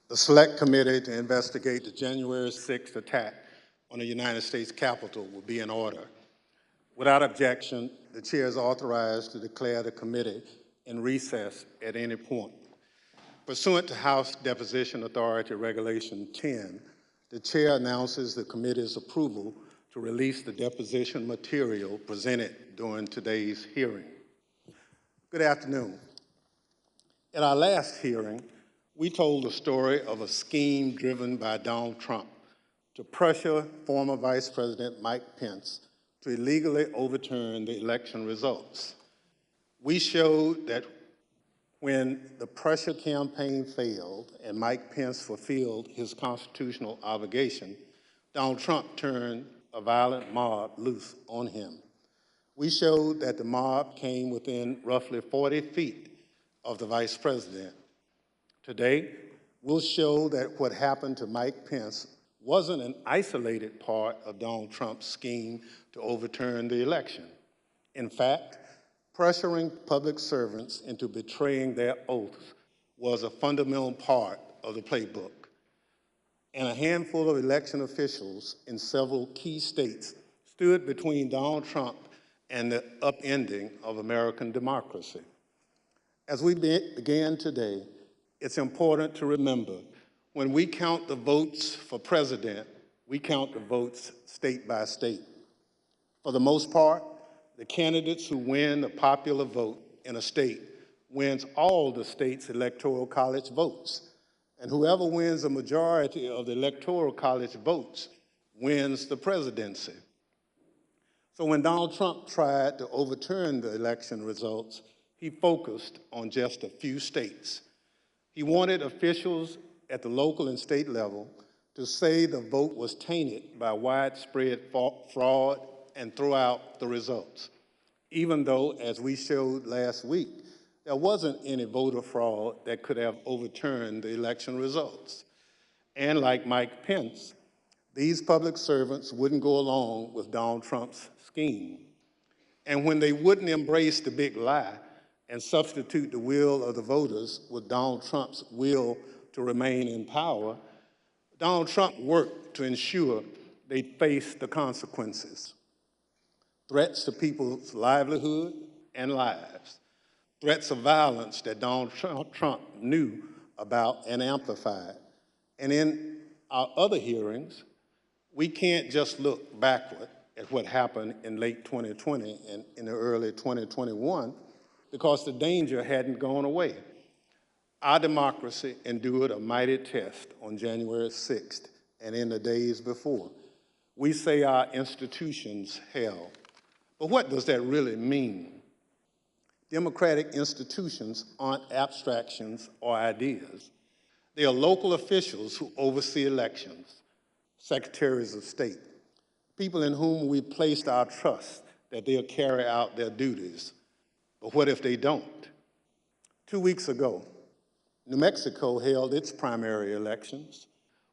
The Select Committee to investigate the January 6th attack on the United States Capitol will be in order. Without objection, the chair is authorized to declare the committee in recess at any point. Pursuant to House Deposition Authority Regulation 10, the chair announces the committee's approval to release the deposition material presented during today's hearing. Good afternoon. At our last hearing, we told the story of a scheme driven by Donald Trump to pressure former Vice President Mike Pence to illegally overturn the election results. We showed that when the pressure campaign failed and Mike Pence fulfilled his constitutional obligation, Donald Trump turned a violent mob loose on him. We showed that the mob came within roughly 40 feet of the Vice President. Today, we'll show that what happened to Mike Pence wasn't an isolated part of Donald Trump's scheme to overturn the election. In fact, pressuring public servants into betraying their oaths was a fundamental part of the playbook. And a handful of election officials in several key states stood between Donald Trump and the upending of American democracy. As we begin today, it's important to remember when we count the votes for president, we count the votes state by state. For the most part, the candidates who win the popular vote in a state wins all the state's electoral college votes. And whoever wins a majority of the electoral college votes wins the presidency. So when Donald Trump tried to overturn the election results, he focused on just a few states. He wanted officials at the local and state level to say the vote was tainted by widespread fraud and throw out the results, even though, as we showed last week, there wasn't any voter fraud that could have overturned the election results. And like Mike Pence, these public servants wouldn't go along with Donald Trump's scheme. And when they wouldn't embrace the big lie and substitute the will of the voters with Donald Trump's will to remain in power, Donald Trump worked to ensure they faced the consequences. Threats to people's livelihood and lives, threats of violence that Donald Trump knew about and amplified. And in our other hearings, we can't just look backward at what happened in late 2020 and in the early 2021 because the danger hadn't gone away. Our democracy endured a mighty test on January 6th and in the days before. We say our institutions held. But what does that really mean? Democratic institutions aren't abstractions or ideas. They are local officials who oversee elections, secretaries of state, people in whom we placed our trust that they'll carry out their duties. But what if they don't? 2 weeks ago, New Mexico held its primary elections.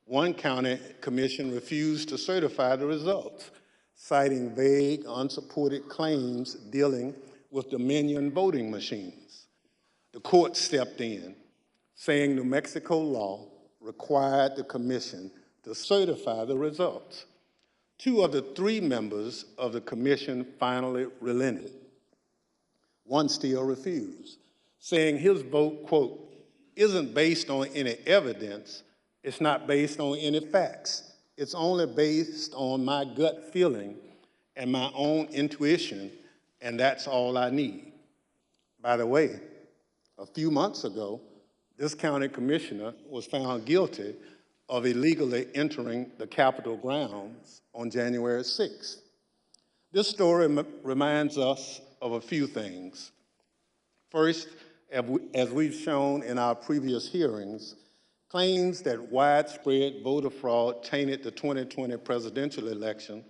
One county commission refused to certify the results, citing vague, unsupported claims dealing with Dominion voting machines. The court stepped in, saying New Mexico law required the commission to certify the results. 2 of the 3 members of the commission finally relented. One still refused, saying his vote, quote, isn't based on any evidence, it's not based on any facts, it's only based on my gut feeling and my own intuition, and that's all I need. By the way, a few months ago, this county commissioner was found guilty of illegally entering the Capitol grounds on January 6th. This story reminds us of a few things. First, as we've shown in our previous hearings, claims that widespread voter fraud tainted the 2020 presidential election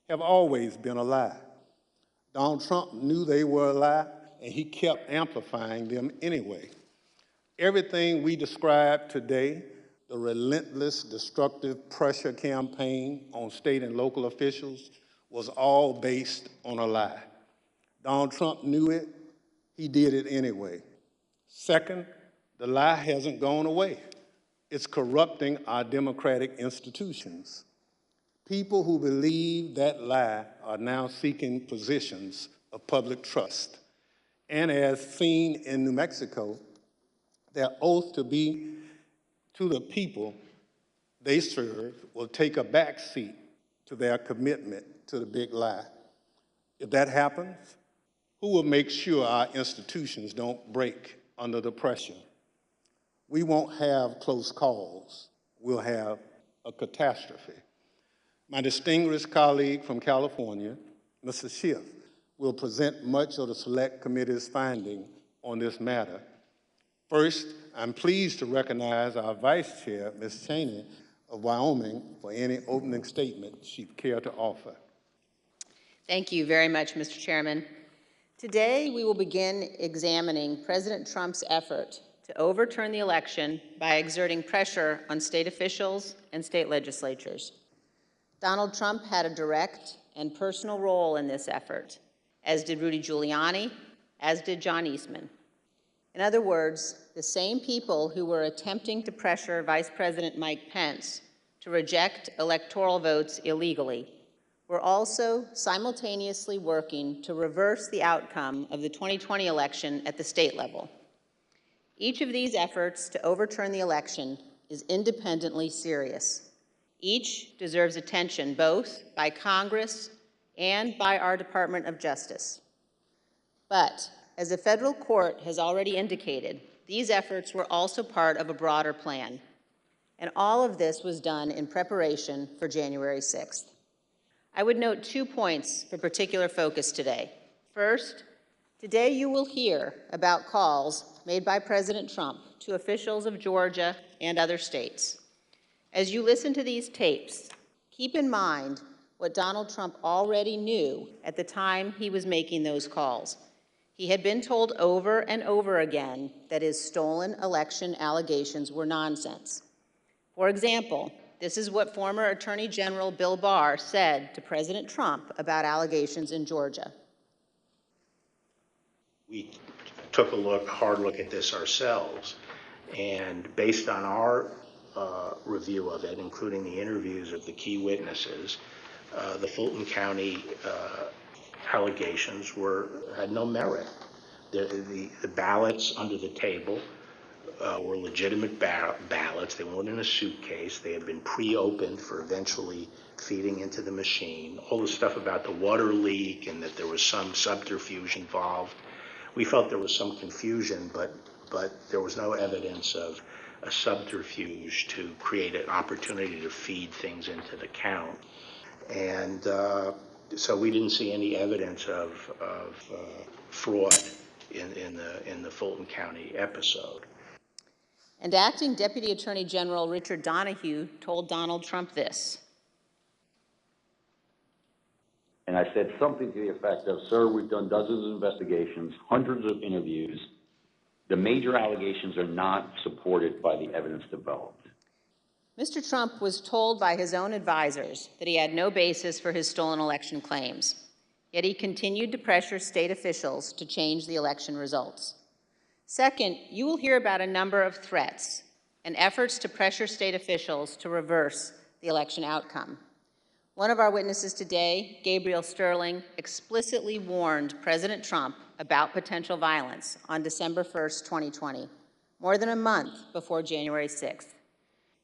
have always been a lie. Donald Trump knew they were a lie, and he kept amplifying them anyway. Everything we described today, the relentless, destructive pressure campaign on state and local officials, was all based on a lie. Donald Trump knew it, he did it anyway. Second, the lie hasn't gone away. It's corrupting our democratic institutions. People who believe that lie are now seeking positions of public trust. And as seen in New Mexico, their oath to be to the people they serve will take a backseat to their commitment to the big lie. If that happens, who will make sure our institutions don't break under the pressure? We won't have close calls. We'll have a catastrophe. My distinguished colleague from California, Mr. Schiff, will present much of the Select Committee's finding on this matter. First, I'm pleased to recognize our Vice Chair, Ms. Cheney of Wyoming, for any opening statement she'd care to offer. Thank you very much, Mr. Chairman. Today, we will begin examining President Trump's effort to overturn the election by exerting pressure on state officials and state legislatures. Donald Trump had a direct and personal role in this effort, as did Rudy Giuliani, as did John Eastman. In other words, the same people who were attempting to pressure Vice President Mike Pence to reject electoral votes illegally were also simultaneously working to reverse the outcome of the 2020 election at the state level. Each of these efforts to overturn the election is independently serious. Each deserves attention both by Congress and by our Department of Justice. But as the federal court has already indicated, these efforts were also part of a broader plan. And all of this was done in preparation for January 6th. I would note 2 points for particular focus today. First, today you will hear about calls made by President Trump to officials of Georgia and other states. As you listen to these tapes, keep in mind what Donald Trump already knew at the time he was making those calls. He had been told over and over again that his stolen election allegations were nonsense. For example, this is what former Attorney General Bill Barr said to President Trump about allegations in Georgia. We took a hard look at this ourselves, and based on our review of it, including the interviews of the key witnesses, the Fulton County allegations had no merit. The ballots under the table were legitimate ballots. They weren't in a suitcase. They had been pre-opened for eventually feeding into the machine. All the stuff about the water leak and that there was some subterfuge involved. We felt there was some confusion, but there was no evidence of a subterfuge to create an opportunity to feed things into the count. And so we didn't see any evidence of fraud in the Fulton County episode. And Acting Deputy Attorney General Richard Donahue told Donald Trump this. And I said something to the effect of, sir, we've done dozens of investigations, hundreds of interviews. The major allegations are not supported by the evidence developed. Mr. Trump was told by his own advisors that he had no basis for his stolen election claims, yet he continued to pressure state officials to change the election results. Second, you will hear about a number of threats and efforts to pressure state officials to reverse the election outcome. One of our witnesses today, Gabriel Sterling, explicitly warned President Trump about potential violence on December 1st, 2020, more than a month before January 6th.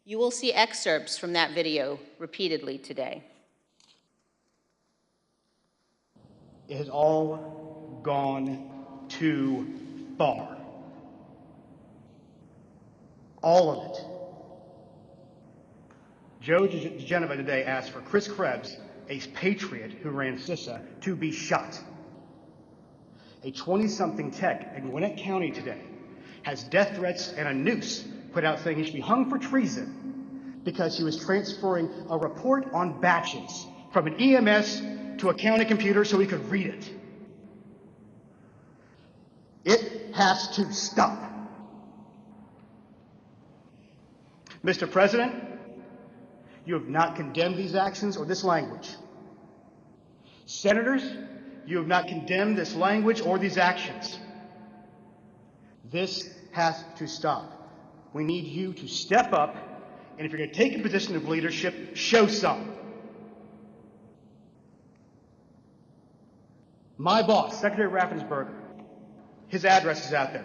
You will see excerpts from that video repeatedly today. It has all gone too far. All of it. Joe DeGenova today asked for Chris Krebs, a patriot who ran CISA, to be shot. A 20-something tech in Gwinnett County today has death threats and a noose put out saying he should be hung for treason because he was transferring a report on batches from an EMS to a county computer so he could read it. It has to stop. Mr. President, you have not condemned these actions or this language. Senators, you have not condemned this language or these actions. This has to stop. We need you to step up, and if you're going to take a position of leadership, show some. My boss, Secretary Raffensperger, his address is out there.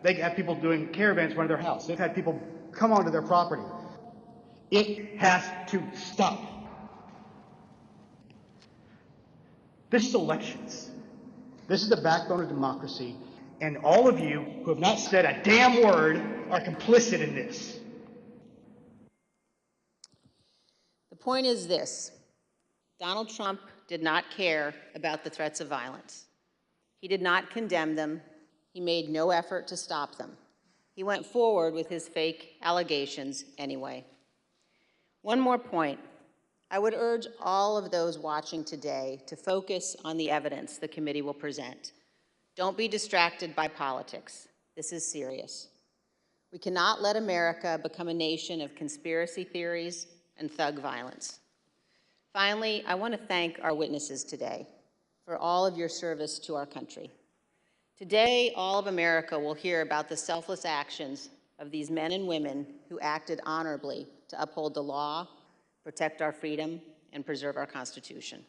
They have people doing caravans around their house. They've had people come onto their property. It has to stop. This is elections. This is the backbone of democracy, and all of you who have not said a damn word are complicit in this. The point is this: Donald Trump did not care about the threats of violence. He did not condemn them. He made no effort to stop them. He went forward with his fake allegations anyway. One more point. I would urge all of those watching today to focus on the evidence the committee will present. Don't be distracted by politics. This is serious. We cannot let America become a nation of conspiracy theories and thug violence. Finally, I want to thank our witnesses today for all of your service to our country. Today, all of America will hear about the selfless actions of these men and women who acted honorably to uphold the law, protect our freedom, and preserve our Constitution.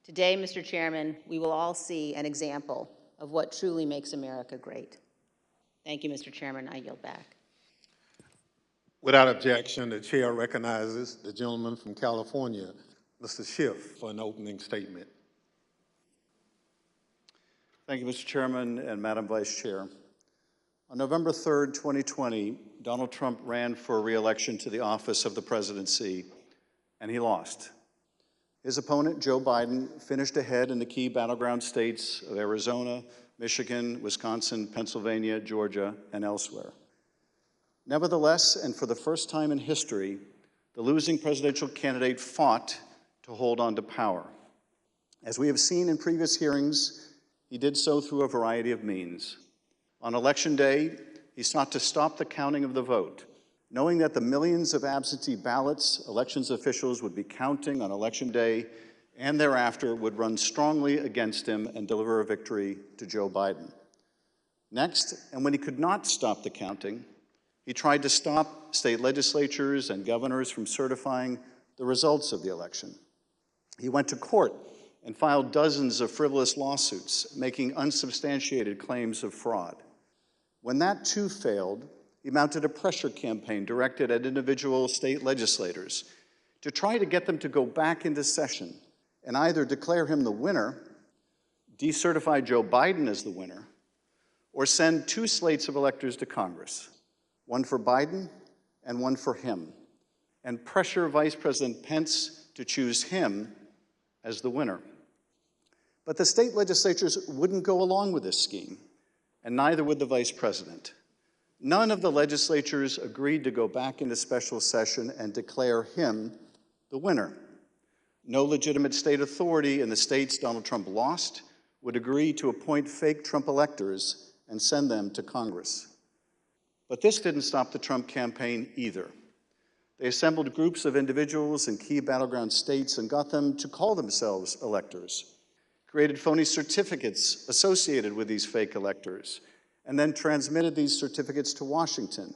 Today, Mr. Chairman, we will all see an example of what truly makes America great. Thank you, Mr. Chairman. I yield back. Without objection, the chair recognizes the gentleman from California, Mr. Schiff, for an opening statement. Thank you, Mr. Chairman and Madam Vice Chair. On November 3rd, 2020, Donald Trump ran for re-election to the office of the presidency, and he lost. His opponent, Joe Biden, finished ahead in the key battleground states of Arizona, Michigan, Wisconsin, Pennsylvania, Georgia, and elsewhere. Nevertheless, and for the first time in history, the losing presidential candidate fought to hold on to power. As we have seen in previous hearings, he did so through a variety of means. On Election Day, he sought to stop the counting of the vote, knowing that the millions of absentee ballots elections officials would be counting on Election Day and thereafter would run strongly against him and deliver a victory to Joe Biden. Next, and when he could not stop the counting, he tried to stop state legislatures and governors from certifying the results of the election. He went to court and filed dozens of frivolous lawsuits, making unsubstantiated claims of fraud. When that too failed, he mounted a pressure campaign directed at individual state legislators to try to get them to go back into session and either declare him the winner, decertify Joe Biden as the winner, or send two slates of electors to Congress, one for Biden and one for him, and pressure Vice President Pence to choose him as the winner. But the state legislatures wouldn't go along with this scheme, and neither would the vice president. None of the legislatures agreed to go back into special session and declare him the winner. No legitimate state authority in the states Donald Trump lost would agree to appoint fake Trump electors and send them to Congress. But this didn't stop the Trump campaign either. They assembled groups of individuals in key battleground states and got them to call themselves electors, created phony certificates associated with these fake electors, and then transmitted these certificates to Washington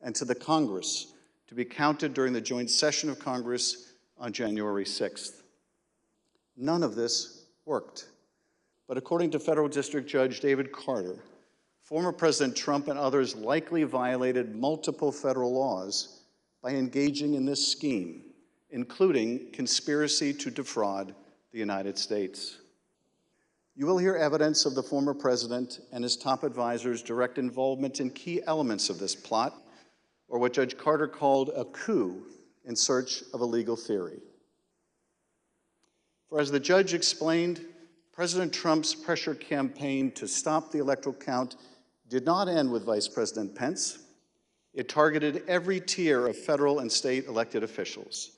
and to the Congress to be counted during the joint session of Congress on January 6th. None of this worked. But according to Federal District Judge David Carter, former President Trump and others likely violated multiple federal laws by engaging in this scheme, including conspiracy to defraud the United States. You will hear evidence of the former president and his top advisors' direct involvement in key elements of this plot, or what Judge Carter called a coup in search of a legal theory. For as the judge explained, President Trump's pressure campaign to stop the electoral count did not end with Vice President Pence. It targeted every tier of federal and state elected officials,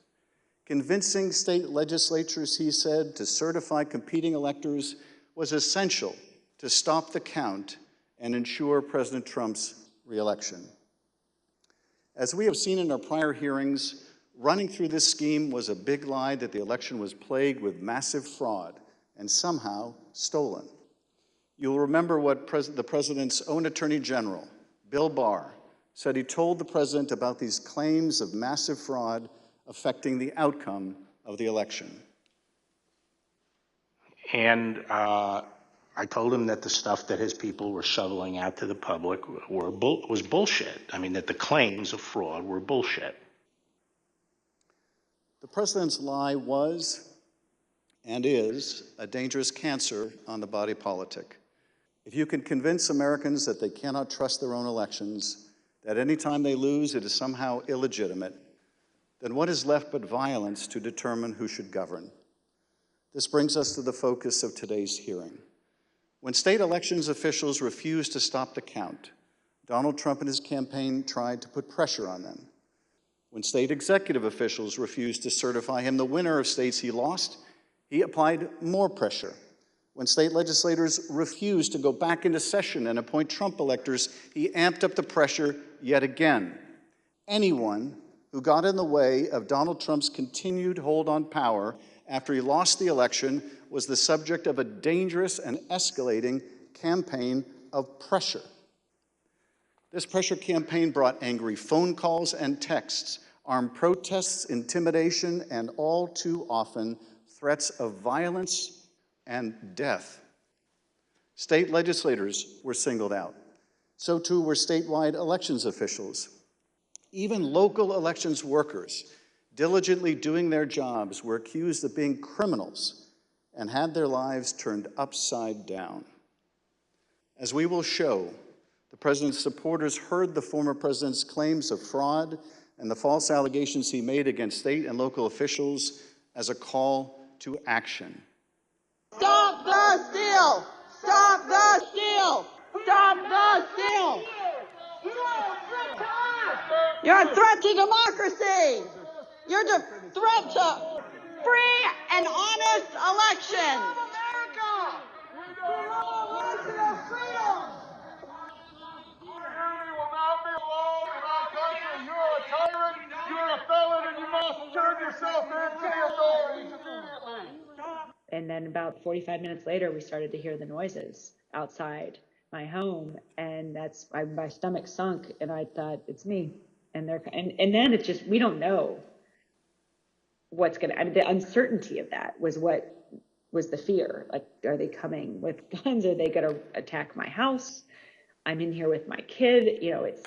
convincing state legislatures, he said, to certify competing electors was essential to stop the count and ensure President Trump's re-election. As we have seen in our prior hearings, running through this scheme was a big lie that the election was plagued with massive fraud and somehow stolen. You'll remember what the president's own Attorney General, Bill Barr, said he told the president about these claims of massive fraud affecting the outcome of the election. And I told him that the stuff that his people were shoveling out to the public was bullshit. I mean, that the claims of fraud were bullshit. The president's lie was and is a dangerous cancer on the body politic. If you can convince Americans that they cannot trust their own elections, that any time they lose it is somehow illegitimate, then what is left but violence to determine who should govern? This brings us to the focus of today's hearing. When state elections officials refused to stop the count, Donald Trump and his campaign tried to put pressure on them. When state executive officials refused to certify him the winner of states he lost, he applied more pressure. When state legislators refused to go back into session and appoint Trump electors, he amped up the pressure yet again. Anyone who got in the way of Donald Trump's continued hold on power after he lost the election was the subject of a dangerous and escalating campaign of pressure. This pressure campaign brought angry phone calls and texts, armed protests, intimidation, and all too often, threats of violence and death. State legislators were singled out. So too were statewide elections officials. Even local elections workers, diligently doing their jobs, were accused of being criminals and had their lives turned upside down. As we will show, the president's supporters heard the former president's claims of fraud and the false allegations he made against state and local officials as a call to action. Stop the steal! Stop the steal! Stop the steal! You're a threat to democracy! You're a threat to free and honest elections! And then about 45 minutes later, we started to hear the noises outside my home, and my stomach sunk, and I thought, it's me. And then it's just, we don't know what's gonna, I mean, the uncertainty of that was what was the fear. Like, are they coming with guns? Are they gonna attack my house? I'm in here with my kid,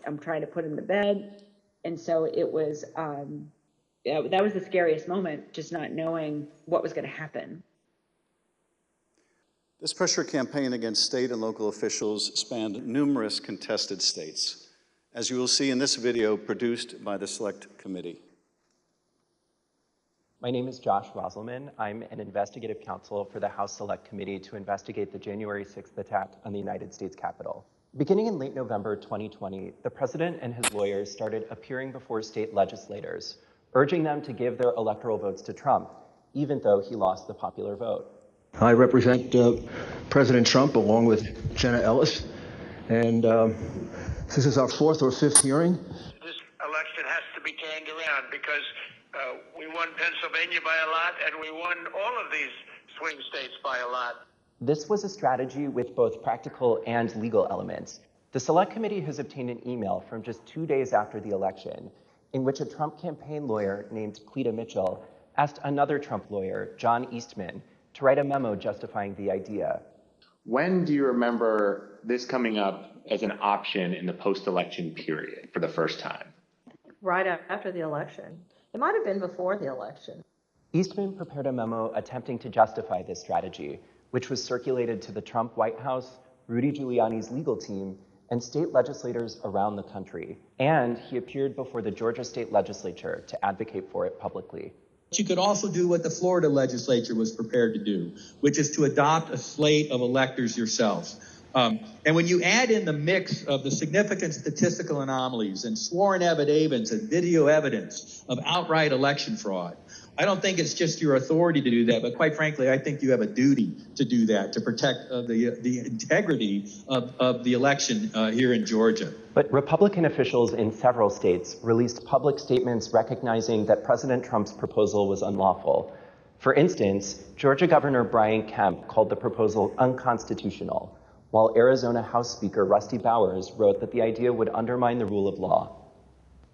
I'm trying to put him to bed. And so it was, that was the scariest moment, just not knowing what was gonna happen. This pressure campaign against state and local officials spanned numerous contested states, as you will see in this video produced by the Select Committee. My name is Josh Roselman. I'm an investigative counsel for the House Select Committee to investigate the January 6th attack on the United States Capitol. Beginning in late November 2020, the president and his lawyers started appearing before state legislators, urging them to give their electoral votes to Trump, even though he lost the popular vote. I represent President Trump along with Jenna Ellis, and this is our fourth or fifth hearing. This election has to be turned around because we won Pennsylvania by a lot, and we won all of these swing states by a lot. This was a strategy with both practical and legal elements. The Select Committee has obtained an email from just 2 days after the election in which a Trump campaign lawyer named Cleta Mitchell asked another Trump lawyer, John Eastman, to write a memo justifying the idea. When do you remember this coming up as an option in the post-election period for the first time? Right after the election. It might have been before the election. Eastman prepared a memo attempting to justify this strategy, which was circulated to the Trump White House, Rudy Giuliani's legal team, and state legislators around the country. And he appeared before the Georgia State Legislature to advocate for it publicly. You could also do what the Florida legislature was prepared to do, which is to adopt a slate of electors yourselves. And when you add in the mix of the significant statistical anomalies and sworn affidavits and video evidence of outright election fraud, I don't think it's just your authority to do that, but quite frankly, I think you have a duty to do that, to protect the integrity of the election here in Georgia. But Republican officials in several states released public statements recognizing that President Trump's proposal was unlawful. For instance, Georgia Governor Brian Kemp called the proposal unconstitutional, while Arizona House Speaker Rusty Bowers wrote that the idea would undermine the rule of law.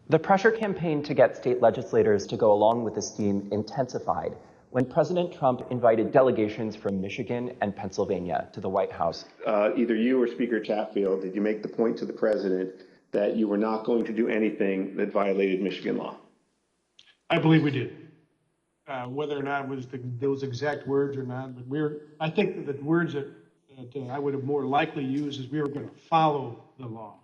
The pressure campaign to get state legislators to go along with the scheme intensified when President Trump invited delegations from Michigan and Pennsylvania to the White House. Either you or Speaker Chatfield, did you make the point to the president that you were not going to do anything that violated Michigan law? I believe we did. Whether or not it was those exact words or not, but I think that the words that I would have more likely used is we were going to follow the law.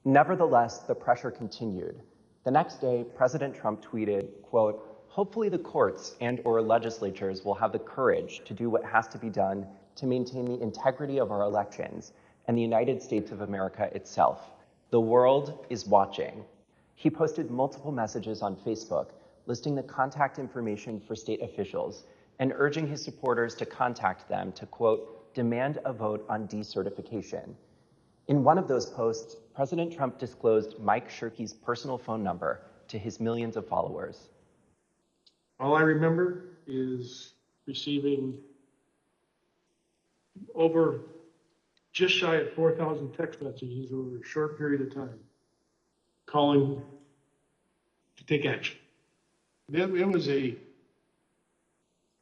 Nevertheless, the pressure continued. The next day, President Trump tweeted, quote, "Hopefully the courts and/or legislatures will have the courage to do what has to be done to maintain the integrity of our elections and the United States of America itself. The world is watching." He posted multiple messages on Facebook listing the contact information for state officials and urging his supporters to contact them to, quote, "demand a vote on decertification." In one of those posts, President Trump disclosed Mike Shirkey's personal phone number to his millions of followers. All I remember is receiving over just shy of 4,000 text messages over a short period of time, calling to take action. It was a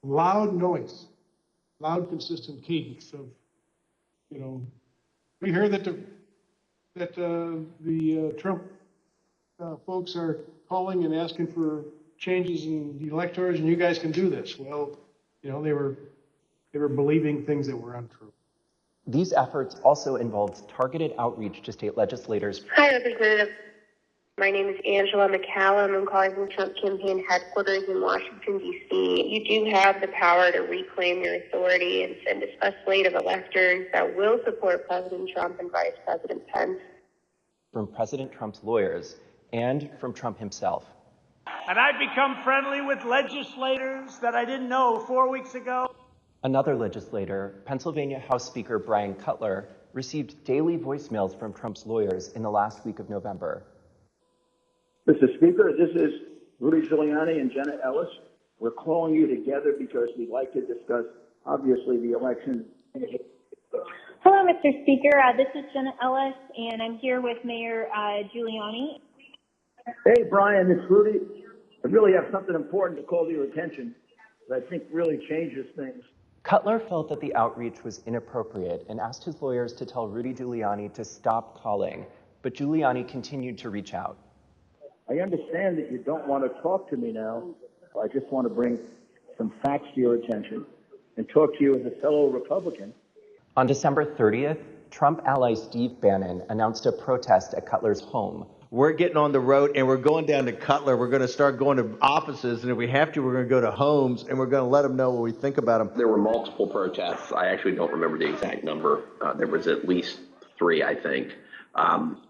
loud noise, loud, consistent cadence of, we hear that the Trump folks are calling and asking for changes in the electors, and you guys can do this. Well, they were believing things that were untrue. These efforts also involved targeted outreach to state legislators. Hi, Representative. My name is Angela McCallum. I'm calling from Trump campaign headquarters in Washington, D.C. You do have the power to reclaim your authority and send a slate of electors that will support President Trump and Vice President Pence. From President Trump's lawyers and from Trump himself. And I've become friendly with legislators that I didn't know 4 weeks ago. Another legislator, Pennsylvania House Speaker Brian Cutler, received daily voicemails from Trump's lawyers in the last week of November. Mr. Speaker, this is Rudy Giuliani and Jenna Ellis. We're calling you together because we'd like to discuss, obviously, the election. Hello, Mr. Speaker. This is Jenna Ellis, and I'm here with Mayor Giuliani. Hey, Brian, it's Rudy. I really have something important to call to your attention that I think really changes things. Cutler felt that the outreach was inappropriate and asked his lawyers to tell Rudy Giuliani to stop calling, but Giuliani continued to reach out. I understand that you don't want to talk to me now. I just want to bring some facts to your attention and talk to you as a fellow Republican. On December 30th, Trump ally Steve Bannon announced a protest at Cutler's home. We're getting on the road and we're going down to Cutler. We're going to start going to offices, and if we have to, we're going to go to homes, and we're going to let them know what we think about them. There were multiple protests. I actually don't remember the exact number. There was at least 3, I think,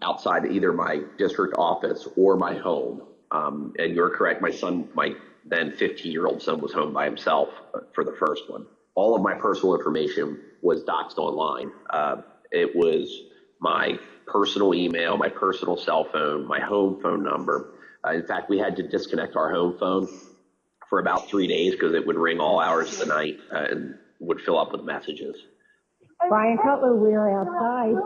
outside either my district office or my home. And you're correct, my son, my then 15-year-old son, was home by himself for the first one. All of my personal information was doxed online. It was my personal email, my personal cell phone, my home phone number. In fact, we had to disconnect our home phone for about 3 days because it would ring all hours of the night and would fill up with messages. Brian Cutler, we're outside.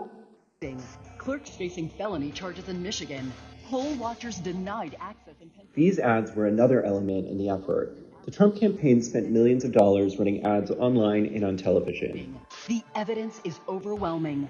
Clerks facing felony charges in Michigan. Poll watchers denied access in Pennsylvania. These ads were another element in the effort. The Trump campaign spent millions of dollars running ads online and on television. The evidence is overwhelming.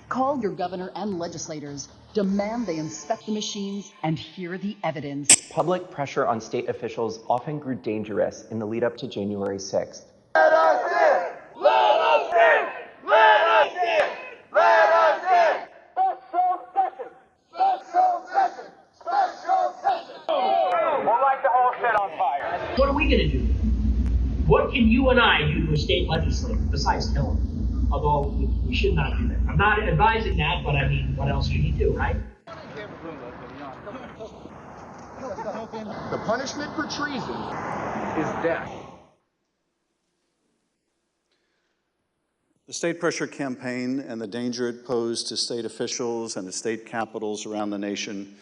Call your governor and legislators. Demand they inspect the machines and hear the evidence. Public pressure on state officials often grew dangerous in the lead up to January 6th. Let us in! Let us in! Let us in! Let us in! Special session! Special session! Special session! We'll light the whole shit on fire. What are we going to do? What can you and I do to a state legislator besides tell them? Although we should not do that. I'm not advising that, but I mean, what else can you do, right? The punishment for treason is death. The state pressure campaign and the danger it posed to state officials and to state capitals around the nation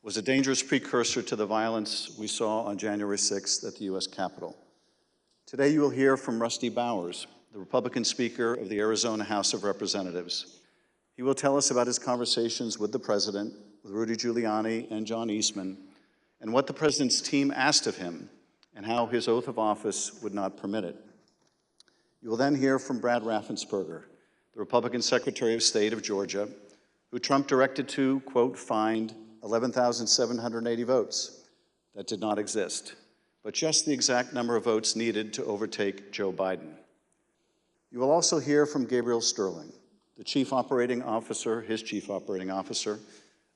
was a dangerous precursor to the violence we saw on January 6th at the U.S. Capitol. Today you will hear from Rusty Bowers, the Republican Speaker of the Arizona House of Representatives. He will tell us about his conversations with the president, with Rudy Giuliani and John Eastman, and what the president's team asked of him and how his oath of office would not permit it. You will then hear from Brad Raffensperger, the Republican Secretary of State of Georgia, who Trump directed to, quote, find 11,780 votes that did not exist, but just the exact number of votes needed to overtake Joe Biden. You will also hear from Gabriel Sterling, the chief operating officer, his chief operating officer,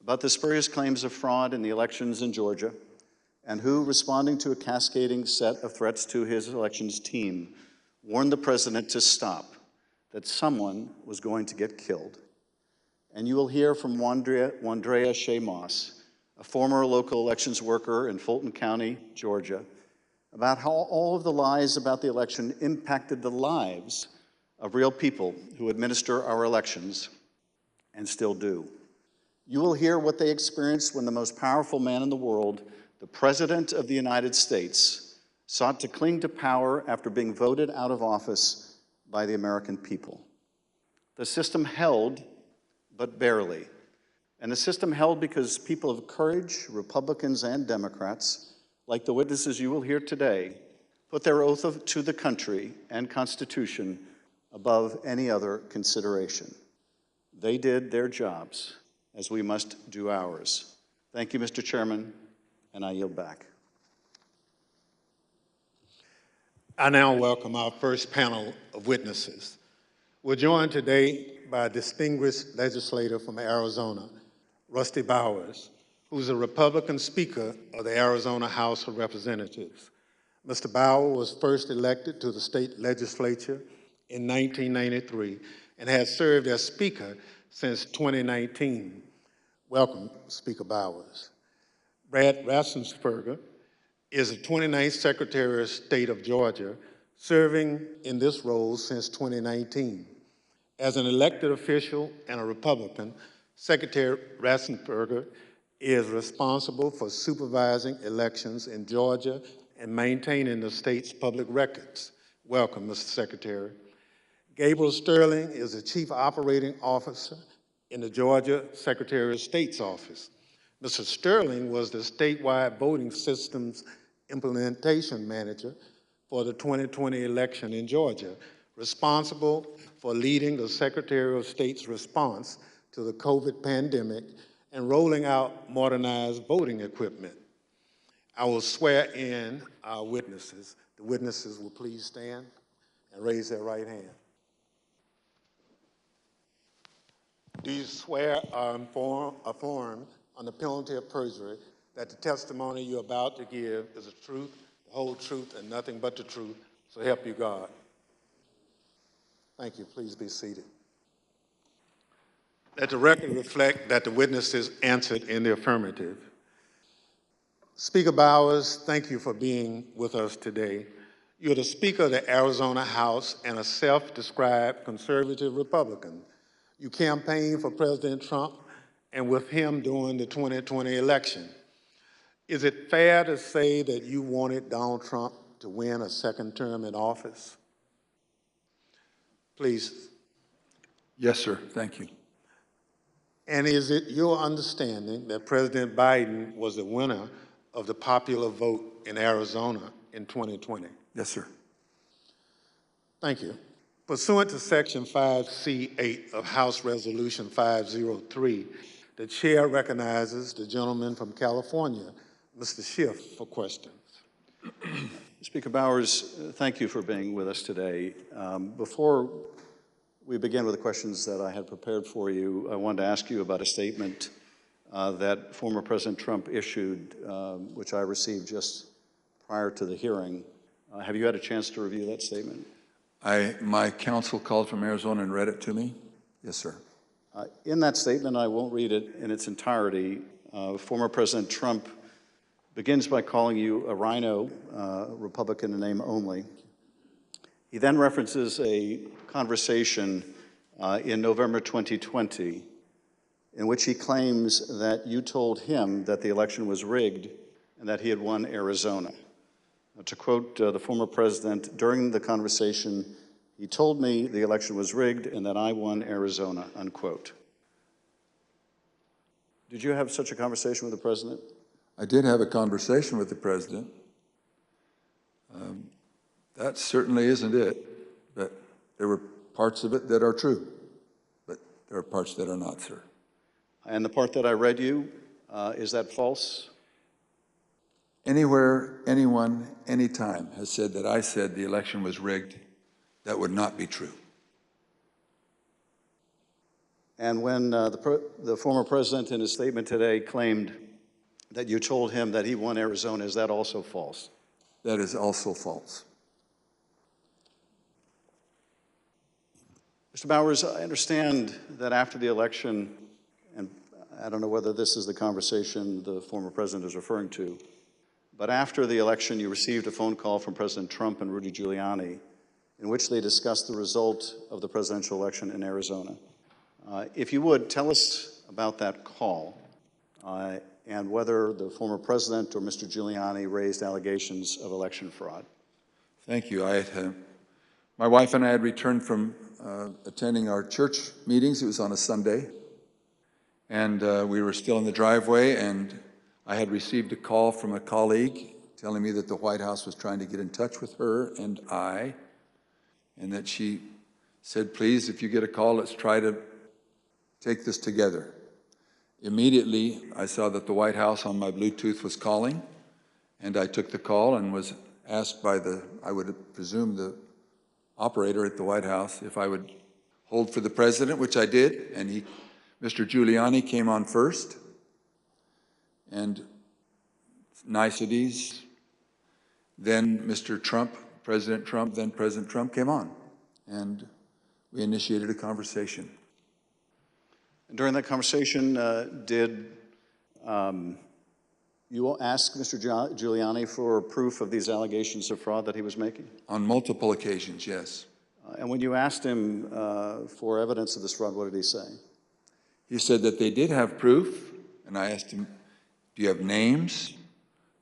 about the spurious claims of fraud in the elections in Georgia, and who, responding to a cascading set of threats to his elections team, warned the president to stop, that someone was going to get killed. And you will hear from Wandrea Shea Moss, a former local elections worker in Fulton County, Georgia, about how all of the lies about the election impacted the lives of real people who administer our elections and still do. You will hear what they experienced when the most powerful man in the world, the President of the United States, sought to cling to power after being voted out of office by the American people. The system held, but barely. And the system held because people of courage, Republicans and Democrats, like the witnesses you will hear today, put their oath to the country and Constitution above any other consideration. They did their jobs, as we must do ours. Thank you, Mr. Chairman, and I yield back. I now welcome our first panel of witnesses. We're joined today by a distinguished legislator from Arizona, Rusty Bowers, who's a Republican Speaker of the Arizona House of Representatives. Mr. Bowers was first elected to the state legislature in 1993 and has served as Speaker since 2019. Welcome, Speaker Bowers. Brad Raffensperger is the 29th Secretary of State of Georgia, serving in this role since 2019. As an elected official and a Republican, Secretary Raffensperger is responsible for supervising elections in Georgia and maintaining the state's public records. Welcome, Mr. Secretary. Gabriel Sterling is the Chief Operating Officer in the Georgia Secretary of State's office. Mr. Sterling was the statewide voting systems implementation manager for the 2020 election in Georgia, responsible for leading the Secretary of State's response to the COVID pandemic and rolling out modernized voting equipment. I will swear in our witnesses. The witnesses will please stand and raise their right hand. Do you swear or affirm on the penalty of perjury that the testimony you're about to give is the truth, the whole truth, and nothing but the truth, so help you God? Thank you. Please be seated. Let the record reflect that the witnesses answered in the affirmative. Speaker Bowers, thank you for being with us today. You're the Speaker of the Arizona House and a self-described conservative Republican. You campaigned for President Trump and with him during the 2020 election. Is it fair to say that you wanted Donald Trump to win a second term in office? Please. Yes, sir. Thank you. And is it your understanding that President Biden was the winner of the popular vote in Arizona in 2020? Yes, sir. Thank you. Pursuant to Section 5C8 of House Resolution 503, the chair recognizes the gentleman from California, Mr. Schiff, for questions. Speaker Bowers, thank you for being with us today. Before we begin with the questions that I had prepared for you, I wanted to ask you about a statement that former President Trump issued, which I received just prior to the hearing. Have you had a chance to review that statement? My counsel called from Arizona and read it to me. Yes, sir. In that statement, I won't read it in its entirety. Former President Trump begins by calling you a rhino, Republican in name only. He then references a conversation in November 2020 in which he claims that you told him that the election was rigged and that he had won Arizona. To quote the former president, during the conversation, he told me the election was rigged and that I won Arizona, unquote. Did you have such a conversation with the president? I did have a conversation with the president. That certainly isn't it, but there were parts of it that are true, but there are parts that are not, sir. And the part that I read you, is that false? Anywhere, anyone, anytime has said that I said the election was rigged, that would not be true. And when the former president in his statement today claimed that you told him that he won Arizona, is that also false? That is also false. Mr. Bowers, I understand that after the election, and I don't know whether this is the conversation the former president is referring to, but after the election, you received a phone call from President Trump and Rudy Giuliani in which they discussed the result of the presidential election in Arizona. If you would, tell us about that call and whether the former president or Mr. Giuliani raised allegations of election fraud. Thank you. My wife and I had returned from attending our church meetings. It was on a Sunday, and we were still in the driveway, and I had received a call from a colleague telling me that the White House was trying to get in touch with her and I, and that she said, please, if you get a call, let's try to take this together. Immediately, I saw that the White House on my Bluetooth was calling, and I took the call and was asked by I would presume, the operator at the White House if I would hold for the president, which I did, and Mr. Giuliani came on first, and niceties. Then Mr. Trump, President Trump, then President Trump came on, and we initiated a conversation. And during that conversation, did you ask Mr. Giuliani for proof of these allegations of fraud that he was making? On multiple occasions, yes. And when you asked him for evidence of this fraud, what did he say? He said that they did have proof, and I asked him, do you have names?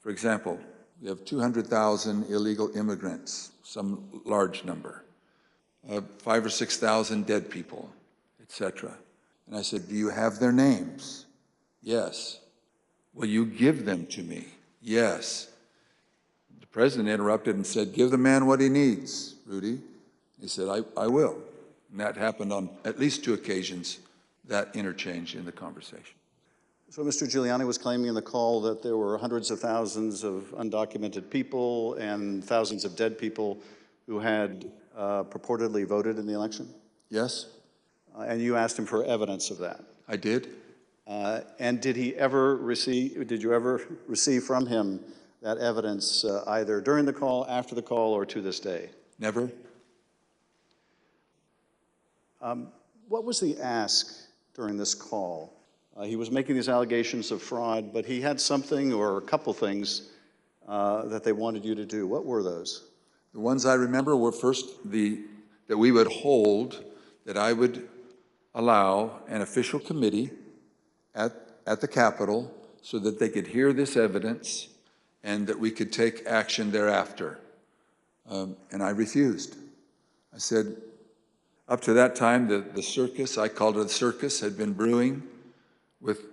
For example, we have 200,000 illegal immigrants, some large number, 5,000 or 6,000 dead people, etc. And I said, do you have their names? Yes. Will you give them to me? Yes. The president interrupted and said, give the man what he needs, Rudy. He said, I will. And that happened on at least 2 occasions, that interchange in the conversation. So Mr. Giuliani was claiming in the call that there were hundreds of thousands of undocumented people and thousands of dead people who had purportedly voted in the election? Yes. And you asked him for evidence of that? I did. And did you ever receive from him that evidence either during the call, after the call, or to this day? Never. What was the ask during this call? He was making these allegations of fraud, but he had something or a couple things that they wanted you to do. What were those? The ones I remember were first that we would hold, that I would allow an official committee at the Capitol so that they could hear this evidence and that we could take action thereafter. And I refused. I said, up to that time, the circus, I called it a circus, had been brewing with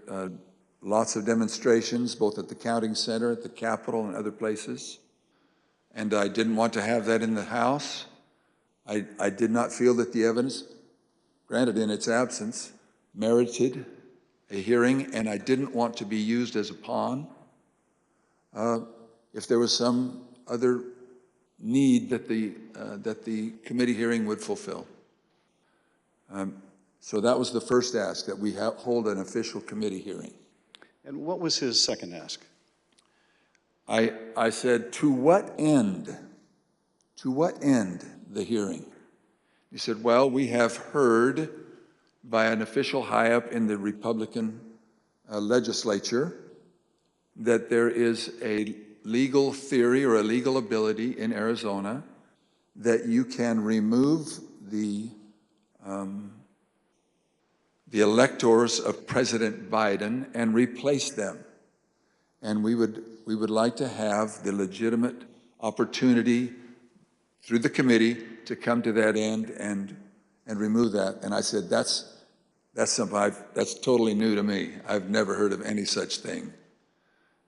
lots of demonstrations, both at the counting center, at the Capitol, and other places. And I didn't want to have that in the House. I did not feel that the evidence, granted in its absence, merited a hearing, and I didn't want to be used as a pawn if there was some other need that the committee hearing would fulfill. So that was the first ask, that we hold an official committee hearing. And what was his second ask? I said, to what end? To what end the hearing? He said, well, we have heard by an official high up in the Republican legislature that there is a legal theory or a legal ability in Arizona that you can remove the electors of President Biden and replace them. And we would like to have the legitimate opportunity through the committee to come to that end and remove that. And I said, that's That's that's totally new to me. I've never heard of any such thing.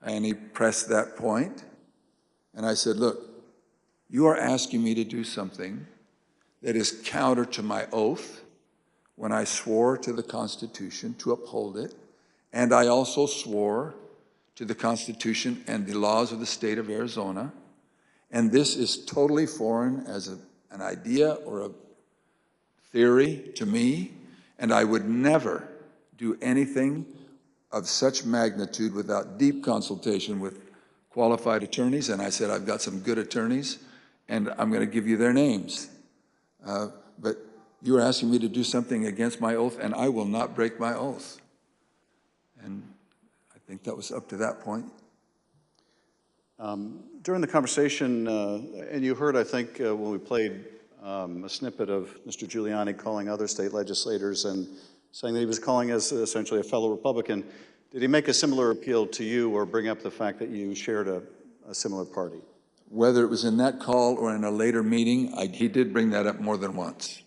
And he pressed that point, and I said, look, you are asking me to do something that is counter to my oath when I swore to the Constitution to uphold it, and I also swore to the Constitution and the laws of the state of Arizona, and this is totally foreign as an idea or a theory to me, and I would never do anything of such magnitude without deep consultation with qualified attorneys. And I said, I've got some good attorneys, and I'm going to give you their names. But you're asking me to do something against my oath, and I will not break my oath. And I think that was up to that point. During the conversation, and you heard, I think, when we played a snippet of Mr. Giuliani calling other state legislators and saying that he was calling us essentially a fellow Republican, did he make a similar appeal to you or bring up the fact that you shared a similar party? Whether it was in that call or in a later meeting, he did bring that up more than once.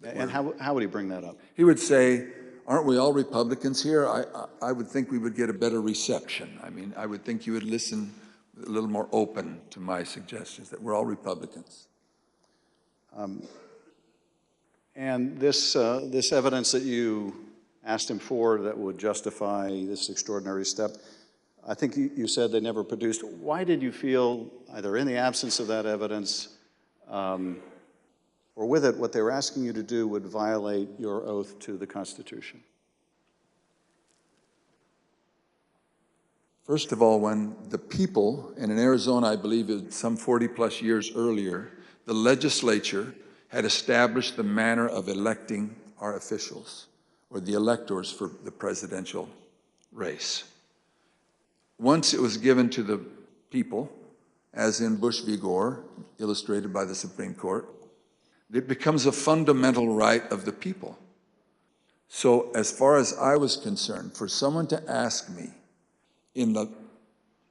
And how would he bring that up? He would say, aren't we all Republicans here? I would think we would get a better reception. I mean, I would think you would listen a little more open to my suggestions that we're all Republicans. And this evidence that you asked him for that would justify this extraordinary step, I think you said they never produced. Why did you feel, either in the absence of that evidence or with it, what they were asking you to do would violate your oath to the Constitution? First of all, when the people, and in Arizona, I believe it was some 40 plus years earlier, the legislature had established the manner of electing our officials, or the electors for the presidential race. Once it was given to the people, as in Bush v. Gore, illustrated by the Supreme Court, it becomes a fundamental right of the people. So as far as I was concerned, for someone to ask me in the,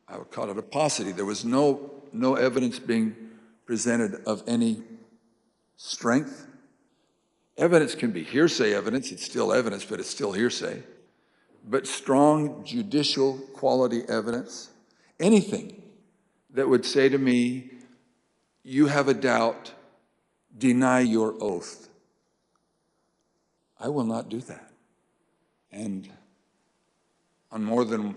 I would call it a paucity, there was no evidence being presented of any strength. Evidence can be hearsay evidence, it's still evidence, but it's still hearsay. But strong judicial quality evidence, anything that would say to me, you have a doubt, deny your oath. I will not do that. And on more than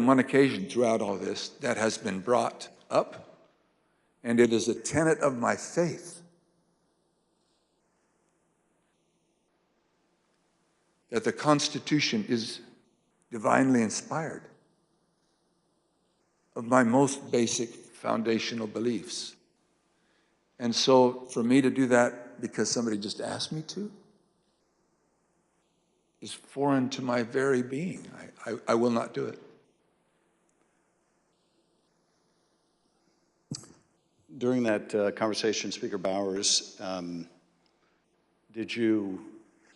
one occasion throughout all this, that has been brought up, and it is a tenet of my faith that the Constitution is divinely inspired of my most basic foundational beliefs. And so for me to do that because somebody just asked me to is foreign to my very being. I will not do it. During that conversation, Speaker Bowers, did you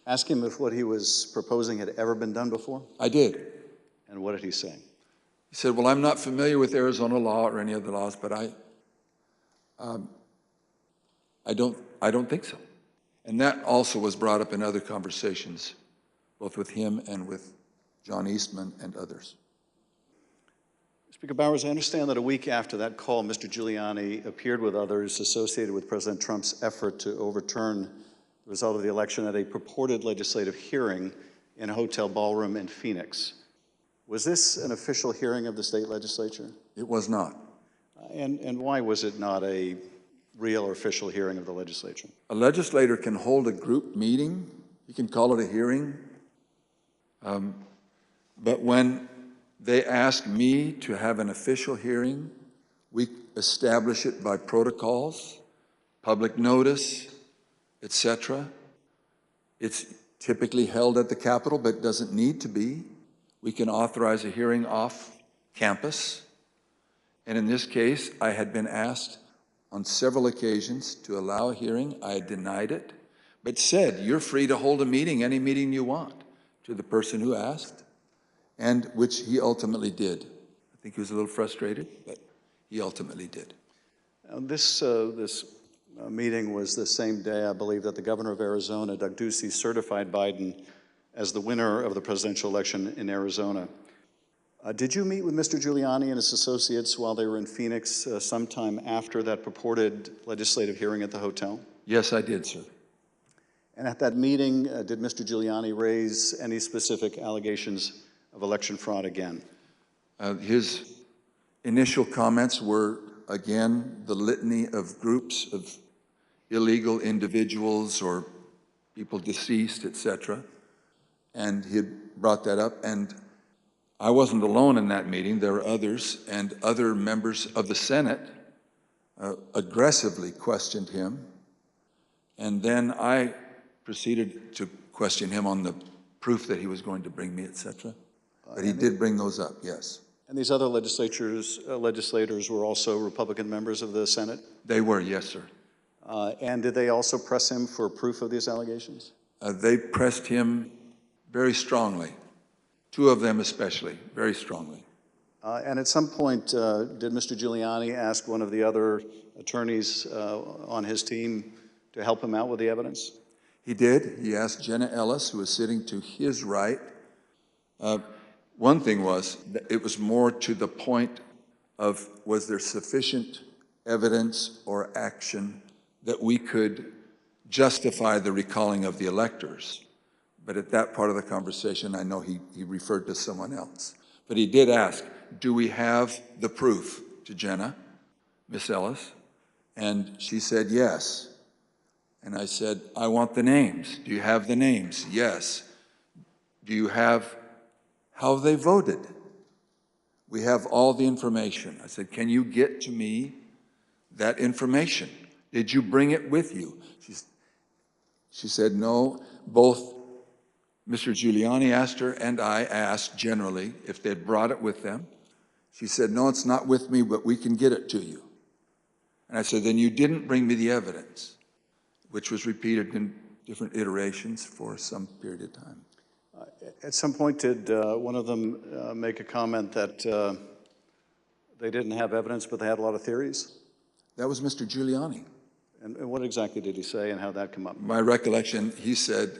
ask him if what he was proposing had ever been done before? I did. And what did he say? He said, well, I'm not familiar with Arizona law or any other laws, but I don't think so. And that also was brought up in other conversations, both with him and with John Eastman and others. Speaker Bowers, I understand that a week after that call, Mr. Giuliani appeared with others associated with President Trump's effort to overturn the result of the election at a purported legislative hearing in a hotel ballroom in Phoenix. Was this an official hearing of the state legislature? It was not. And why was it not a real or official hearing of the legislature? A legislator can hold a group meeting. You can call it a hearing. But when they ask me to have an official hearing, we establish it by protocols, public notice, etc. It's typically held at the Capitol, but doesn't need to be. We can authorize a hearing off campus. And in this case, I had been asked on several occasions to allow a hearing. I had denied it, but said, you're free to hold a meeting, any meeting you want, to the person who asked, and which he ultimately did. I think he was a little frustrated, but he ultimately did. This meeting was the same day, I believe, that the governor of Arizona, Doug Ducey, certified Biden as the winner of the presidential election in Arizona. Did you meet with Mr. Giuliani and his associates while they were in Phoenix sometime after that purported legislative hearing at the hotel? Yes, I did, sir. And at that meeting, did Mr. Giuliani raise any specific allegations of election fraud again? His initial comments were, again, the litany of groups of illegal individuals or people deceased, etc. And he had brought that up, and I wasn't alone in that meeting. There were others, and other members of the Senate aggressively questioned him. And then I proceeded to question him on the proof that he was going to bring me, etc. But he did bring those up, yes. And these other legislators were also Republican members of the Senate? They were, yes, sir. And did they also press him for proof of these allegations? They pressed him very strongly, two of them especially, very strongly. And at some point, did Mr. Giuliani ask one of the other attorneys on his team to help him out with the evidence? He did. He asked Jenna Ellis, who was sitting to his right. One thing was, that it was more to the point of, was there sufficient evidence or action that we could justify the recalling of the electors? But at that part of the conversation, I know he referred to someone else. But he did ask, do we have the proof, to Jenna, Miss Ellis? And she said, yes. And I said, I want the names. Do you have the names? Yes. Do you have how they voted? We have all the information. I said, can you get to me that information? Did you bring it with you? She said, no. Both Mr. Giuliani asked her and I asked generally if they'd brought it with them. She said, no, it's not with me, but we can get it to you. And I said, then you didn't bring me the evidence, which was repeated in different iterations for some period of time. At some point, did one of them make a comment that they didn't have evidence, but they had a lot of theories? That was Mr. Giuliani. And what exactly did he say and how that come up? My recollection, he said,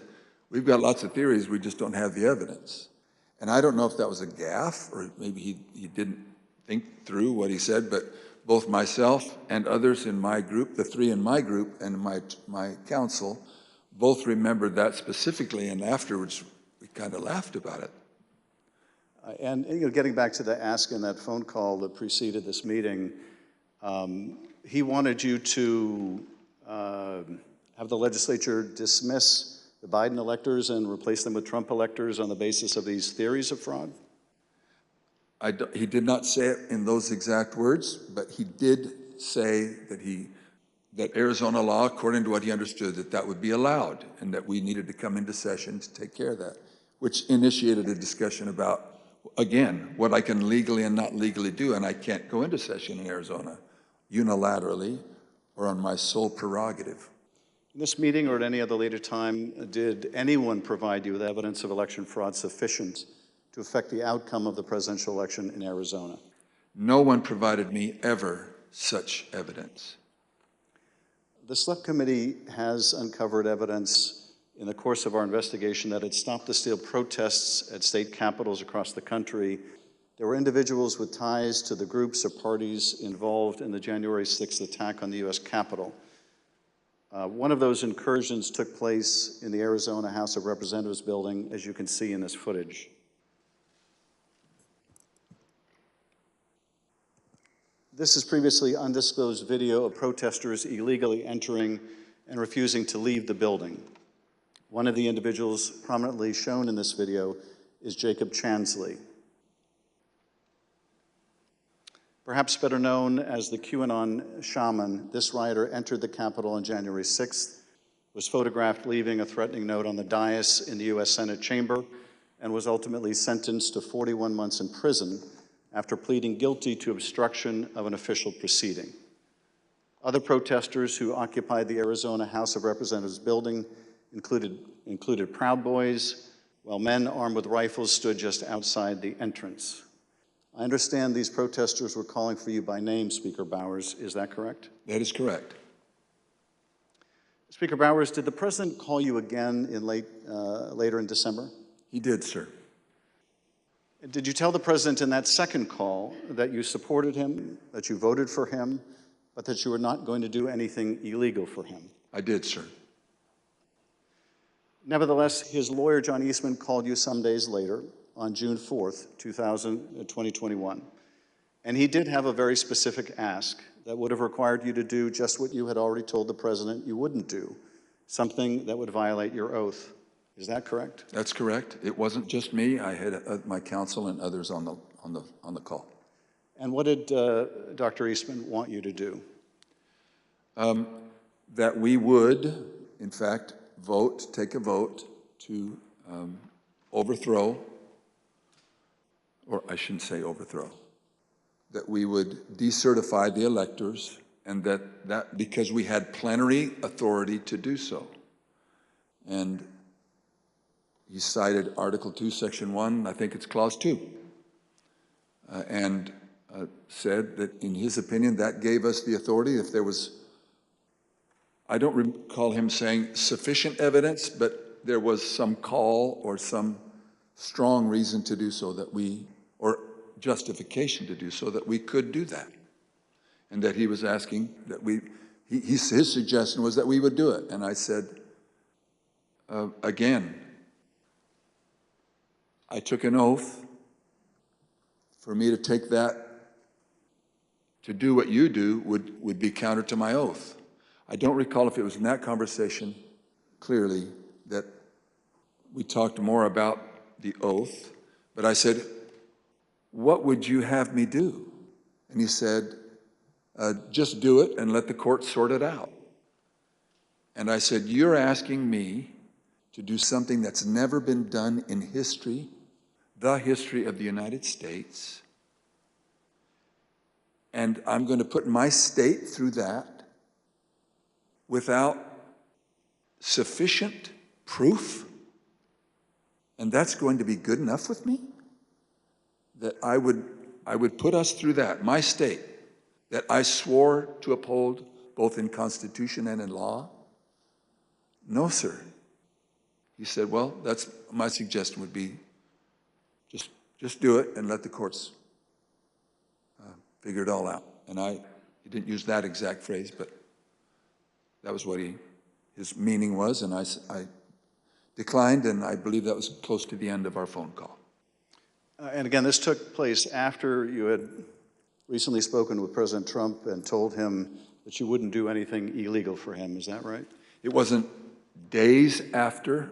we've got lots of theories, we just don't have the evidence. And I don't know if that was a gaffe or maybe he didn't think through what he said, but both myself and others in my group, the three in my group and my council, both remembered that specifically, and afterwards we kind of laughed about it. And getting back to the ask in that phone call that preceded this meeting, he wanted you to have the legislature dismiss the Biden electors and replace them with Trump electors on the basis of these theories of fraud? He did not say it in those exact words, but he did say that Arizona law, according to what he understood, that would be allowed and that we needed to come into session to take care of that, which initiated a discussion about, again, what I can legally and not legally do, and I can't go into session in Arizona unilaterally or on my sole prerogative. In this meeting or at any other later time, did anyone provide you with evidence of election fraud sufficient to affect the outcome of the presidential election in Arizona? No one provided me ever such evidence. The Select Committee has uncovered evidence in the course of our investigation that at Stop the Steal protests at state capitals across the country, there were individuals with ties to the groups or parties involved in the January 6th attack on the U.S. Capitol. One of those incursions took place in the Arizona House of Representatives building, as you can see in this footage. This is previously undisclosed video of protesters illegally entering and refusing to leave the building. One of the individuals prominently shown in this video is Jacob Chansley. Perhaps better known as the QAnon shaman, this rioter entered the Capitol on January 6th, was photographed leaving a threatening note on the dais in the U.S. Senate chamber, and was ultimately sentenced to 41 months in prison after pleading guilty to obstruction of an official proceeding. Other protesters who occupied the Arizona House of Representatives building included Proud Boys, while men armed with rifles stood just outside the entrance. I understand these protesters were calling for you by name, Speaker Bowers. Is that correct? That is correct. Speaker Bowers, did the president call you again in later in December? He did, sir. Did you tell the president in that second call that you supported him, that you voted for him, but that you were not going to do anything illegal for him? I did, sir. Nevertheless, his lawyer, John Eastman, called you some days later on June 4th, 2021. And he did have a very specific ask that would have required you to do just what you had already told the president you wouldn't do, something that would violate your oath. Is that correct? That's correct. It wasn't just me. I had my counsel and others on the call. And what did Dr. Eastman want you to do? That we would, in fact, take a vote to overthrow, or I shouldn't say overthrow, that we would decertify the electors, and that because we had plenary authority to do so. And he cited Article 2, Section 1, I think it's Clause 2, and said that in his opinion that gave us the authority if there was, I don't recall him saying sufficient evidence, but there was some call or some strong reason to do so that we, or justification to do so that we could do that. And that he was asking that his suggestion was that we would do it. And I said, again, I took an oath. For me to take that, to do what you do, would be counter to my oath. I don't recall if it was in that conversation, clearly, that we talked more about the oath, but I said, what would you have me do? And he said, just do it and let the court sort it out. And I said, you're asking me to do something that's never been done in history, the history of the United States, and I'm going to put my state through that without sufficient proof, and that's going to be good enough with me? That I would put us through that, my state, that I swore to uphold both in Constitution and in law? No, sir. He said, well, that's my suggestion would be just do it and let the courts figure it all out. And he didn't use that exact phrase, but that was what his meaning was, and I declined, and I believe that was close to the end of our phone call. And again, this took place after you had recently spoken with President Trump and told him that you wouldn't do anything illegal for him. Is that right? It wasn't days after.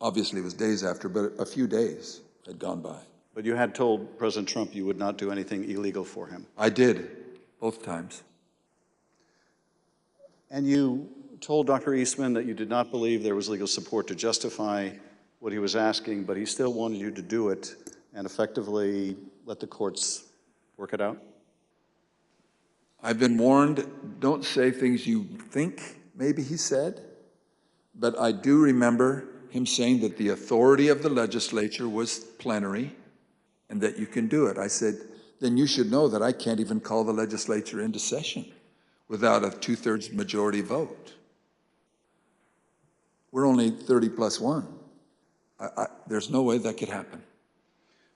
Obviously, it was days after, but a few days had gone by. But you had told President Trump you would not do anything illegal for him. I did, both times. And you told Dr. Eastman that you did not believe there was legal support to justify what he was asking, but he still wanted you to do it and effectively let the courts work it out? I've been warned, don't say things you think maybe he said, but I do remember him saying that the authority of the legislature was plenary and that you can do it. I said, then you should know that I can't even call the legislature into session without a 2/3 majority vote. We're only 30 plus 1. There's no way that could happen.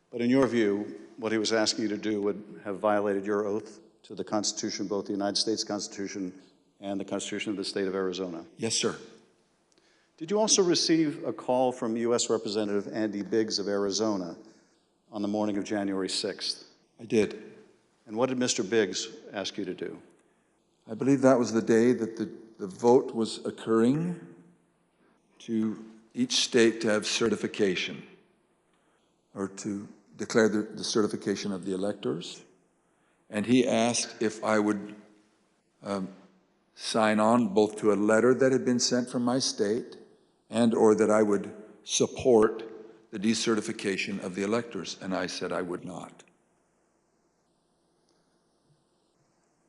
But in your view, what he was asking you to do would have violated your oath to the Constitution, both the United States Constitution and the Constitution of the state of Arizona? Yes, sir. Did you also receive a call from U.S. Representative Andy Biggs of Arizona on the morning of January 6th? I did. And what did Mr. Biggs ask you to do? I believe that was the day that the vote was occurring to each state to have certification, or to declare the certification of the electors. And he asked if I would sign on both to a letter that had been sent from my state and or that I would support the decertification of the electors, and I said I would not.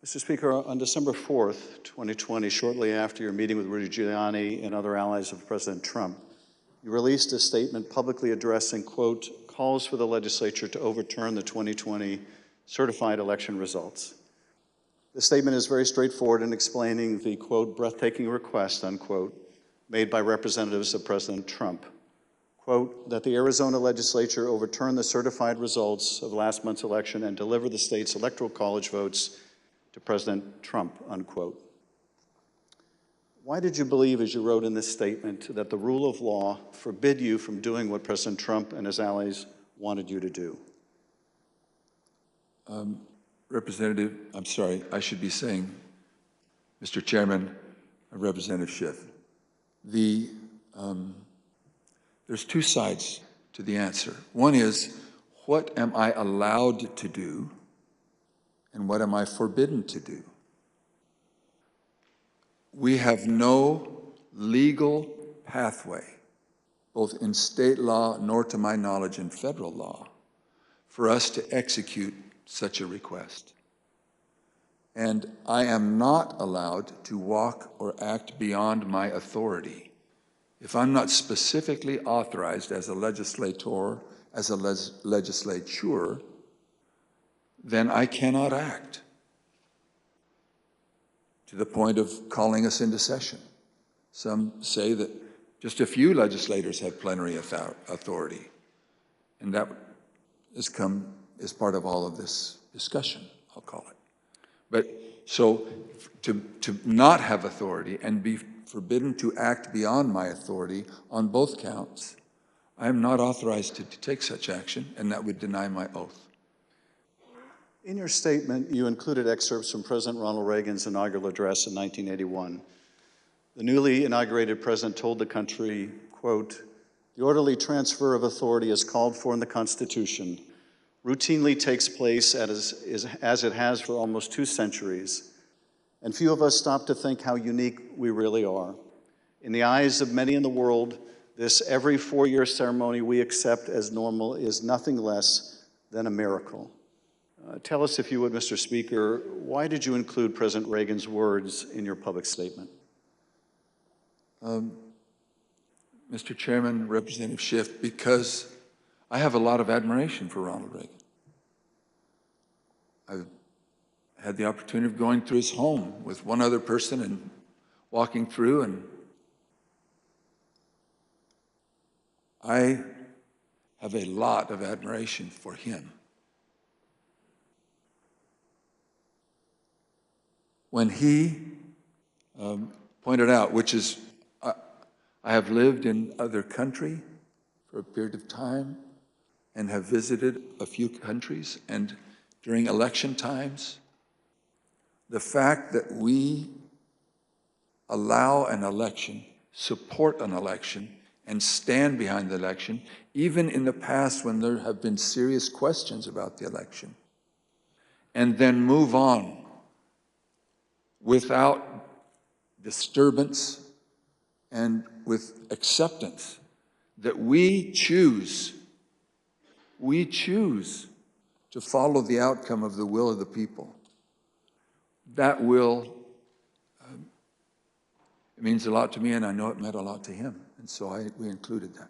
Mr. Speaker, on December 4th, 2020, shortly after your meeting with Rudy Giuliani and other allies of President Trump, you released a statement publicly addressing, quote, calls for the legislature to overturn the 2020 certified election results. The statement is very straightforward in explaining the, quote, breathtaking request, unquote, made by representatives of President Trump. Quote, that the Arizona legislature overturn the certified results of last month's election and deliver the state's electoral college votes to President Trump, unquote. Why did you believe, as you wrote in this statement, that the rule of law forbid you from doing what President Trump and his allies wanted you to do? Representative, I'm sorry, I should be saying, Mr. Chairman, Representative Schiff, there's two sides to the answer. One is, what am I allowed to do, and what am I forbidden to do? We have no legal pathway, both in state law nor to my knowledge in federal law, for us to execute such a request. And I am not allowed to walk or act beyond my authority. If I'm not specifically authorized as a legislator, as a legislature, then I cannot act to the point of calling us into session. Some say that just a few legislators have plenary authority, and that has come as part of all of this discussion, I'll call it. But so to not have authority and be forbidden to act beyond my authority on both counts, I am not authorized to take such action, and that would deny my oath. In your statement, you included excerpts from President Ronald Reagan's inaugural address in 1981. The newly inaugurated president told the country, quote, the orderly transfer of authority as called for in the Constitution routinely takes place as it has for almost 2 centuries, and few of us stop to think how unique we really are. In the eyes of many in the world, this every 4-year ceremony we accept as normal is nothing less than a miracle. Tell us, if you would, Mr. Speaker, why did you include President Reagan's words in your public statement? Mr. Chairman, Representative Schiff, because I have a lot of admiration for Ronald Reagan. I've had the opportunity of going through his home with one other person and walking through, and I have a lot of admiration for him. When he pointed out, which is, I have lived in other country for a period of time and have visited a few countries, and during election times, the fact that we allow an election, support an election, and stand behind the election, even in the past when there have been serious questions about the election, and then move on without disturbance and with acceptance that we choose to follow the outcome of the will of the people. That will, it means a lot to me, and I know it meant a lot to him, and so we included that.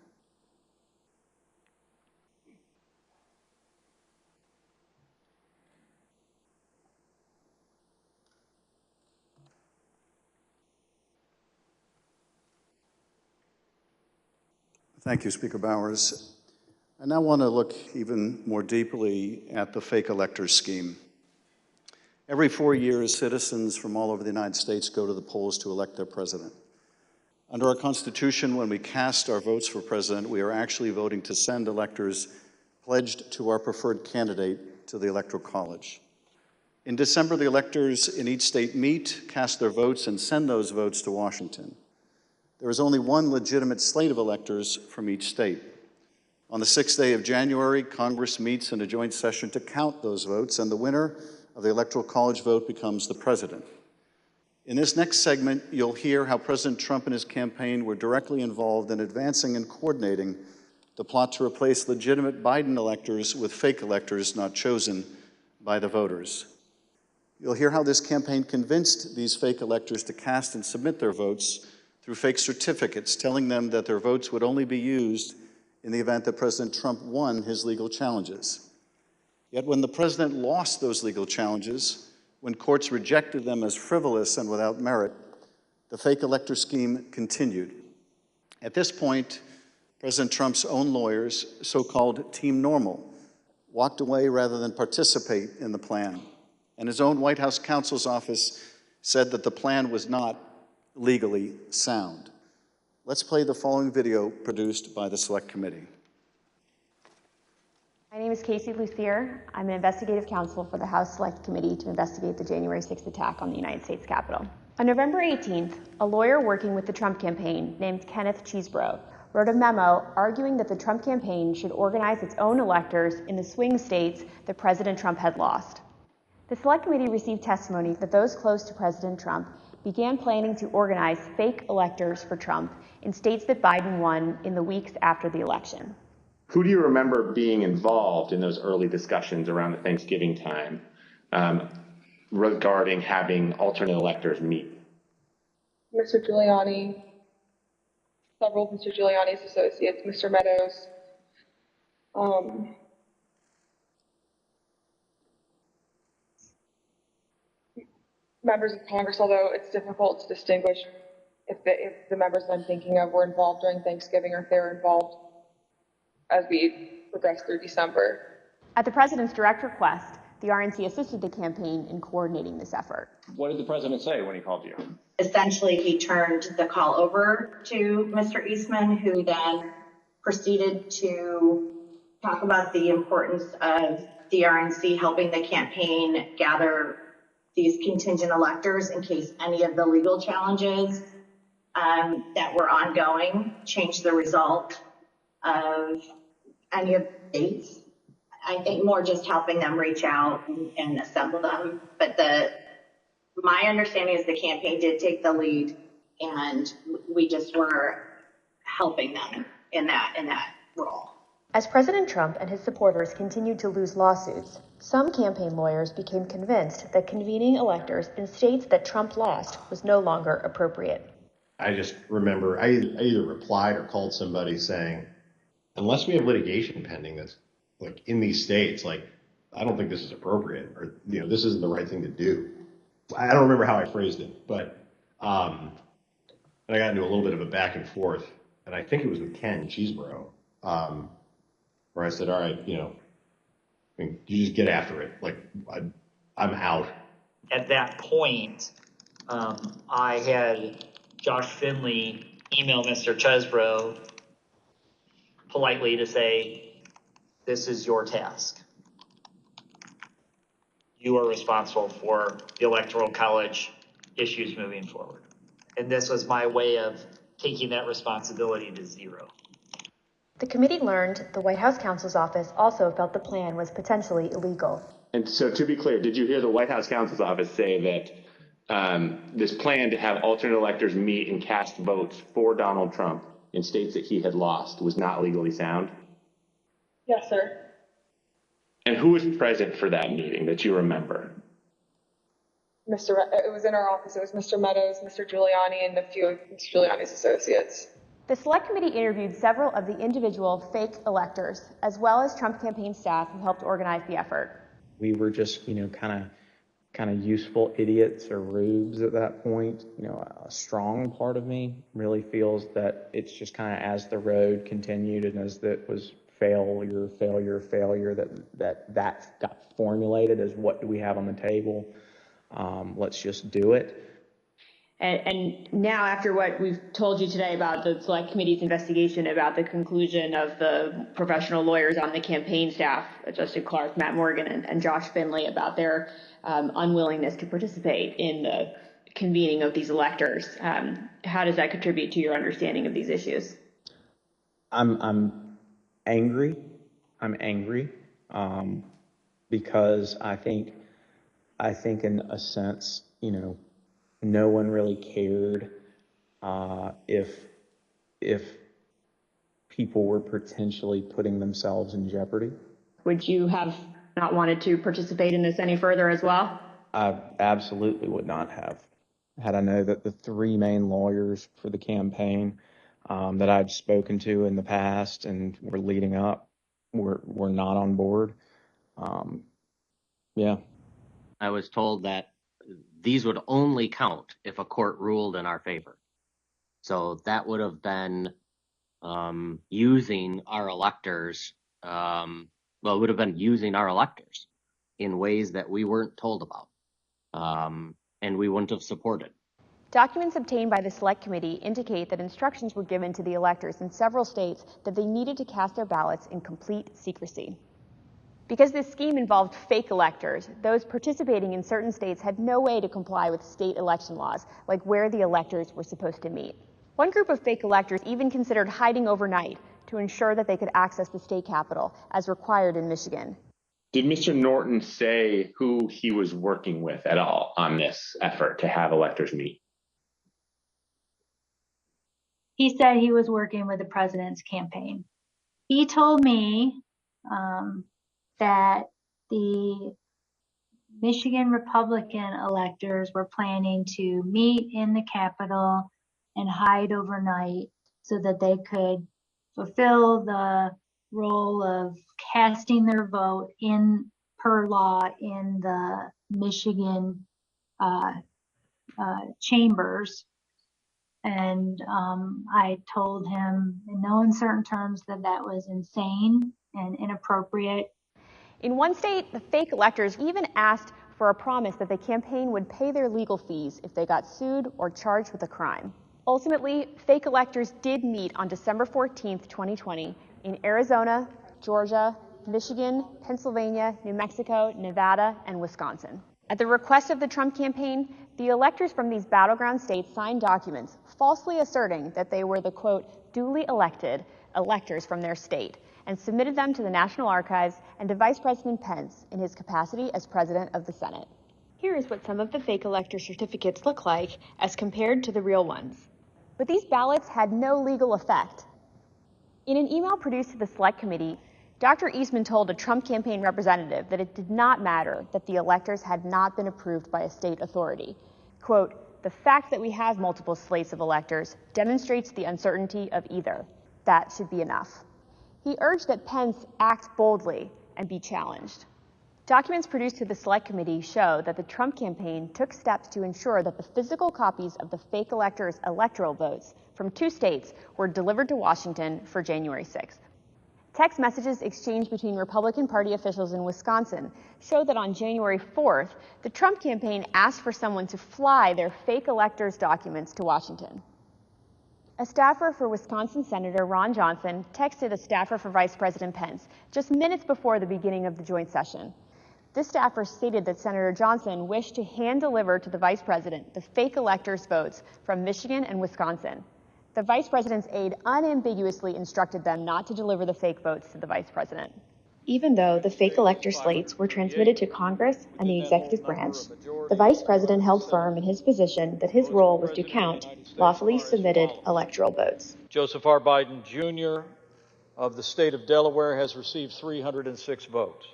Thank you, Speaker Bowers. I now want to look even more deeply at the fake electors scheme. Every 4 years, citizens from all over the United States go to the polls to elect their president. Under our Constitution, when we cast our votes for president, we are actually voting to send electors pledged to our preferred candidate to the Electoral College. In December, the electors in each state meet, cast their votes, and send those votes to Washington. There is only one legitimate slate of electors from each state. On the 6th day of January, Congress meets in a joint session to count those votes, and the winner of the Electoral College vote becomes the president. In this next segment, you'll hear how President Trump and his campaign were directly involved in advancing and coordinating the plot to replace legitimate Biden electors with fake electors not chosen by the voters. You'll hear how this campaign convinced these fake electors to cast and submit their votes through fake certificates, telling them that their votes would only be used in the event that President Trump won his legal challenges. Yet when the president lost those legal challenges, when courts rejected them as frivolous and without merit, the fake elector scheme continued. At this point, President Trump's own lawyers, so-called Team Normal, walked away rather than participate in the plan. And his own White House counsel's office said that the plan was not legally sound. Let's play the following video produced by the Select Committee. My name is Casey Lucier. I'm an investigative counsel for the House Select Committee to investigate the January 6th attack on the United States Capitol. On November 18th, a lawyer working with the Trump campaign named Kenneth Cheesebro wrote a memo arguing that the Trump campaign should organize its own electors in the swing states that President Trump had lost. The Select Committee received testimony that those close to President Trump began planning to organize fake electors for Trump in states that Biden won in the weeks after the election. Who do you remember being involved in those early discussions around the Thanksgiving time regarding having alternate electors meet? Mr. Giuliani, several of Mr. Giuliani's associates, Mr. Meadows, members of Congress, although it's difficult to distinguish if the members that I'm thinking of were involved during Thanksgiving or if they were involved as we progress through December. At the president's direct request, the RNC assisted the campaign in coordinating this effort. What did the president say when he called you? Essentially, he turned the call over to Mr. Eastman, who then proceeded to talk about the importance of the RNC helping the campaign gather these contingent electors in case any of the legal challenges that were ongoing changed the result of any of the states. I think more just helping them reach out and assemble them. But my understanding is the campaign did take the lead, and we just were helping them in that role. As President Trump and his supporters continued to lose lawsuits, some campaign lawyers became convinced that convening electors in states that Trump lost was no longer appropriate. I just remember I either replied or called somebody saying, unless we have litigation pending that's like in these states, like, I don't think this is appropriate, or, this isn't the right thing to do. I don't remember how I phrased it, but, and I got into a little bit of a back and forth, and I think it was with Ken Cheesebro, where I said, all right, you just get after it. Like, I'm out. At that point, I had Josh Finley email Mr. Chesbro politely to say, this is your task. You are responsible for the Electoral College issues moving forward. And this was my way of taking that responsibility to zero. The committee learned the White House counsel's office also felt the plan was potentially illegal. And so, to be clear, did you hear the White House counsel's office say that this plan to have alternate electors meet and cast votes for Donald Trump in states that he had lost was not legally sound? Yes, sir. And who was present for that meeting that you remember? It was in our office. It was Mr. Meadows, Mr. Giuliani, and a few of Mr. Giuliani's associates. The Select Committee interviewed several of the individual fake electors, as well as Trump campaign staff who helped organize the effort. We were just, kind of useful idiots or rubes at that point. A strong part of me really feels that it's just kind of as the road continued and as that was failure, that got formulated as what do we have on the table? Let's just do it. And now, after what we've told you today about the Select Committee's investigation about the conclusion of the professional lawyers on the campaign staff, Justin Clark, Matt Morgan, and Josh Finley, about their unwillingness to participate in the convening of these electors, how does that contribute to your understanding of these issues? I'm angry. Because I think in a sense, no one really cared if people were potentially putting themselves in jeopardy. Would you have not wanted to participate in this any further as well? I absolutely would not have. Had I known that the three main lawyers for the campaign that I'd spoken to in the past and were leading up were not on board. Yeah. I was told that these would only count if a court ruled in our favor. So that would have been using our electors, well, it would have been using our electors in ways that we weren't told about, and we wouldn't have supported. Documents obtained by the Select Committee indicate that instructions were given to the electors in several states that they needed to cast their ballots in complete secrecy. Because this scheme involved fake electors, those participating in certain states had no way to comply with state election laws, like where the electors were supposed to meet. One group of fake electors even considered hiding overnight to ensure that they could access the state capitol, as required in Michigan. Did Mr. Norton say who he was working with at all on this effort to have electors meet? He said he was working with the president's campaign. He told me that the Michigan Republican electors were planning to meet in the Capitol and hide overnight so that they could fulfill the role of casting their vote in per law in the Michigan chambers. And I told him in no uncertain terms that that was insane and inappropriate. In one state, the fake electors even asked for a promise that the campaign would pay their legal fees if they got sued or charged with a crime. Ultimately, fake electors did meet on December 14th, 2020 in Arizona, Georgia, Michigan, Pennsylvania, New Mexico, Nevada, and Wisconsin. At the request of the Trump campaign, the electors from these battleground states signed documents falsely asserting that they were the, quote, duly elected electors from their state, and submitted them to the National Archives and to Vice President Pence in his capacity as President of the Senate. Here is what some of the fake elector certificates look like as compared to the real ones. But these ballots had no legal effect. In an email produced to the Select Committee, Dr. Eastman told a Trump campaign representative that it did not matter that the electors had not been approved by a state authority. Quote, the fact that we have multiple slates of electors demonstrates the uncertainty of either. That should be enough. He urged that Pence act boldly and be challenged. Documents produced to the Select Committee show that the Trump campaign took steps to ensure that the physical copies of the fake electors' electoral votes from 2 states were delivered to Washington for January 6th. Text messages exchanged between Republican Party officials in Wisconsin show that on January 4th, the Trump campaign asked for someone to fly their fake electors' documents to Washington. A staffer for Wisconsin Senator Ron Johnson texted a staffer for Vice President Pence just minutes before the beginning of the joint session. This staffer stated that Senator Johnson wished to hand-deliver to the Vice President the fake electors' votes from Michigan and Wisconsin. The Vice President's aide unambiguously instructed them not to deliver the fake votes to the Vice President. Even though the fake elector slates were transmitted to Congress and the executive branch, the Vice President held firm in his position that his role was to count lawfully submitted electoral votes. Joseph R. Biden, Jr. of the state of Delaware has received 306 votes.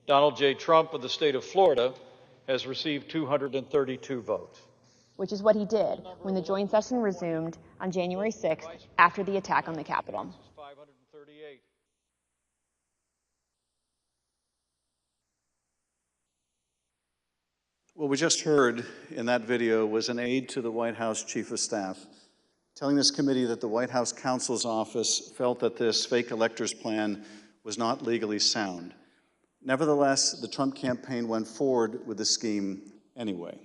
Donald J. Trump of the state of Florida has received 232 votes. Which is what he did when the joint session resumed on January 6th after the attack on the Capitol. 538. What we just heard in that video was an aide to the White House Chief of Staff telling this committee that the White House counsel's office felt that this fake electors plan was not legally sound. Nevertheless, the Trump campaign went forward with the scheme anyway.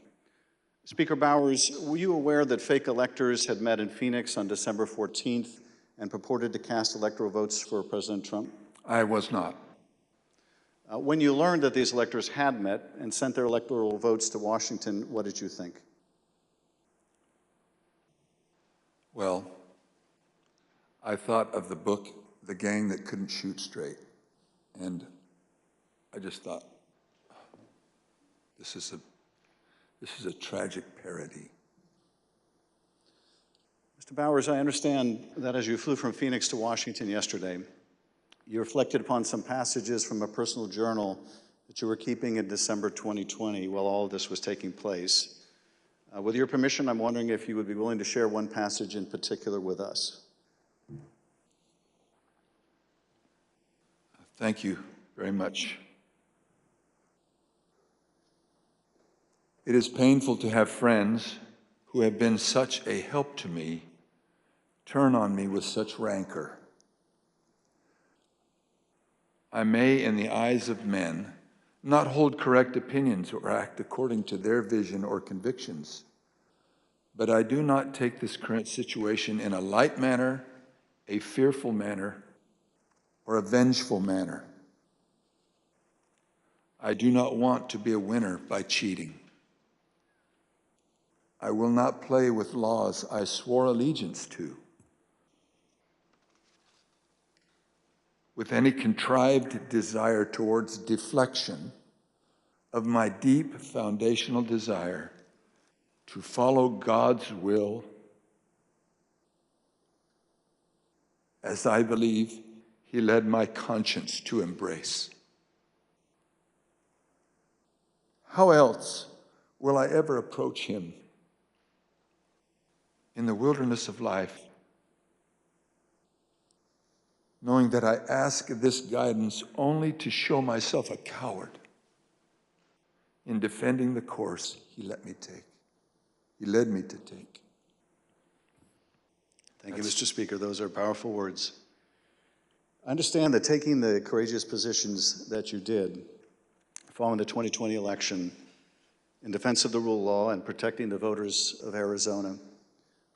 Speaker Bowers, were you aware that fake electors had met in Phoenix on December 14th and purported to cast electoral votes for President Trump? I was not. When you learned that these electors had met and sent their electoral votes to Washington, what did you think? Well, I thought of the book, The Gang That Couldn't Shoot Straight. And I just thought, this is a tragic parody. Mr. Bowers, I understand that as you flew from Phoenix to Washington yesterday, you reflected upon some passages from a personal journal that you were keeping in December 2020 while all of this was taking place. With your permission, I'm wondering if you would be willing to share one passage in particular with us. Thank you very much. It is painful to have friends who have been such a help to me turn on me with such rancor. I may, in the eyes of men, not hold correct opinions or act according to their vision or convictions, but I do not take this current situation in a light manner, a fearful manner, or a vengeful manner. I do not want to be a winner by cheating. I will not play with laws I swore allegiance to with any contrived desire towards deflection of my deep foundational desire to follow God's will as I believe He led my conscience to embrace. How else will I ever approach Him in the wilderness of life, knowing that I ask this guidance only to show myself a coward in defending the course He let me take. He led me to take. Thank you, Mr. Speaker. Those are powerful words. I understand that taking the courageous positions that you did following the 2020 election in defense of the rule of law and protecting the voters of Arizona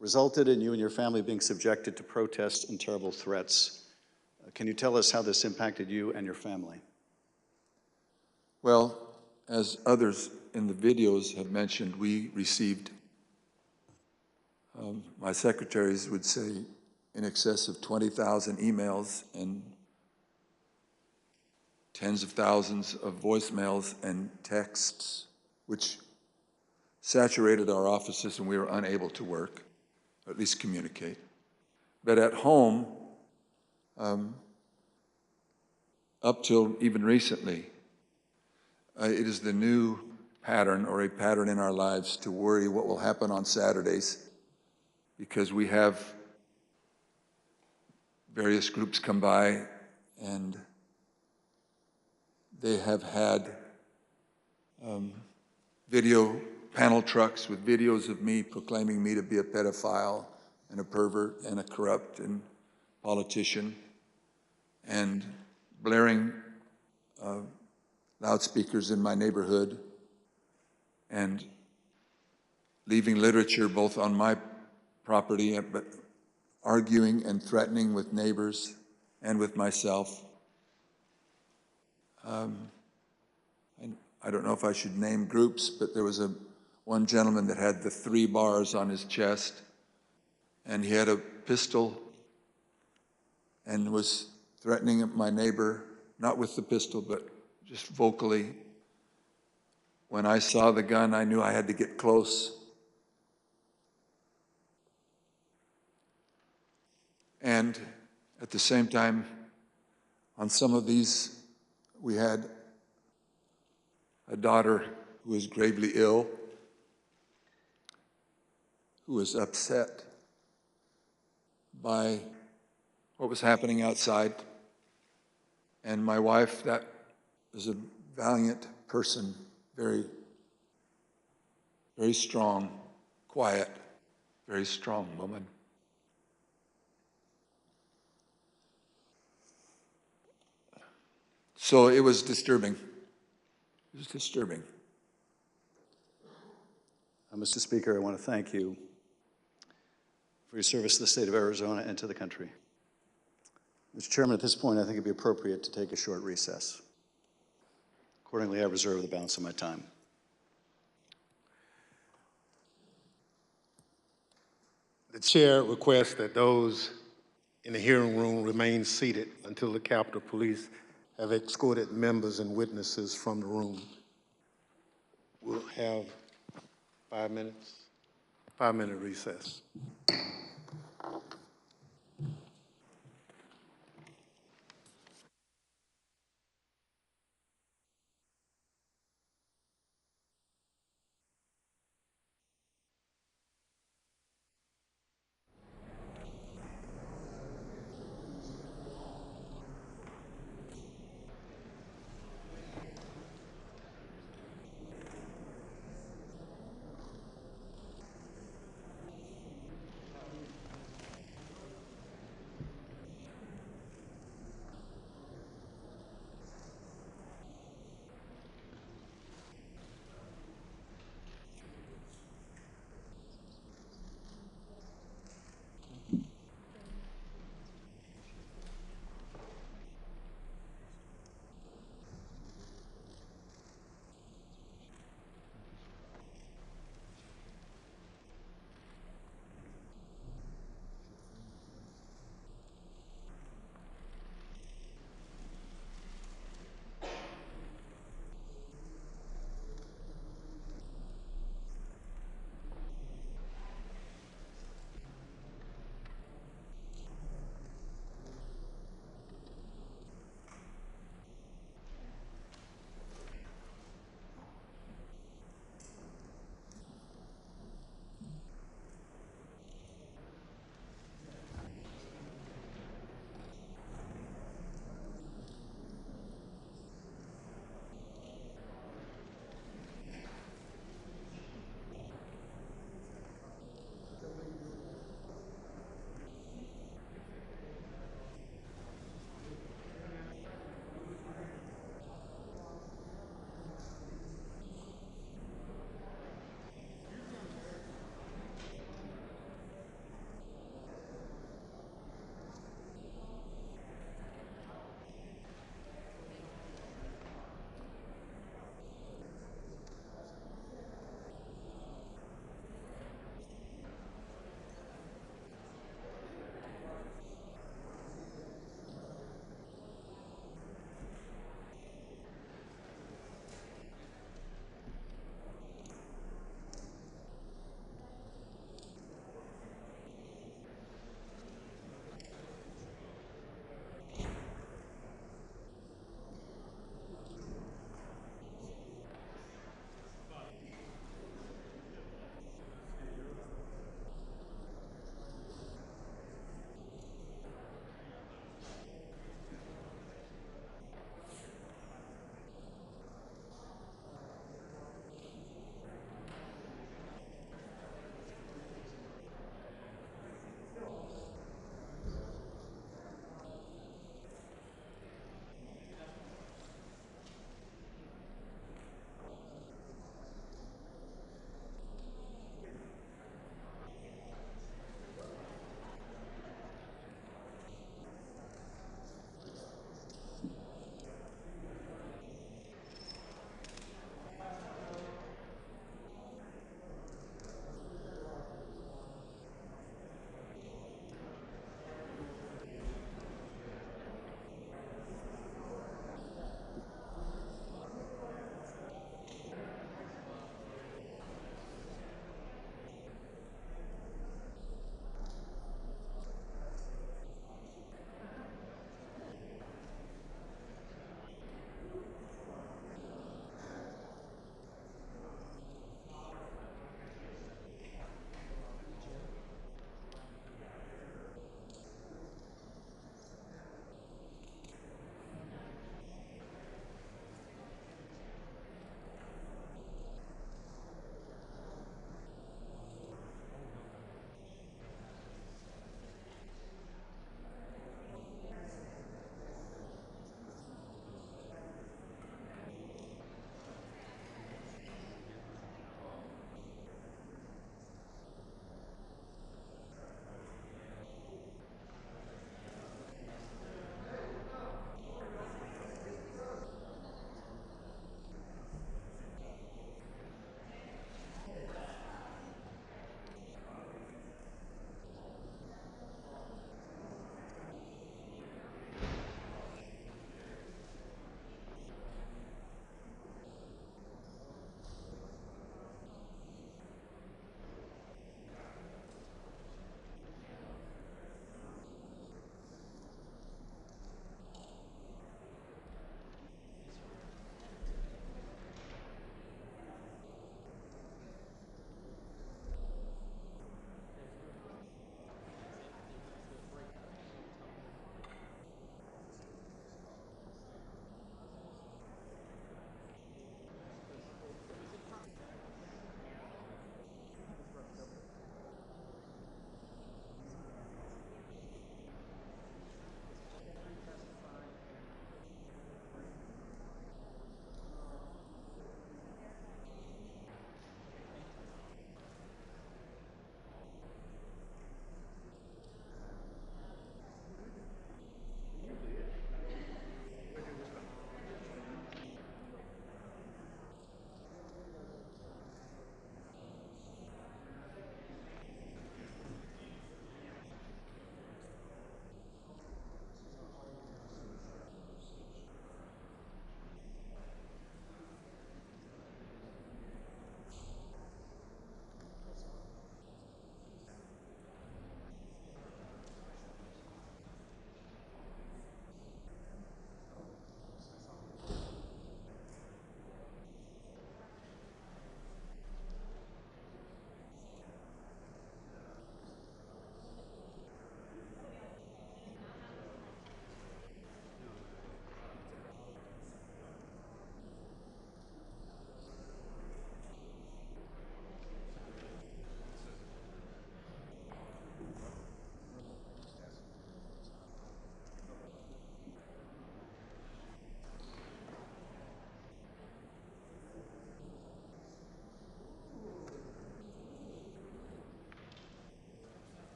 resulted in you and your family being subjected to protests and terrible threats. Can you tell us how this impacted you and your family? Well, as others in the videos have mentioned, we received, my secretaries would say, in excess of 20,000 emails and tens of thousands of voicemails and texts, which saturated our offices and we were unable to work, or at least communicate. But at home, up till even recently, it is the new pattern or a pattern in our lives to worry what will happen on Saturdays, because we have various groups come by and they have had video panel trucks with videos of me proclaiming me to be a pedophile and a pervert and a corrupt and politician, and blaring loudspeakers in my neighborhood and leaving literature both on my property, but arguing and threatening with neighbors and with myself. I don't know if I should name groups, but there was one gentleman that had the 3 bars on his chest, and he had a pistol and was threatening my neighbor, not with the pistol, but just vocally. When I saw the gun, I knew I had to get close. And at the same time, on some of these, we had a daughter who was gravely ill, who was upset by what was happening outside. And my wife, that was a valiant person, very, very strong, quiet, very strong woman. So it was disturbing. It was disturbing. Mr. Speaker, I want to thank you for your service to the state of Arizona and to the country. Mr. Chairman, at this point, I think it'd be appropriate to take a short recess. Accordingly, I reserve the balance of my time. The chair requests that those in the hearing room remain seated until the Capitol Police have escorted members and witnesses from the room. We'll have 5 minutes, 5-minute recess.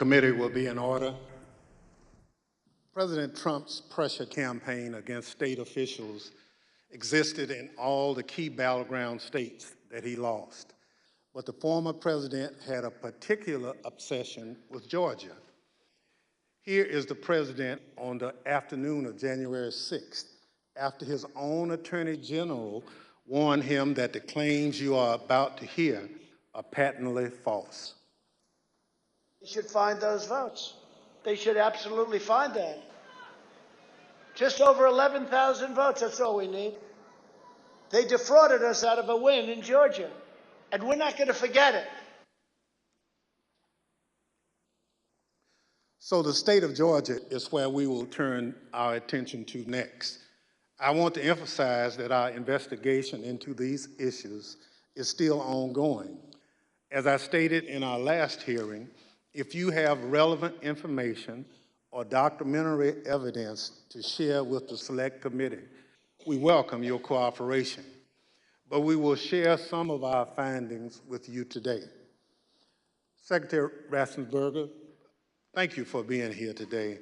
committee will be in order. President Trump's pressure campaign against state officials existed in all the key battleground states that he lost. But the former president had a particular obsession with Georgia. Here is the president on the afternoon of January 6th, after his own attorney general warned him that the claims you are about to hear are patently false. They should find those votes. They should absolutely find that. Just over 11,000 votes, that's all we need. They defrauded us out of a win in Georgia, and we're not going to forget it. So the state of Georgia is where we will turn our attention to next. I want to emphasize that our investigation into these issues is still ongoing. As I stated in our last hearing, if you have relevant information or documentary evidence to share with the Select Committee, we welcome your cooperation. But we will share some of our findings with you today. Secretary Raffensperger, thank you for being here today.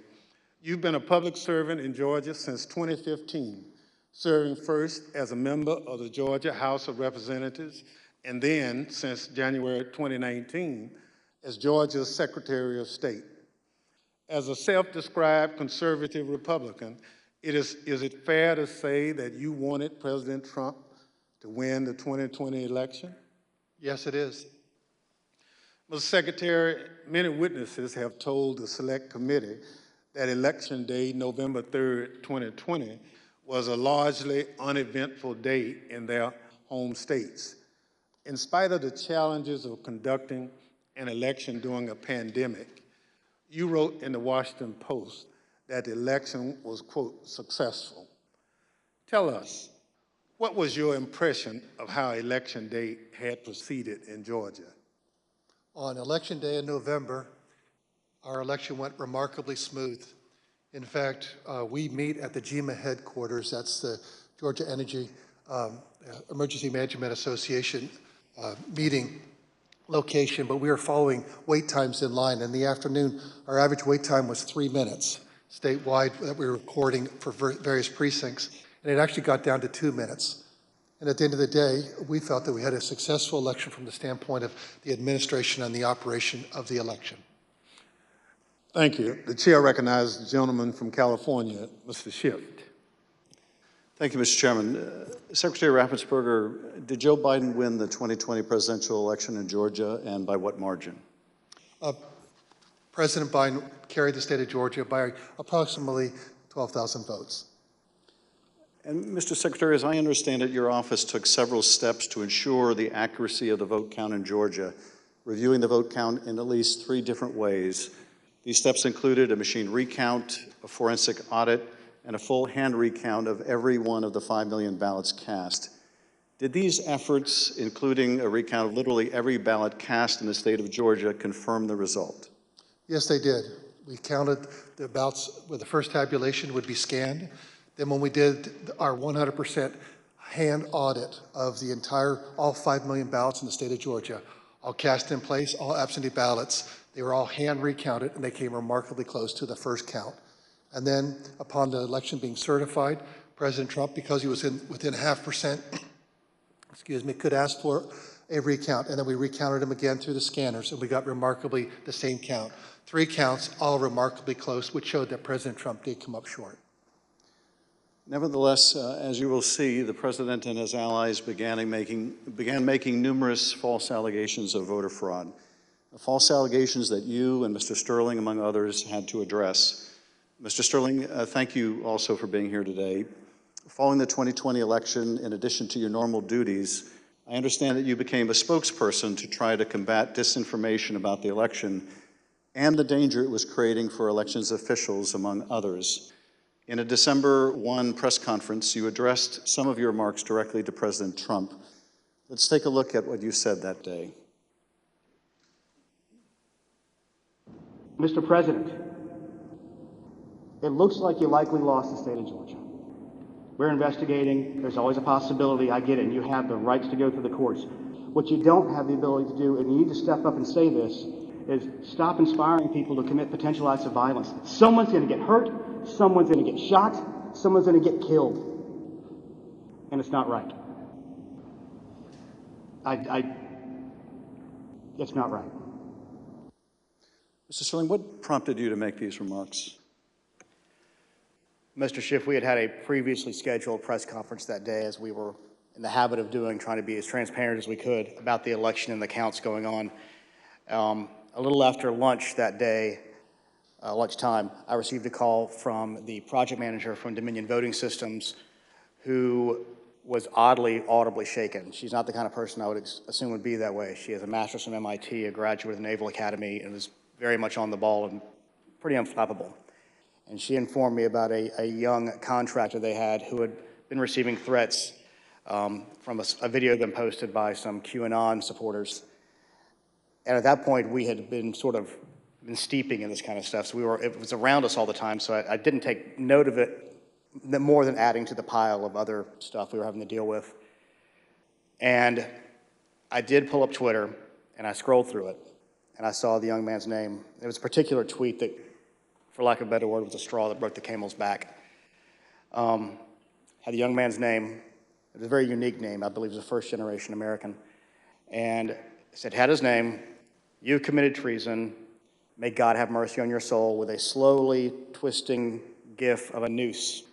You've been a public servant in Georgia since 2015, serving first as a member of the Georgia House of Representatives, and then, since January 2019, as Georgia's Secretary of State. As a self-described conservative Republican, is it fair to say that you wanted President Trump to win the 2020 election? Yes, it is. Mr. Secretary, many witnesses have told the Select Committee that Election Day, November 3rd, 2020, was a largely uneventful day in their home states. In spite of the challenges of conducting an election during a pandemic, you wrote in the Washington Post that the election was, quote, successful. Tell us, what was your impression of how Election Day had proceeded in Georgia? On Election Day in November, our election went remarkably smooth. In fact, we meet at the GEMA headquarters. That's the Georgia Energy Emergency Management Association meeting location, but we were following wait times in line. In the afternoon, our average wait time was 3 minutes statewide that we were recording for various precincts, and it actually got down to 2 minutes. And at the end of the day, we felt that we had a successful election from the standpoint of the administration and the operation of the election. Thank you. The chair recognizes the gentleman from California, Mr. Schiff. Thank you, Mr. Chairman. Secretary Raffensperger, did Joe Biden win the 2020 presidential election in Georgia, and by what margin? President Biden carried the state of Georgia by approximately 12,000 votes. And Mr. Secretary, as I understand it, your office took several steps to ensure the accuracy of the vote count in Georgia, reviewing the vote count in at least 3 different ways. These steps included a machine recount, a forensic audit, and a full hand recount of every one of the 5 million ballots cast. Did these efforts, including a recount of literally every ballot cast in the state of Georgia, confirm the result? Yes, they did. We counted the ballots where the first tabulation would be scanned. Then when we did our 100% hand audit of the all 5 million ballots in the state of Georgia, all cast in place, all absentee ballots, they were all hand recounted, and they came remarkably close to the first count. And then upon the election being certified, President Trump, because he was within 0.5%, could ask for a recount. And then we recounted them again through the scanners, and we got remarkably the same count. 3 counts, all remarkably close, which showed that President Trump did come up short. Nevertheless, as you will see, the president and his allies began making numerous false allegations of voter fraud. False allegations that you and Mr. Sterling, among others, had to address. Mr. Sterling, thank you also for being here today. Following the 2020 election, in addition to your normal duties, I understand that you became a spokesperson to try to combat disinformation about the election and the danger it was creating for elections officials, among others. In a December 1 press conference, you addressed some of your remarks directly to President Trump. Let's take a look at what you said that day. Mr. President, it looks like you likely lost the state of Georgia. We're investigating. There's always a possibility. I get it. And you have the rights to go through the courts. What you don't have the ability to do, and you need to step up and say this, is stop inspiring people to commit potential acts of violence. Someone's going to get hurt, someone's going to get shot, someone's going to get killed. And it's not right. It's not right. Mr. Sterling, what prompted you to make these remarks? Mr. Schiff, we had a previously scheduled press conference that day, as we were in the habit of doing, trying to be as transparent as we could about the election and the counts going on. A little after lunch that day, lunchtime, I received a call from the project manager from Dominion Voting Systems, who was oddly, audibly shaken. She's not the kind of person I would assume would be that way. She has a master's from MIT, a graduate of the Naval Academy, and was very much on the ball and pretty unflappable. And she informed me about a young contractor they had who had been receiving threats from a video been posted by some QAnon supporters. And at that point, we had been steeping in this kind of stuff. So it was around us all the time. So I didn't take note of it more than adding to the pile of other stuff we were having to deal with. And I did pull up Twitter, and I scrolled through it, and I saw the young man's name. There was a particular tweet that, for lack of a better word, was a straw that broke the camel's back. Had the young man's name. It was a very unique name. I believe it was a first-generation American. And it said, had his name, "You committed treason. May God have mercy on your soul," with a slowly twisting gif of a noose.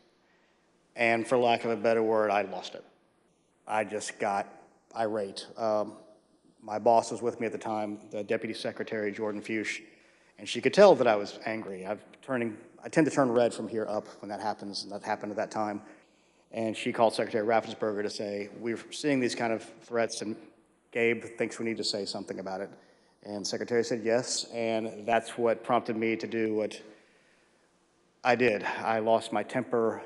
And for lack of a better word, I lost it. I just got irate. My boss was with me at the time, the Deputy Secretary, Jordan Fuchs, and she could tell that I was angry. I tend to turn red from here up when that happens, and that happened at that time. And she called Secretary Raffensperger to say, "We're seeing these kind of threats, and Gabe thinks we need to say something about it." And the Secretary said yes, and that's what prompted me to do what I did. I lost my temper,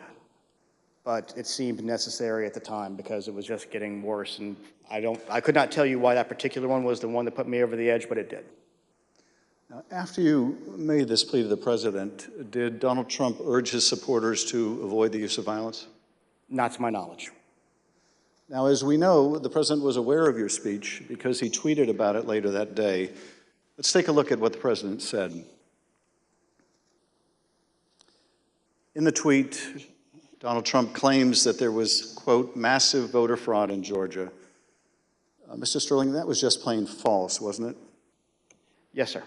but it seemed necessary at the time because it was just getting worse. And I could not tell you why that particular one was the one that put me over the edge, but it did. Now, after you made this plea to the president, did Donald Trump urge his supporters to avoid the use of violence? Not to my knowledge. Now, as we know, the president was aware of your speech because he tweeted about it later that day. Let's take a look at what the president said. In the tweet, Donald Trump claims that there was, quote, massive voter fraud in Georgia. Mr. Sterling, that was just plain false, wasn't it? Yes, sir.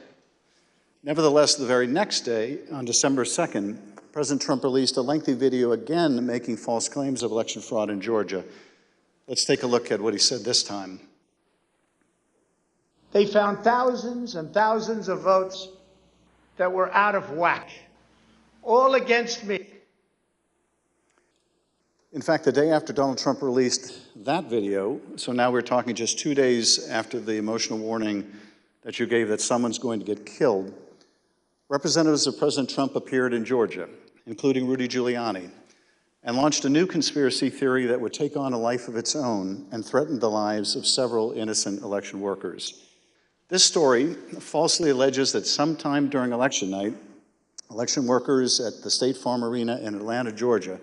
Nevertheless, the very next day, on December 2nd, President Trump released a lengthy video again making false claims of election fraud in Georgia. Let's take a look at what he said this time. They found thousands and thousands of votes that were out of whack, all against me. In fact, the day after Donald Trump released that video, so now we're talking just 2 days after the emotional warning that you gave that someone's going to get killed, representatives of President Trump appeared in Georgia, including Rudy Giuliani, and launched a new conspiracy theory that would take on a life of its own and threaten the lives of several innocent election workers. This story falsely alleges that sometime during election night, election workers at the State Farm Arena in Atlanta, Georgia,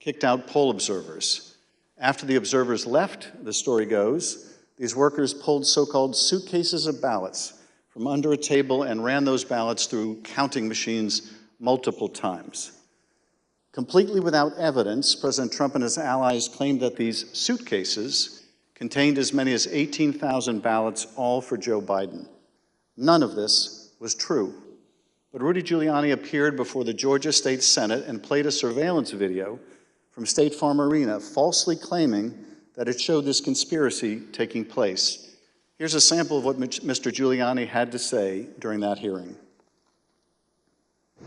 kicked out poll observers. After the observers left, the story goes, these workers pulled so-called suitcases of ballots from under a table and ran those ballots through counting machines multiple times. Completely without evidence, President Trump and his allies claimed that these suitcases contained as many as 18,000 ballots, all for Joe Biden. None of this was true. But Rudy Giuliani appeared before the Georgia State Senate and played a surveillance video from State Farm Arena, falsely claiming that it showed this conspiracy taking place. Here's a sample of what Mr. Giuliani had to say during that hearing.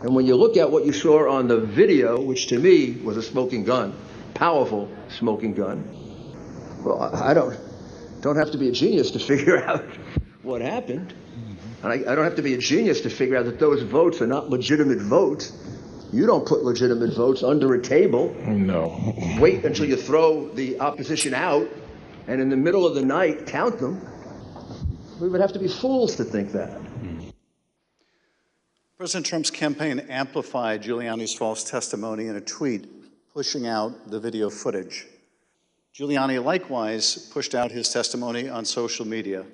And when you look at what you saw on the video, which to me was a smoking gun, powerful smoking gun, well, I don't have to be a genius to figure out what happened. And I don't have to be a genius to figure out that those votes are not legitimate votes. You don't put legitimate votes under a table. No. Wait until you throw the opposition out, and in the middle of the night, count them. We would have to be fools to think that. President Trump's campaign amplified Giuliani's false testimony in a tweet, pushing out the video footage. Giuliani likewise pushed out his testimony on social media.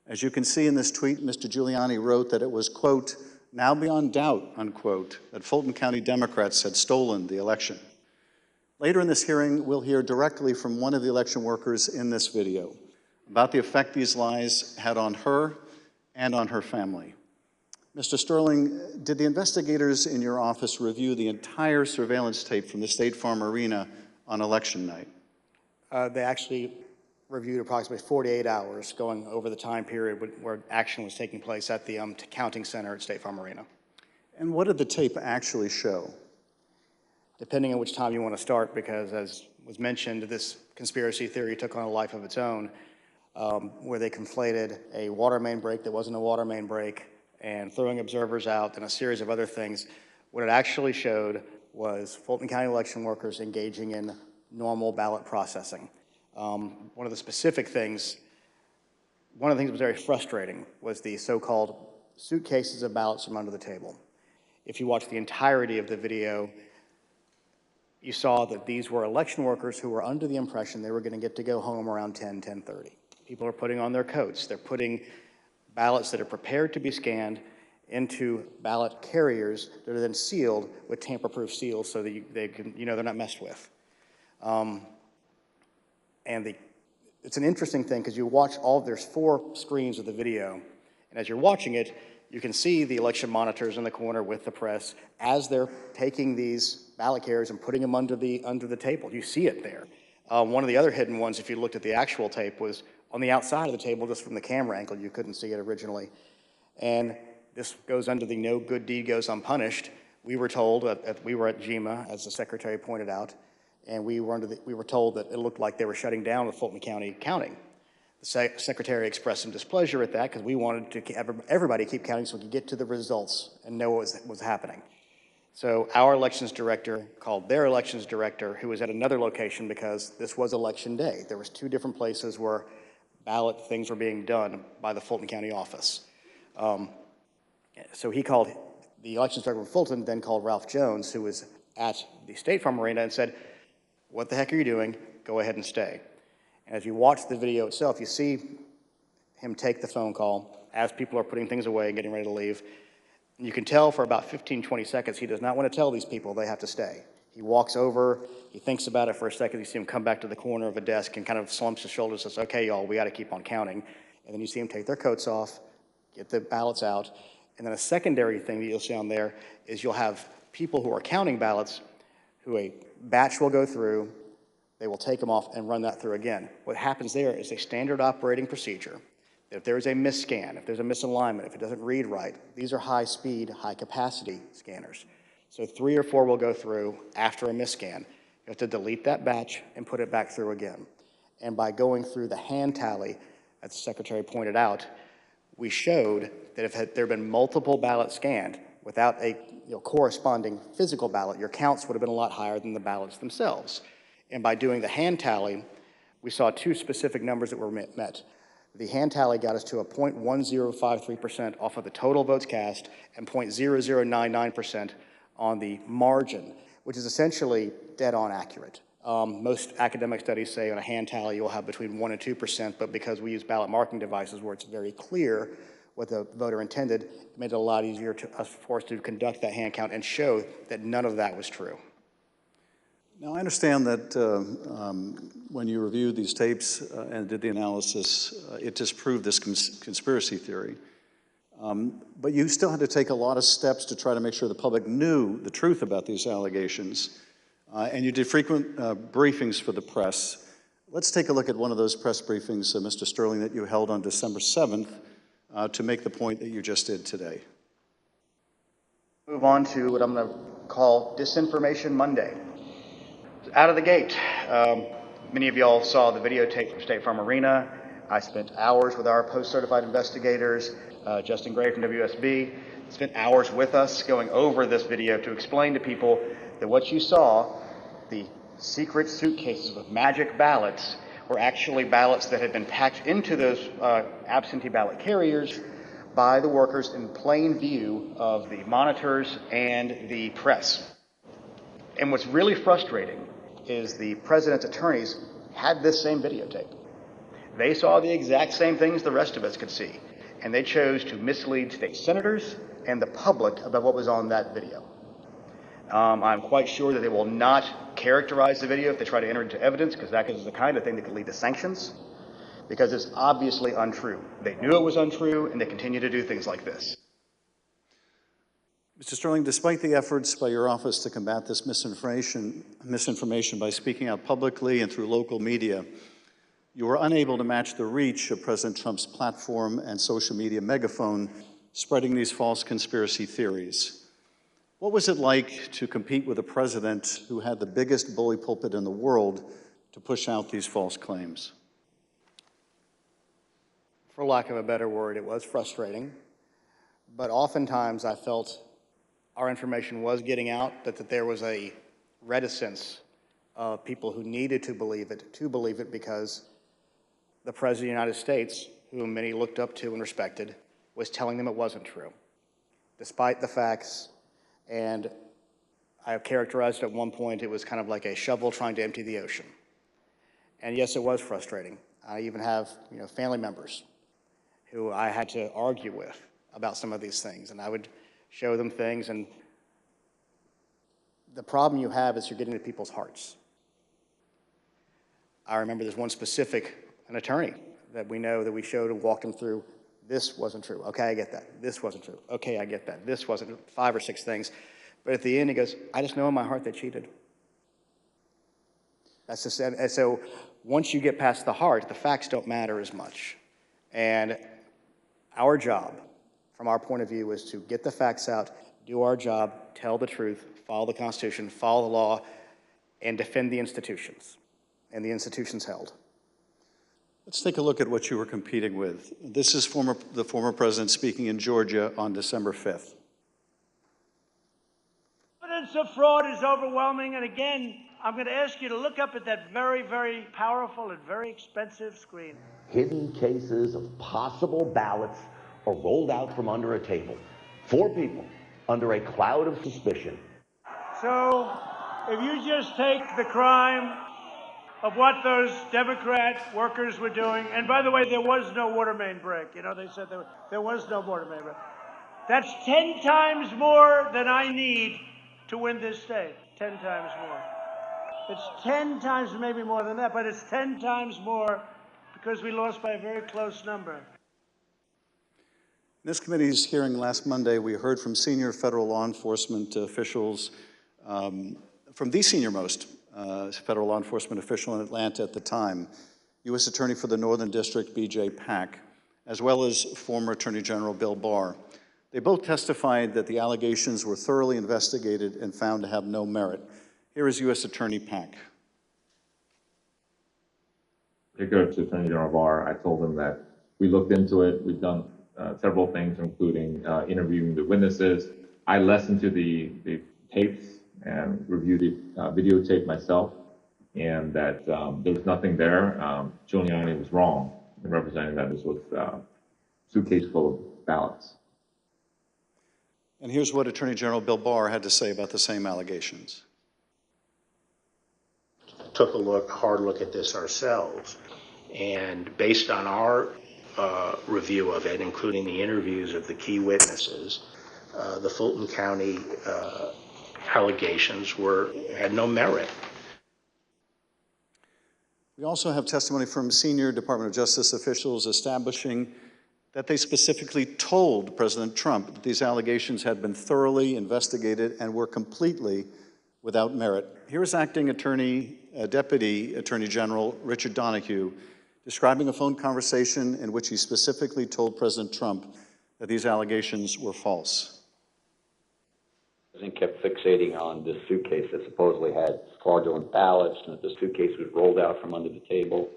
As you can see in this tweet, Mr. Giuliani wrote that it was, quote, now beyond doubt, unquote, that Fulton County Democrats had stolen the election. Later in this hearing, we'll hear directly from one of the election workers in this video about the effect these lies had on her and on her family. Mr. Sterling, did the investigators in your office review the entire surveillance tape from the State Farm Arena on election night? They actually reviewed approximately 48 hours going over the time period where action was taking place at the counting center at State Farm Arena. And what did the tape actually show? Depending on which time you want to start, because as was mentioned, this conspiracy theory took on a life of its own, where they conflated a water main break that wasn't a water main break and throwing observers out and a series of other things. What it actually showed was Fulton County election workers engaging in normal ballot processing. One of the things that was very frustrating was the so-called suitcases of ballots from under the table. If you watch the entirety of the video, you saw that these were election workers who were under the impression they were going to get to go home around 10:30. People are putting on their coats. They're putting ballots that are prepared to be scanned into ballot carriers that are then sealed with tamper-proof seals so that they can, they're not messed with. It's an interesting thing because you watch there's 4 screens of the video, and as you're watching it, you can see the election monitors in the corner with the press as they're taking these ballot carriers and putting them under the table. You see it there. One of the other hidden ones, if you looked at the actual tape, was on the outside of the table, just from the camera angle. You couldn't see it originally. And this goes under the no good deed goes unpunished. We were told, we were at GEMA, as the secretary pointed out, and we were told that it looked like they were shutting down the Fulton County counting. The secretary expressed some displeasure at that because we wanted to everybody keep counting so we could get to the results and know what was happening. So our elections director called their elections director, who was at another location because this was election day. There was 2 different places where ballot things were being done by the Fulton County office. So he called the elections director of Fulton, then called Ralph Jones, who was at the State Farm Arena, and said, what the heck are you doing? Go ahead and stay. And as you watch the video itself, you see him take the phone call as people are putting things away and getting ready to leave. And you can tell for about 15, 20 seconds, he does not want to tell these people they have to stay. He walks over, he thinks about it for a second, you see him come back to the corner of a desk and kind of slumps his shoulders and says, okay, y'all, we got to keep on counting. And then you see him take their coats off, get the ballots out. And then a secondary thing that you'll see on there is you'll have people who are counting ballots who a batch will go through, they will take them off and run that through again. What happens there is a standard operating procedure. If there's a misscan, if there's a misalignment, if it doesn't read right, these are high-speed, high-capacity scanners. So 3 or 4 will go through after a misscan. You have to delete that batch and put it back through again. And by going through the hand tally, as the secretary pointed out, we showed that if there had been multiple ballots scanned without a corresponding physical ballot, your counts would have been a lot higher than the ballots themselves. And by doing the hand tally, we saw 2 specific numbers that were met. The hand tally got us to a 0.1053% off of the total votes cast and 0.0099% on the margin, which is essentially dead-on accurate. Most academic studies say on a hand tally you'll have between 1% and 2%, but because we use ballot marking devices where it's very clear what the voter intended, it made it a lot easier for us to conduct that hand count and show that none of that was true. Now, I understand that when you reviewed these tapes and did the analysis, it disproved this conspiracy theory. But you still had to take a lot of steps to try to make sure the public knew the truth about these allegations. And you did frequent briefings for the press. Let's take a look at one of those press briefings, Mr. Sterling, that you held on December 7th to make the point that you just did today. Move on to what I'm going to call Disinformation Monday. Out of the gate, many of y'all saw the videotape from State Farm Arena. I spent hours with our post-certified investigators, Justin Gray from WSB, spent hours with us going over this video to explain to people that what you saw, the secret suitcases with magic ballots, were actually ballots that had been packed into those absentee ballot carriers by the workers in plain view of the monitors and the press. And what's really frustrating is the president's attorneys had this same videotape. They saw the exact same things the rest of us could see, and they chose to mislead state senators and the public about what was on that video. I'm quite sure that they will not characterize the video if they try to enter into evidence, because that is the kind of thing that could lead to sanctions, because it's obviously untrue. They knew it was untrue, and they continue to do things like this. Mr. Sterling, despite the efforts by your office to combat this misinformation by speaking out publicly and through local media, you were unable to match the reach of President Trump's platform and social media megaphone spreading these false conspiracy theories. What was it like to compete with a president who had the biggest bully pulpit in the world to push out these false claims? For lack of a better word, it was frustrating, but oftentimes I felt our information was getting out, that there was a reticence of people who needed to believe it because the President of the United States, whom many looked up to and respected, was telling them it wasn't true, despite the facts. And I have characterized at one point, it was kind of like a shovel trying to empty the ocean. And yes, it was frustrating. I even have, family members who I had to argue with about some of these things, and I would show them things, and the problem you have is you're getting to people's hearts. I remember there's one specific, an attorney that we know that we showed and walked him through. This wasn't true. Okay, I get that. This wasn't true. Okay, I get that. This wasn't 5 or 6 things. But at the end, he goes, I just know in my heart they cheated. That's just, and so once you get past the heart, the facts don't matter as much. And our job, from our point of view, is to get the facts out, do our job, tell the truth, follow the Constitution, follow the law, and defend the institutions, and the institutions held. Let's take a look at what you were competing with. This is the former president speaking in Georgia on December 5th. Evidence of fraud is overwhelming, and again, I'm going to ask you to look up at that very, very powerful and very expensive screen. Hidden cases of possible ballots are rolled out from under a table. 4 people under a cloud of suspicion. So, if you just take the crime of what those Democrat workers were doing, and by the way, there was no water main break. They said there was no water main break. That's 10 times more than I need to win this state. 10 times more. It's 10 times, maybe more than that, but it's 10 times more because we lost by a very close number. In this committee's hearing last Monday, we heard from senior federal law enforcement officials, from the senior-most federal law enforcement official in Atlanta at the time, U.S. Attorney for the Northern District, B.J. Pack, as well as former Attorney General Bill Barr. They both testified that the allegations were thoroughly investigated and found to have no merit. Here is U.S. Attorney Pack. Particular to Attorney General Barr, I told him that we looked into it. We've done several things, including interviewing the witnesses. I listened to the tapes and reviewed the videotape myself, and that there was nothing there. Giuliani was wrong in representing that this was a suitcase full of ballots. And here's what Attorney General Bill Barr had to say about the same allegations. Took a hard look at this ourselves, and based on our review of it, including the interviews of the key witnesses, the Fulton County allegations had no merit. We also have testimony from senior Department of Justice officials establishing that they specifically told President Trump that these allegations had been thoroughly investigated and were completely without merit. Here is Acting Deputy Attorney General Richard Donahue describing a phone conversation in which he specifically told President Trump that these allegations were false. The president kept fixating on this suitcase that supposedly had fraudulent ballots, and that the suitcase was rolled out from under the table.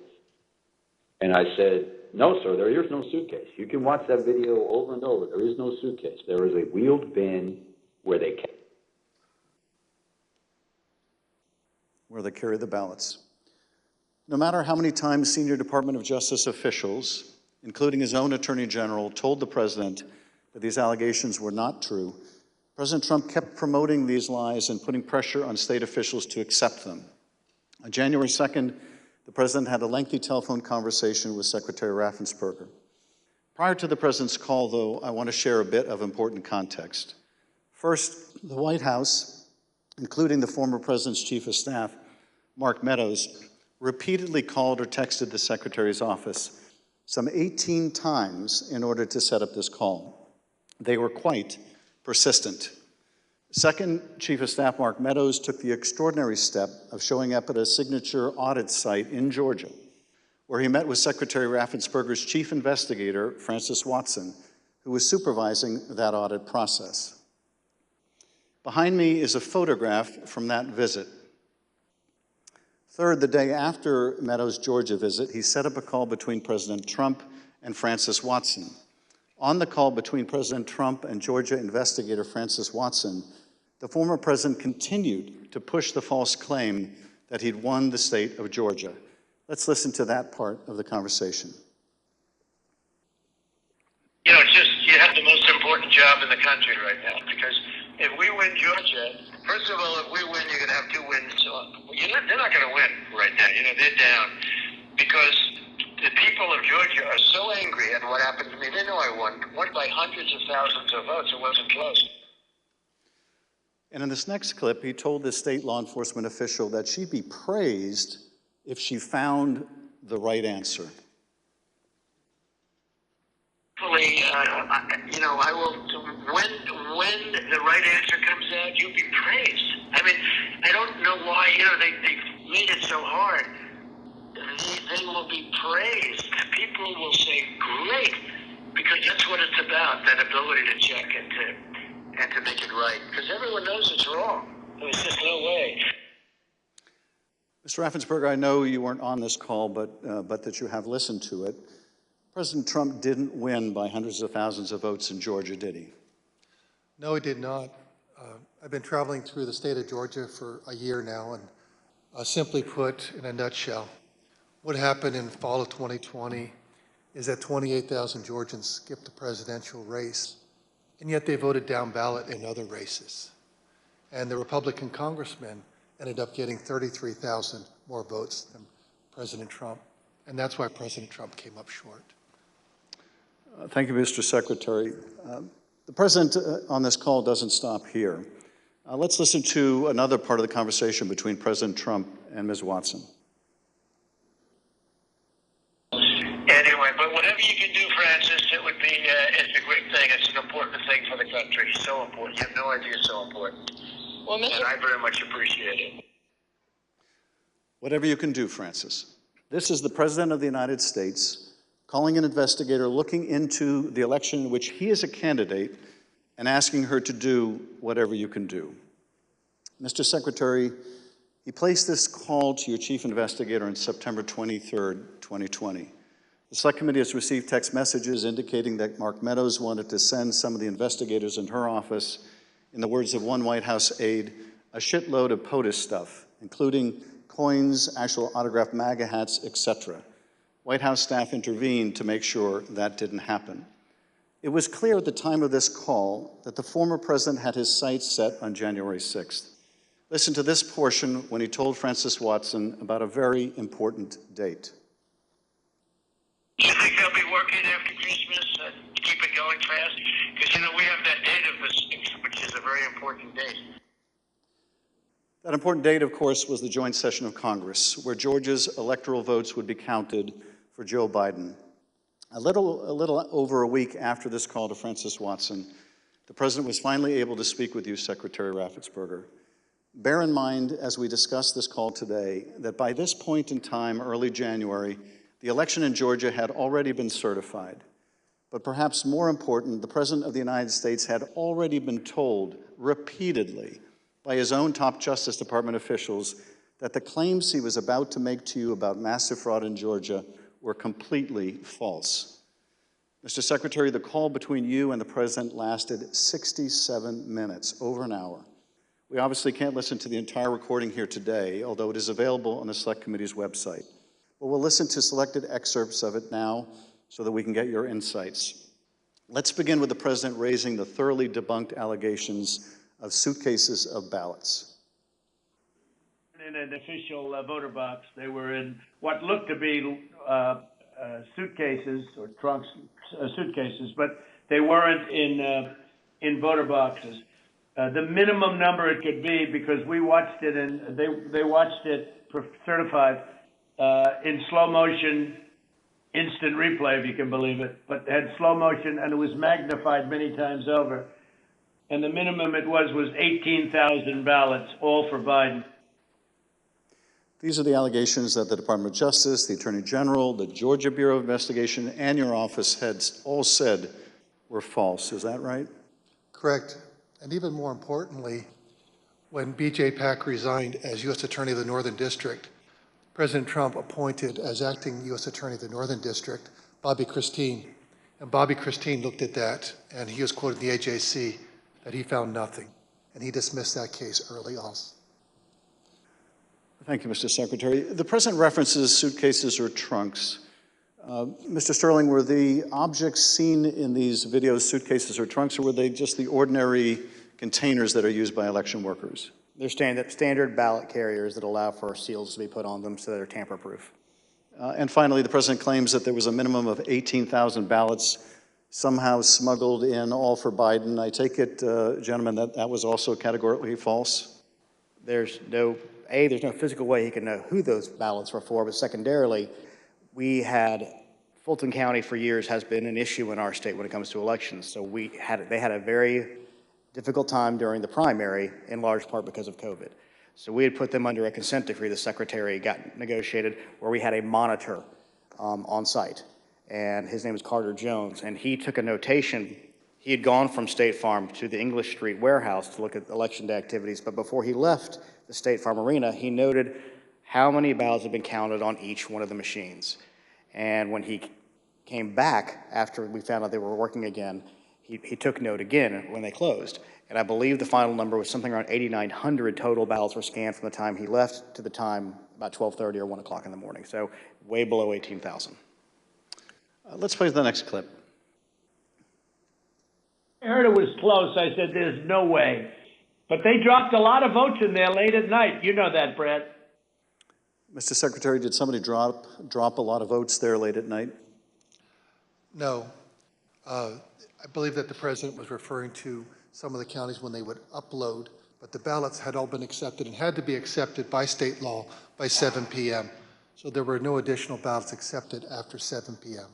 And I said, no, sir, there is no suitcase. You can watch that video over and over. There is no suitcase. There is a wheeled bin where they carry the ballots. No matter how many times senior Department of Justice officials, including his own Attorney General, told the president that these allegations were not true, President Trump kept promoting these lies and putting pressure on state officials to accept them. On January 2nd, the President had a lengthy telephone conversation with Secretary Raffensperger. Prior to the President's call, though, I want to share a bit of important context. First, the White House, including the former President's Chief of Staff, Mark Meadows, repeatedly called or texted the Secretary's office some 18 times in order to set up this call. They were quite persistent. Second, Chief of Staff Mark Meadows took the extraordinary step of showing up at a signature audit site in Georgia, where he met with Secretary Raffensperger's chief investigator, Francis Watson, who was supervising that audit process. Behind me is a photograph from that visit. Third, the day after Meadows' Georgia visit, he set up a call between President Trump and Francis Watson. On the call between President Trump and Georgia investigator Francis Watson, the former president continued to push the false claim that he'd won the state of Georgia. Let's listen to that part of the conversation. You know, you have the most important job in the country right now, because if we win Georgia, first of all, if we win, you're going to have two wins. They're not going to win right now. You know, they're down because the people of Georgia are so angry at what happened to me. They know I won by hundreds of thousands of votes. It wasn't close. And in this next clip, he told this state law enforcement official that she'd be praised if she found the right answer. Hopefully, you know, I will, when the right answer comes out, you'll be praised. I mean, I don't know why, you know, they made it so hard. They will be praised. People will say, great, because that's what it's about, that ability to check and to make it right. Because everyone knows it's wrong. There's just no way. Mr. Raffensperger, I know you weren't on this call, but that you have listened to it. President Trump didn't win by hundreds of thousands of votes in Georgia, did he? No, he did not. I've been traveling through the state of Georgia for a year now, and simply put, in a nutshell, what happened in fall of 2020 is that 28,000 Georgians skipped the presidential race, and yet they voted down ballot in other races. And the Republican congressman ended up getting 33,000 more votes than President Trump, and that's why President Trump came up short. Thank you, Mr. Secretary. The President on this call doesn't stop here. Let's listen to another part of the conversation between President Trump and Ms. Watson. Anyway, but whatever you can do, Francis, it would be, it's a great thing. It's an important thing for the country. So important. You have no idea, so important. Well, and I very much appreciate it. Whatever you can do, Francis. This is the President of the United States calling an investigator looking into the election in which he is a candidate and asking her to do whatever you can do. Mr. Secretary, he placed this call to your chief investigator on September 23rd, 2020. The Select Committee has received text messages indicating that Mark Meadows wanted to send some of the investigators in her office, in the words of one White House aide, a shitload of POTUS stuff, including coins, actual autographed MAGA hats, etc. White House staff intervened to make sure that didn't happen. It was clear at the time of this call that the former president had his sights set on January 6th. Listen to this portion when he told Francis Watson about a very important date. Do you think they'll be working after Christmas to keep it going fast? Because, you know, we have that date of the 6th, which is a very important date. That important date, of course, was the joint session of Congress, where Georgia's electoral votes would be counted for Joe Biden. A little over a week after this call to Francis Watson, the President was finally able to speak with you, Secretary Raffensperger. Bear in mind, as we discuss this call today, that by this point in time, early January, the election in Georgia had already been certified. But perhaps more important, the President of the United States had already been told repeatedly by his own top Justice Department officials that the claims he was about to make to you about massive fraud in Georgia were completely false. Mr. Secretary, the call between you and the President lasted 67 minutes, over an hour. We obviously can't listen to the entire recording here today, although it is available on the Select Committee's website. But we'll listen to selected excerpts of it now so that we can get your insights. Let's begin with the President raising the thoroughly debunked allegations of suitcases of ballots. in an official voter box. They were in what looked to be suitcases or trunks, suitcases, but they weren't in voter boxes. The minimum number it could be, because we watched it and they watched it certified in slow motion, instant replay, if you can believe it, but had slow motion and it was magnified many times over. And the minimum it was 18,000 ballots, all for Biden. These are the allegations that the Department of Justice, the Attorney General, the Georgia Bureau of Investigation, and your office had all said were false. Is that right? Correct. And even more importantly, when B.J. Pack resigned as U.S. Attorney of the Northern District, President Trump appointed as acting U.S. Attorney of the Northern District Bobby Christine. And Bobby Christine looked at that, and he was quoted in the AJC that he found nothing, and he dismissed that case early on. Thank you, Mr. Secretary. The President references suitcases or trunks. Mr. Sterling, were the objects seen in these videos suitcases or trunks, or were they just the ordinary containers that are used by election workers? They're standard ballot carriers that allow for seals to be put on them so they're tamper-proof. And finally, the President claims that there was a minimum of 18,000 ballots somehow smuggled in, all for Biden. I take it, gentlemen, that was also categorically false? There's no physical way he can know who those ballots were for, but secondarily, Fulton County for years has been an issue in our state when it comes to elections. So they had a very difficult time during the primary, in large part because of COVID. So we had put them under a consent decree the Secretary got negotiated, where we had a monitor on site. And his name is Carter Jones, and he took a notation. He had gone from State Farm to the English Street warehouse to look at Election Day activities, but before he left the State Farm Arena, he noted how many ballots had been counted on each one of the machines. And when he came back after we found out they were working again, he took note again when they closed. And I believe the final number was something around 8,900 total ballots were scanned from the time he left to the time about 12:30 or 1 o'clock in the morning. So way below 18,000. Let's play the next clip. I heard it was close. I said, there's no way. But they dropped a lot of votes in there late at night. You know that, Brad. Mr. Secretary, did somebody drop a lot of votes there late at night? No. I believe that the President was referring to some of the counties when they would upload, but the ballots had all been accepted and had to be accepted by state law by 7 p.m. So there were no additional ballots accepted after 7 p.m.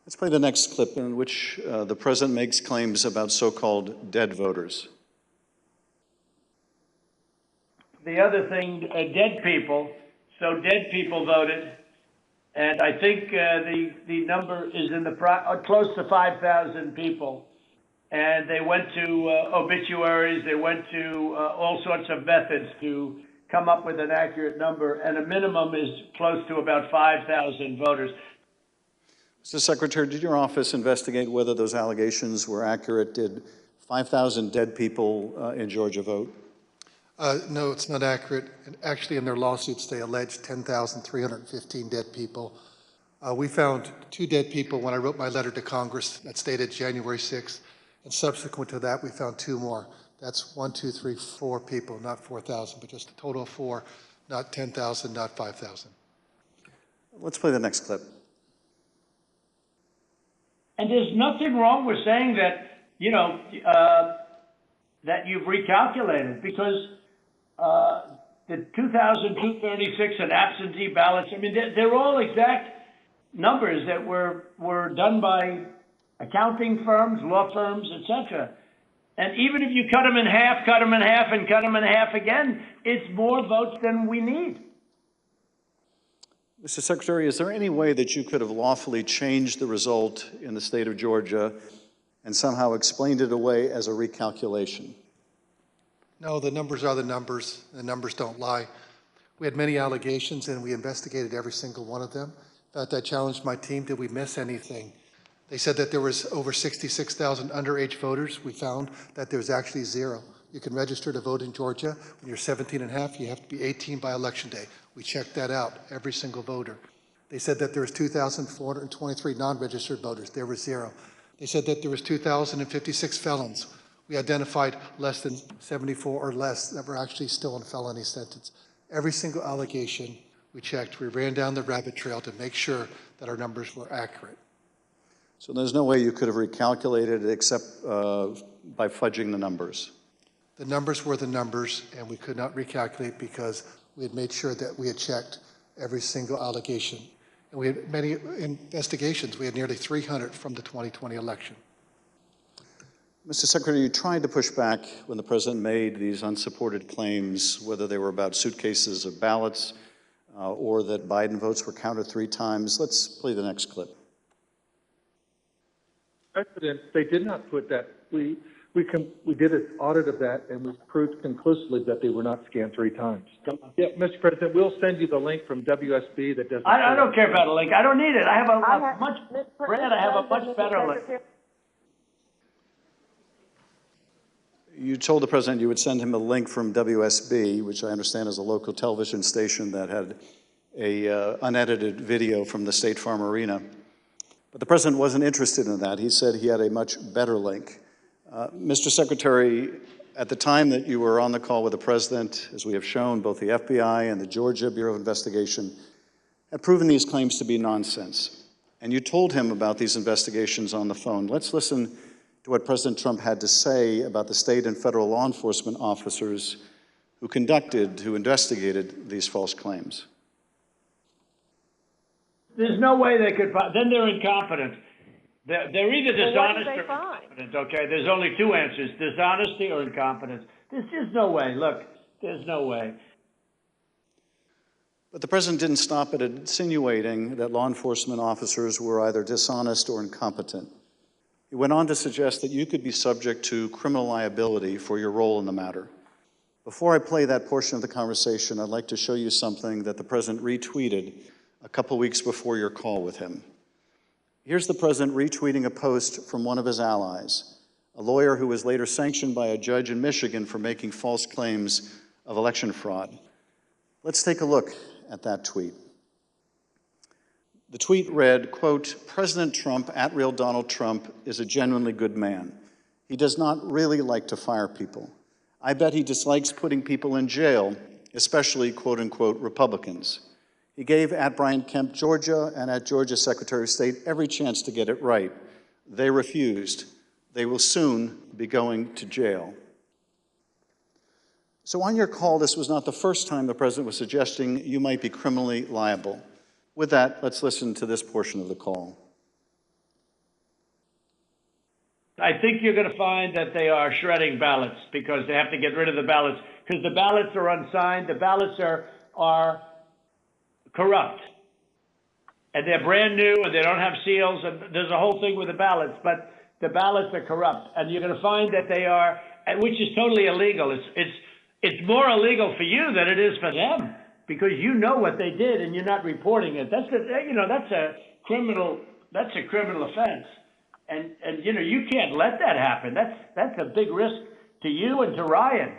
Let's play the next clip in which the President makes claims about so-called dead voters. The other thing, dead people. So dead people voted, and I think the number is in the close to 5,000 people. And they went to obituaries, they went to all sorts of methods to come up with an accurate number, and a minimum is close to about 5,000 voters. Mr. Secretary, did your office investigate whether those allegations were accurate? Did 5,000 dead people in Georgia vote? No, it's not accurate. And actually, in their lawsuits, they alleged 10,315 dead people. We found 2 dead people when I wrote my letter to Congress that stated January 6th. And subsequent to that, we found 2 more. That's 1, 2, 3, 4 people, not 4,000, but just a total of 4, not 10,000, not 5,000. Let's play the next clip. And there's nothing wrong with saying that, you know, that you've recalculated, because the 2,236 and absentee ballots, I mean, they're all exact numbers that were done by accounting firms, law firms, etc. And even if you cut them in half, cut them in half, and cut them in half again, it's more votes than we need. Mr. Secretary, is there any way that you could have lawfully changed the result in the state of Georgia and somehow explained it away as a recalculation? No, the numbers are the numbers. The numbers don't lie. We had many allegations, and we investigated every single one of them. In fact, I challenged my team, did we miss anything? They said that there was over 66,000 underage voters. We found that there's actually 0. You can register to vote in Georgia. When you're 17 and a half, you have to be 18 by Election Day. We checked that out, every single voter. They said that there was 2,423 non-registered voters. There were 0. They said that there was 2,056 felons. We identified less than 74 or less that were actually still in felony sentence. Every single allegation we checked, we ran down the rabbit trail to make sure that our numbers were accurate. So there's no way you could have recalculated it except by fudging the numbers? The numbers were the numbers, and we could not recalculate because we had made sure that we had checked every single allegation. And we had many investigations. We had nearly 300 from the 2020 election. Mr. Secretary, you tried to push back when the president made these unsupported claims, whether they were about suitcases of ballots or that Biden votes were counted 3 times. Let's play the next clip. President, they did not put that. We did an audit of that, and we proved conclusively that they were not scanned 3 times. Yeah, Mr. President, we'll send you the link from WSB that doesn't. I don't care about a link. I don't need it. I have a much better link. You told the president you would send him a link from WSB, which I understand is a local television station that had a unedited video from the State Farm Arena. But the president wasn't interested in that. He said he had a much better link. Mr. Secretary, at the time that you were on the call with the president, as we have shown, both the FBI and the Georgia Bureau of Investigation have proven these claims to be nonsense. And you told him about these investigations on the phone. Let's listen to what President Trump had to say about the state and federal law enforcement officers who investigated these false claims. There's no way they could, then they're incompetent. They're either dishonest or incompetent, okay? There's only 2 answers, dishonesty or incompetence. There's just no way, look, there's no way. But the president didn't stop at insinuating that law enforcement officers were either dishonest or incompetent. He went on to suggest that you could be subject to criminal liability for your role in the matter. Before I play that portion of the conversation, I'd like to show you something that the president retweeted a couple weeks before your call with him. Here's the president retweeting a post from one of his allies, a lawyer who was later sanctioned by a judge in Michigan for making false claims of election fraud. Let's take a look at that tweet. The tweet read, quote, "President Trump, @real Donald Trump, is a genuinely good man. He does not really like to fire people. I bet he dislikes putting people in jail, especially, quote unquote, Republicans. He gave @Brian Kemp, Georgia, and @Georgia Secretary of State every chance to get it right. They refused. They will soon be going to jail." So on your call, this was not the first time the president was suggesting you might be criminally liable. With that, let's listen to this portion of the call. I think you're going to find that they are shredding ballots because they have to get rid of the ballots because the ballots are unsigned. The ballots are corrupt. And they're brand new and they don't have seals and there's a whole thing with the ballots, but the ballots are corrupt. And you're going to find that they are, which is totally illegal. It's more illegal for you than it is for them because you know what they did and you're not reporting it. That's a criminal offense. And you can't let that happen. That's a big risk to you and to Ryan,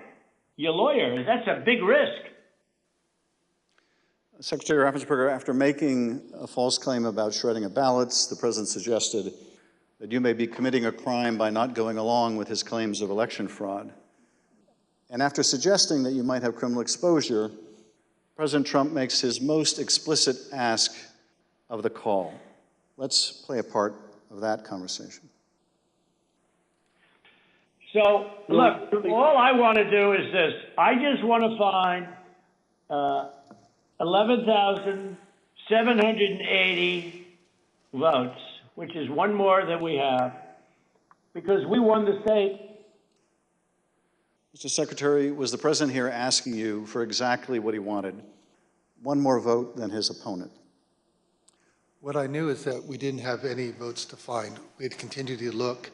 your lawyer. That's a big risk. Secretary Raffensperger, after making a false claim about shredding of ballots, the president suggested that you may be committing a crime by not going along with his claims of election fraud. And after suggesting that you might have criminal exposure, President Trump makes his most explicit ask of the call. Let's play a part of that conversation. So, look, all I want to do is this. I just want to find 11,780 votes, which is one more than we have, because we won the state. Mr. Secretary, was the president here asking you for exactly what he wanted? One more vote than his opponent. What I knew is that we didn't have any votes to find. We had continued to look.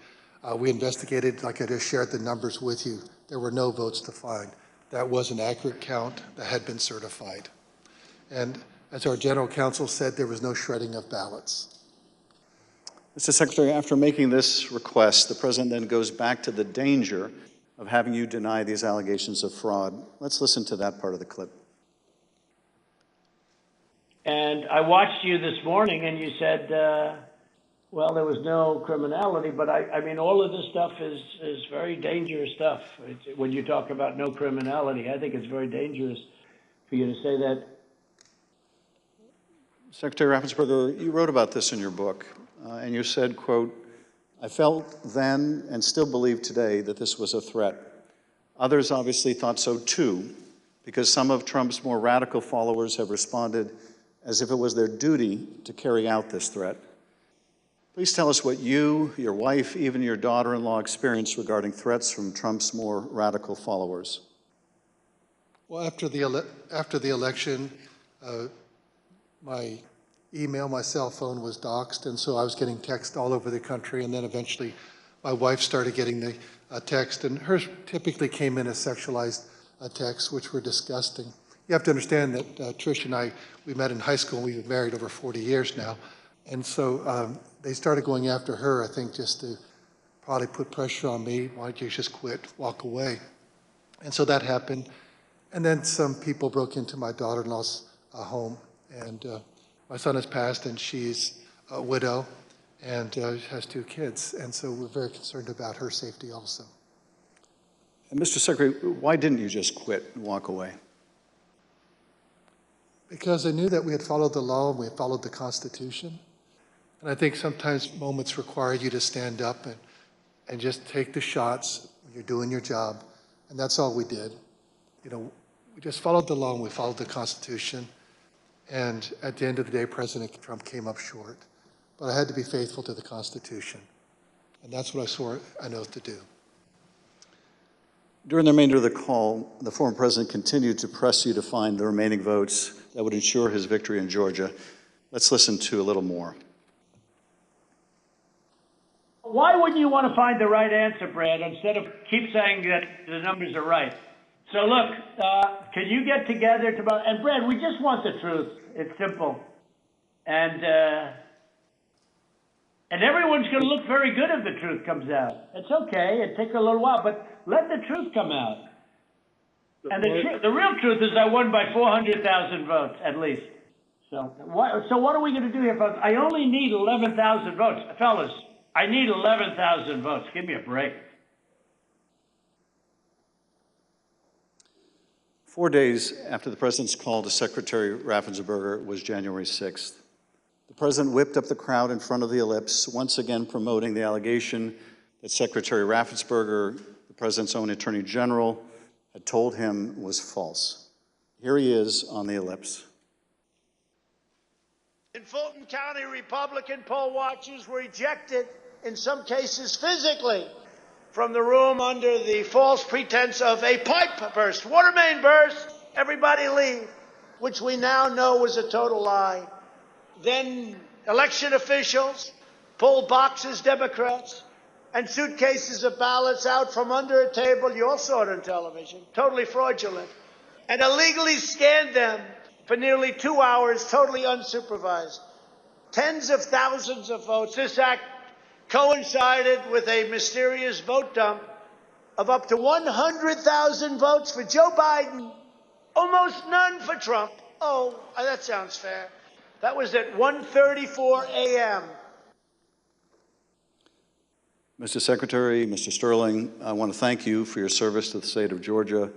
We investigated, like I just shared the numbers with you. There were no votes to find. That was an accurate count that had been certified. And as our general counsel said, there was no shredding of ballots. Mr. Secretary, after making this request, the president then goes back to the danger of having you deny these allegations of fraud. Let's listen to that part of the clip. And I watched you this morning and you said, well, there was no criminality, but I mean, all of this stuff is very dangerous stuff. When you talk about no criminality, I think it's very dangerous for you to say that? Secretary Raffensperger, you wrote about this in your book, and you said, quote, "I felt then and still believe today that this was a threat. Others obviously thought so too, because some of Trump's more radical followers have responded as if it was their duty to carry out this threat. Please tell us what you, your wife, even your daughter-in-law experienced regarding threats from Trump's more radical followers." Well, after the election, my email, my cell phone was doxxed, and so I was getting texts all over the country, and then eventually my wife started getting the text, and hers typically came in as sexualized texts, which were disgusting. You have to understand that Trish and I, we met in high school, and we've been married over 40 years now, and so they started going after her, I think, just to probably put pressure on me. Why don't you just quit, walk away? And so that happened. And then some people broke into my daughter-in-law's home, and my son has passed, and she's a widow and has 2 kids, and so we're very concerned about her safety also. And Mr. Secretary, why didn't you just quit and walk away? Because I knew that we had followed the law and we had followed the Constitution. And I think sometimes moments require you to stand up and just take the shots when you're doing your job. And that's all we did. You know, we just followed the law and we followed the Constitution. And at the end of the day, President Trump came up short. But I had to be faithful to the Constitution. And that's what I swore an oath to do. During the remainder of the call, the former president continued to press you to find the remaining votes that would ensure his victory in Georgia. Let's listen to a little more. Why wouldn't you want to find the right answer, Brad, instead of keep saying that the numbers are right? So look, can you get together tomorrow? And Brad, we just want the truth. It's simple. And everyone's going to look very good if the truth comes out. It's okay. It takes a little while, but let the truth come out. And the real truth is I won by 400,000 votes, at least. So what are we going to do here, folks? I only need 11,000 votes. Fellas, I need 11,000 votes. Give me a break. 4 days after the president's call to Secretary Raffensperger was January 6th. The president whipped up the crowd in front of the ellipse, once again promoting the allegation that Secretary Raffensperger, the president's own attorney general, had told him was false. Here he is on the ellipse. In Fulton County, Republican poll watchers were ejected, in some cases physically, from the room under the false pretense of a pipe burst, water main burst, everybody leave, which we now know was a total lie. Then election officials pulled boxes, Democrats, and suitcases of ballots out from under a table. You all saw it on television, totally fraudulent, and illegally scanned them for nearly 2 hours, totally unsupervised. Tens of thousands of votes. This act coincided with a mysterious vote dump of up to 100,000 votes for Joe Biden, almost none for Trump. Oh, that sounds fair. That was at 1:34 a.m. Mr. Secretary, Mr. Sterling, I want to thank you for your service to the state of Georgia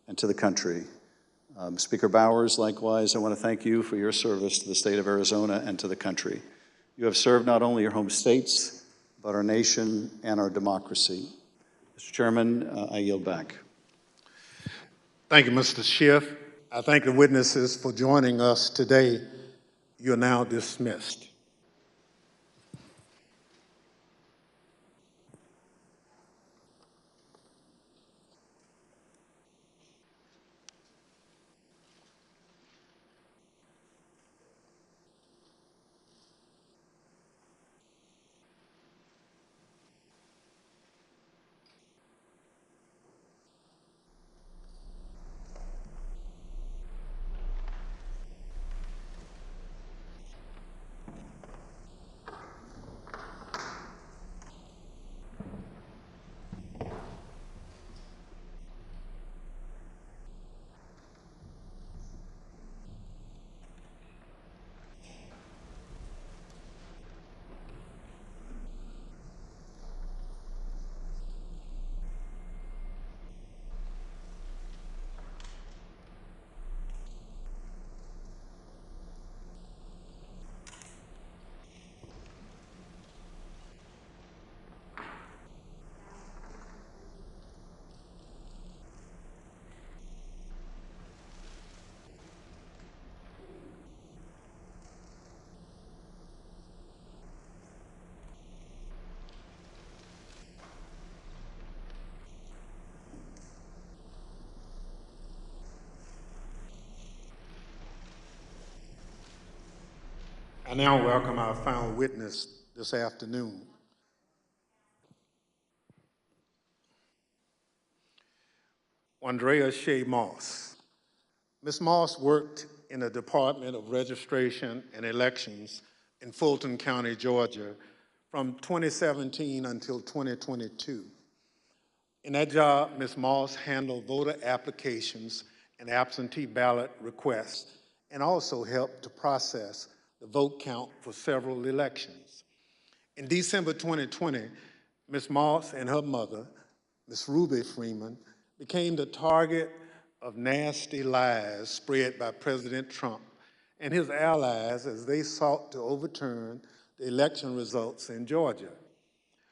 and to the country. Speaker Bowers, likewise, I want to thank you for your service to the state of Arizona and to the country. You have served not only your home states, but our nation and our democracy. Mr. Chairman, I yield back. Thank you, Mr. Schiff. I thank the witnesses for joining us today. You are now dismissed. now welcome our final witness this afternoon. Andrea Shea Moss. Ms. Moss worked in the Department of Registration and Elections in Fulton County, Georgia, from 2017 until 2022. In that job, Ms. Moss handled voter applications and absentee ballot requests, and also helped to process the vote count for several elections. In December 2020, Ms. Moss and her mother, Ms. Ruby Freeman, became the target of nasty lies spread by President Trump and his allies as they sought to overturn the election results in Georgia.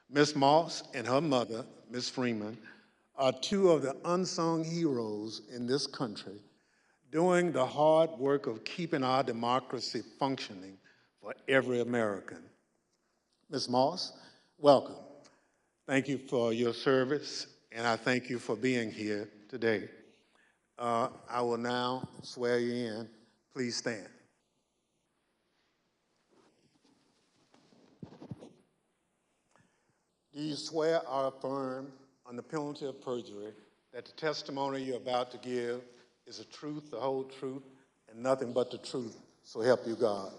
Ms. Moss and her mother, Ms. Freeman, are two of the unsung heroes in this country, doing the hard work of keeping our democracy functioning for every American. Ms. Moss, welcome. Thank you for your service, and I thank you for being here today. I will now swear you in. Please stand. Do you swear or affirm on the penalty of perjury that the testimony you're about to give is the truth, the whole truth, and nothing but the truth, so help you God?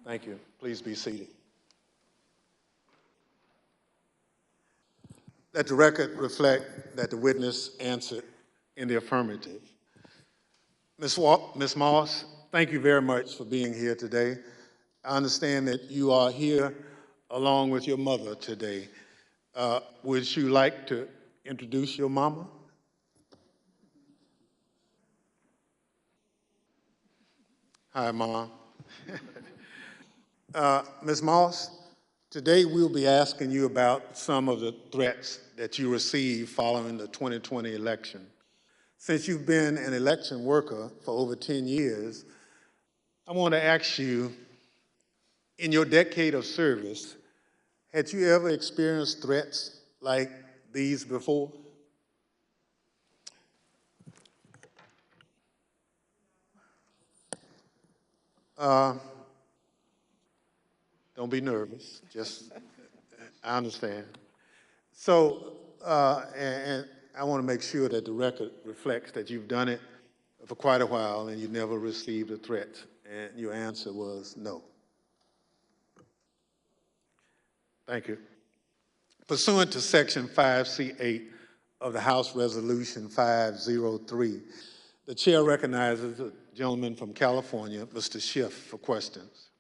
Thank you. Please be seated. Let the record reflect that the witness answered in the affirmative. Ms. Moss, thank you very much for being here today. I understand that you are here along with your mother today. Would you like to introduce your mama? Hi, Mom. Ms. Moss, today we'll be asking you about some of the threats that you received following the 2020 election. Since you've been an election worker for over 10 years, I want to ask you, in your decade of service, had you ever experienced threats like these before? Don't be nervous, just, I understand. So, and I want to make sure that the record reflects that you've done it for quite a while and you never received a threat, and your answer was no. Thank you. Pursuant to Section 5C8 of the House Resolution 503, the chair recognizes the gentleman from California, Mr. Schiff, for questions.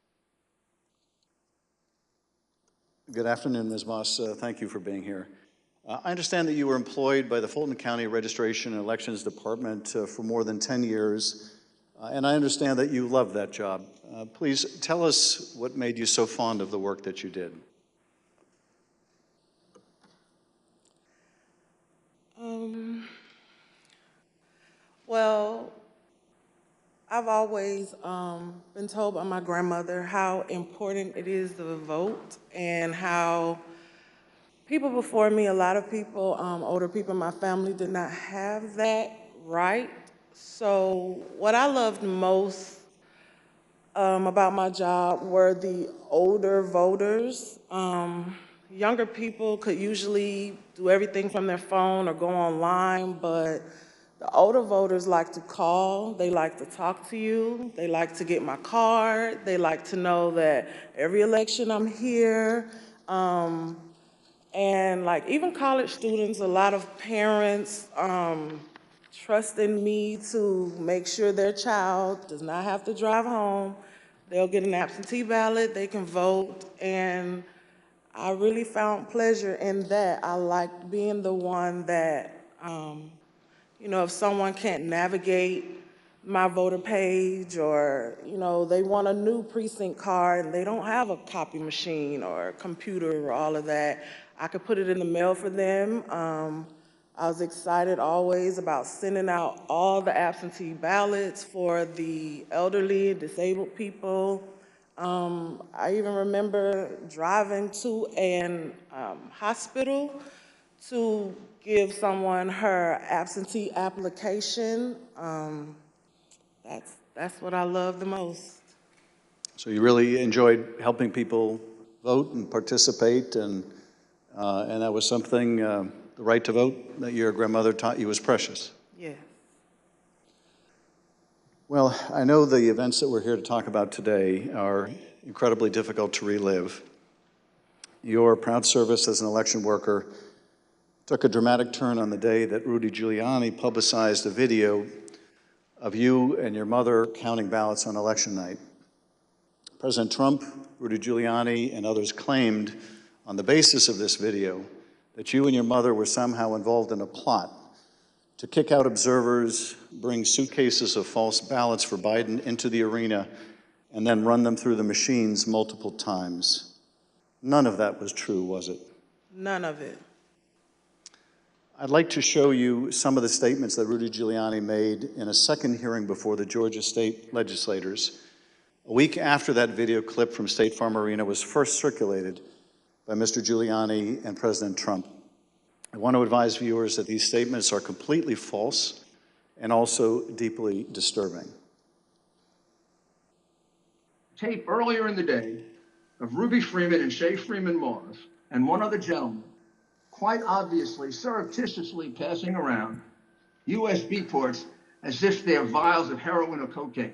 Good afternoon, Ms. Moss. Thank you for being here. I understand that you were employed by the Fulton County Registration and Elections Department for more than 10 years, and I understand that you love that job. Please tell us what made you so fond of the work that you did. Well, I've always been told by my grandmother how important it is to vote, and how people before me, a lot of people, older people in my family, did not have that right. So what I loved most about my job were the older voters. Younger people could usually do everything from their phone or go online, but the older voters like to call, they like to talk to you, they like to get my card, they like to know that every election I'm here. And like even college students, a lot of parents trust in me to make sure their child does not have to drive home. They'll get an absentee ballot, they can vote, and I really found pleasure in that. I liked being the one that, you know, if someone can't navigate my voter page, or, you know, they want a new precinct card and they don't have a copy machine or a computer or all of that, I could put it in the mail for them. I was excited always about sending out all the absentee ballots for the elderly and disabled people. I even remember driving to an hospital to give someone her absentee application. That's what I love the most. So you really enjoyed helping people vote and participate, and that was something, the right to vote, that your grandmother taught you was precious. Yeah. Well, I know the events that we're here to talk about today are incredibly difficult to relive. Your proud service as an election worker took a dramatic turn on the day that Rudy Giuliani publicized a video of you and your mother counting ballots on election night. President Trump, Rudy Giuliani, and others claimed on the basis of this video that you and your mother were somehow involved in a plot to kick out observers, bring suitcases of false ballots for Biden into the arena, and then run them through the machines multiple times. None of that was true, was it? None of it. I'd like to show you some of the statements that Rudy Giuliani made in a second hearing before the Georgia state legislators, a week after that video clip from State Farm Arena was first circulated by Mr. Giuliani and President Trump. I want to advise viewers that these statements are completely false and also deeply disturbing. Tape earlier in the day of Ruby Freeman and Shay Freeman Moss and one other gentleman quite obviously surreptitiously passing around USB ports as if they're vials of heroin or cocaine.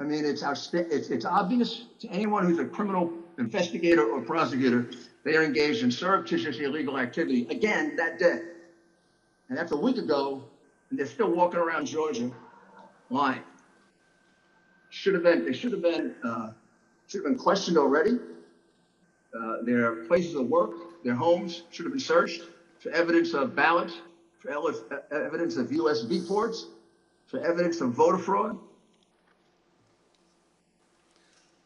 I mean, it's obvious to anyone who's a criminal investigator or prosecutor, they are engaged in surreptitious illegal activity again that day. And that's a week ago, and they're still walking around Georgia lying. They should have been questioned already. Their places of work, their homes should have been searched for evidence of ballots, for evidence of USB ports, for evidence of voter fraud.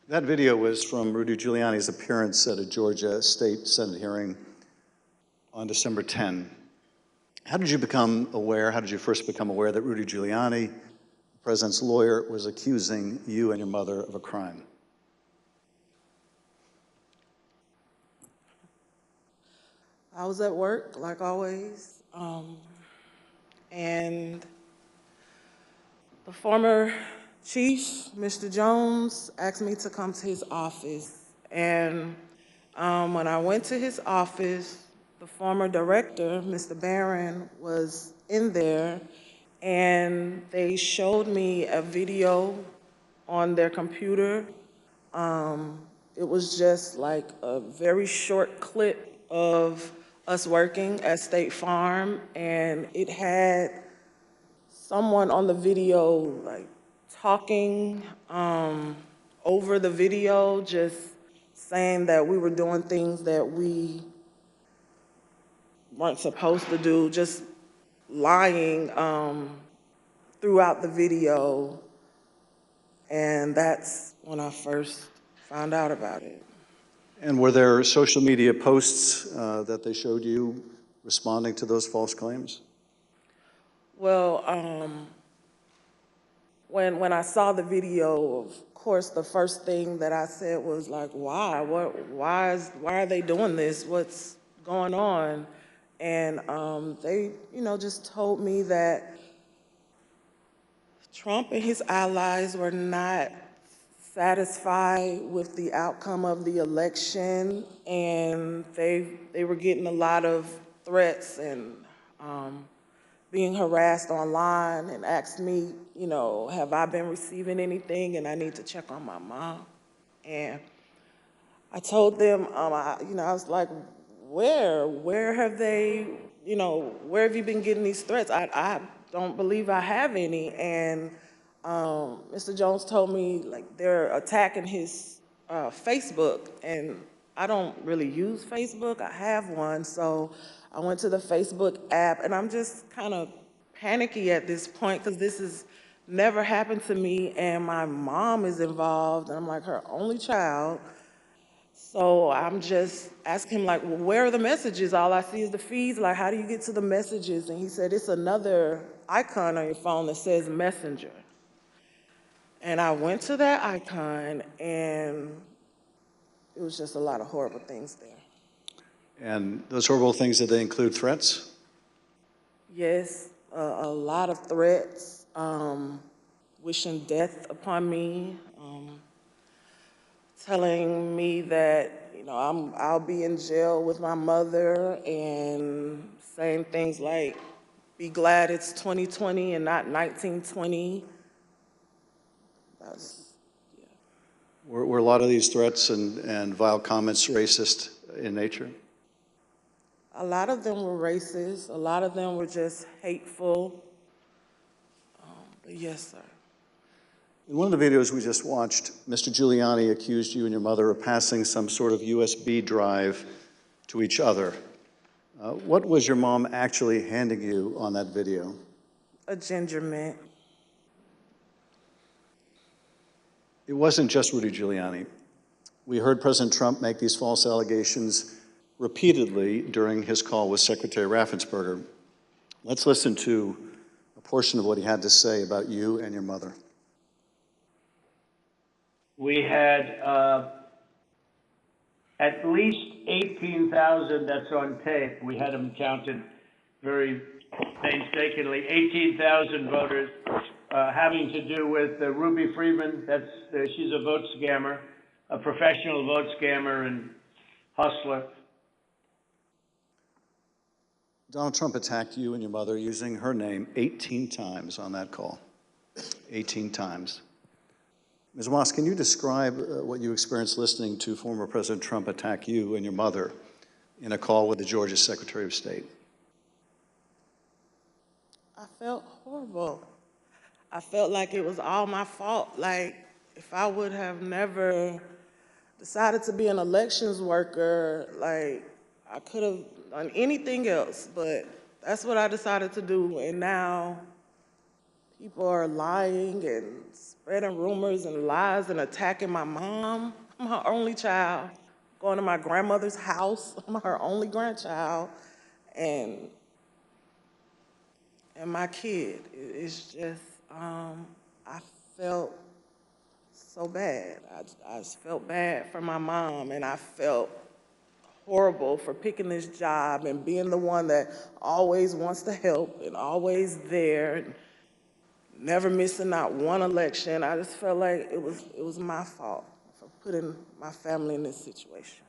That video was from Rudy Giuliani's appearance at a Georgia State Senate hearing on December 10. How did you first become aware that Rudy Giuliani, the president's lawyer, was accusing you and your mother of a crime? I was at work, like always, and the former chief, Mr. Jones, asked me to come to his office. And when I went to his office, the former director, Mr. Barron, was in there, and they showed me a video on their computer. It was just like a very short clip of us working at State Farm, and it had someone on the video like talking over the video, just saying that we were doing things that we weren't supposed to do, just lying throughout the video. And that's when I first found out about it. And were there social media posts that they showed you responding to those false claims? Well, when I saw the video, of course, the first thing that I said was like, why? Why are they doing this? What's going on? And they, just told me that Trump and his allies were not satisfied with the outcome of the election, and they were getting a lot of threats and being harassed online, and asked me, have I been receiving anything, and I need to check on my mom. And I told them, I was like, where have they, where have you been getting these threats? I don't believe I have any. And Mr. Jones told me, like, they're attacking his Facebook, and I don't really use Facebook. I have one, so I went to the Facebook app, and I'm just kind of panicky at this point because this has never happened to me, and my mom is involved, and I'm like her only child. So I'm just asking him, like, well, where are the messages? All I see is the feeds. Like, how do you get to the messages? And he said, it's another icon on your phone that says Messenger. And I went to that icon, and it was just a lot of horrible things there. And those horrible things, did they include threats? Yes, a lot of threats, wishing death upon me, telling me that, you know, I'll be in jail with my mother, and saying things like, be glad it's 2020 and not 1920. Were a lot of these threats and vile comments racist in nature? A lot of them were racist. A lot of them were just hateful. But yes, sir. In one of the videos we just watched, Mr. Giuliani accused you and your mother of passing some sort of USB drive to each other. What was your mom actually handing you on that video? A ginger mint. It wasn't just Rudy Giuliani. We heard President Trump make these false allegations repeatedly during his call with Secretary Raffensperger. Let's listen to a portion of what he had to say about you and your mother. We had at least 18,000, that's on tape. We had them counted very painstakingly. 18,000 voters having to do with Ruby Freeman. She's a vote scammer, a professional vote scammer and hustler. Donald Trump attacked you and your mother using her name 18 times on that call. 18 times. Ms. Moss, can you describe what you experienced listening to former President Trump attack you and your mother in a call with the Georgia Secretary of State? I felt horrible. I felt like it was all my fault. Like, if I would have never decided to be an elections worker, like, I could have done anything else, but that's what I decided to do. And now people are lying and spreading rumors and lies and attacking my mom. I'm her only child. Going to my grandmother's house. I'm her only grandchild. And my kid. It's just, I felt so bad. I just felt bad for my mom, and I felt horrible for picking this job and being the one that always wants to help and always there, and never missing not one election. I just felt like it was my fault for putting my family in this situation.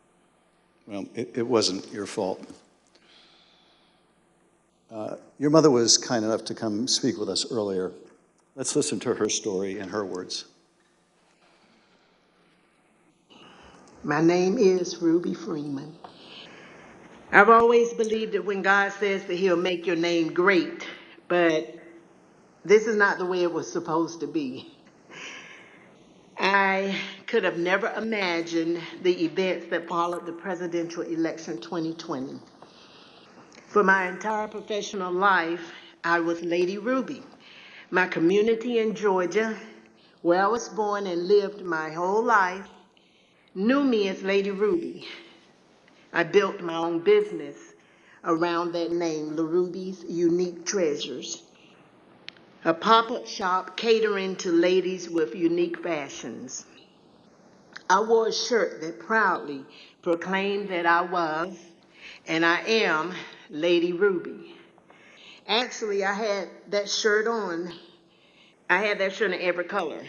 Well, it wasn't your fault. Your mother was kind enough to come speak with us earlier. Let's listen to her story in her words. My name is Ruby Freeman. I've always believed that when God says that he'll make your name great, but this is not the way it was supposed to be. I could have never imagined the events that followed the presidential election 2020. For my entire professional life, I was Lady Ruby. My community in Georgia, where I was born and lived my whole life, knew me as Lady Ruby. I built my own business around that name, La Ruby's Unique Treasures, a pop-up shop catering to ladies with unique fashions. I wore a shirt that proudly proclaimed that I was, and I am, Lady Ruby. Actually, I had that shirt on. I had that shirt in every color.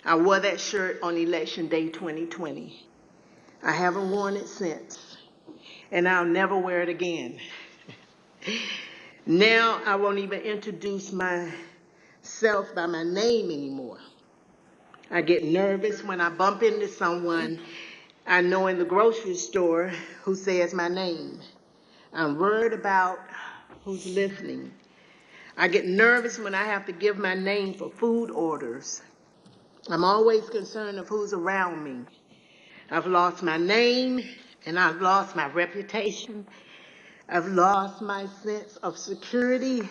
I wore that shirt on Election Day 2020. I haven't worn it since, and I'll never wear it again. Now I won't even introduce myself by my name anymore. I get nervous when I bump into someone I know in the grocery store who says my name. I'm worried about who's listening. I get nervous when I have to give my name for food orders. I'm always concerned of who's around me. I've lost my name, and I've lost my reputation. I've lost my sense of security,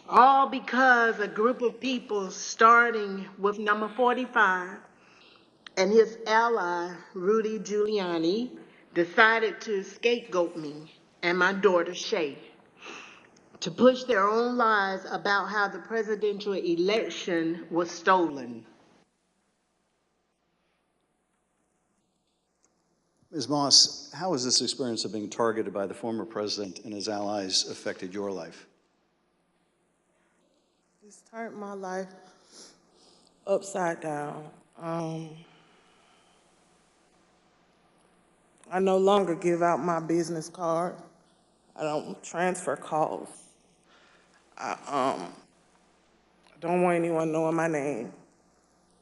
all because a group of people, starting with number 45 and his ally, Rudy Giuliani, decided to scapegoat me and my daughter, Shay, to push their own lies about how the presidential election was stolen. Ms. Moss, how has this experience of being targeted by the former president and his allies affected your life? It's turned my life upside down. I no longer give out my business card. I don't transfer calls. I don't want anyone knowing my name.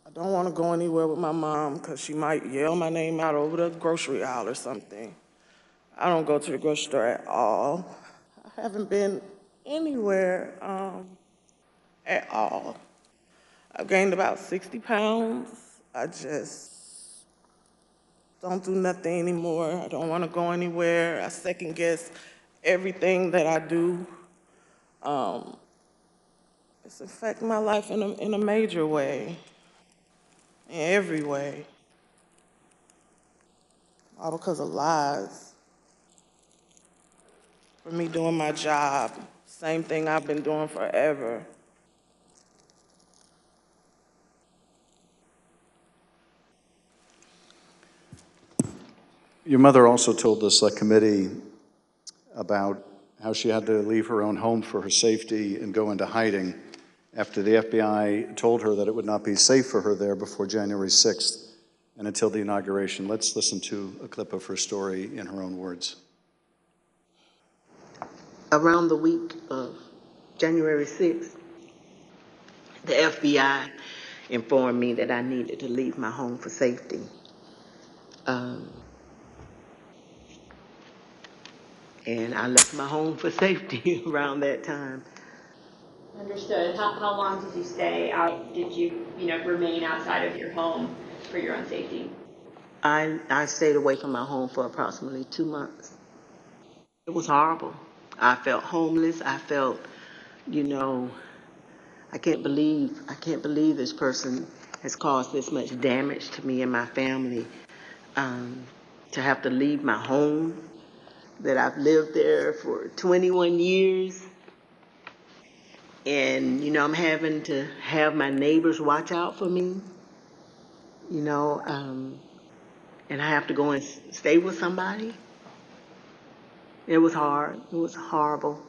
I don't want to go anywhere with my mom because she might yell my name out over the grocery aisle or something. I don't go to the grocery store at all. I haven't been anywhere at all. I've gained about 60 pounds. I just don't do nothing anymore. I don't want to go anywhere. I second guess everything that I do. It's affecting my life in a major way, in every way, all because of lies. For me doing my job, same thing I've been doing forever. Your mother also told the select committee about how she had to leave her own home for her safety and go into hiding after the FBI told her that it would not be safe for her there before January 6th and until the inauguration. Let's listen to a clip of her story in her own words. Around the week of January 6th, the FBI informed me that I needed to leave my home for safety. And I left my home for safety around that time. Understood. How long did you stay out? Did you, remain outside of your home for your own safety? I stayed away from my home for approximately 2 months. It was horrible. I felt homeless. I felt, I can't believe this person has caused this much damage to me and my family. To have to leave my home, that I've lived there for 21 years. And, I'm having to have my neighbors watch out for me, and I have to go and stay with somebody. It was hard. It was horrible.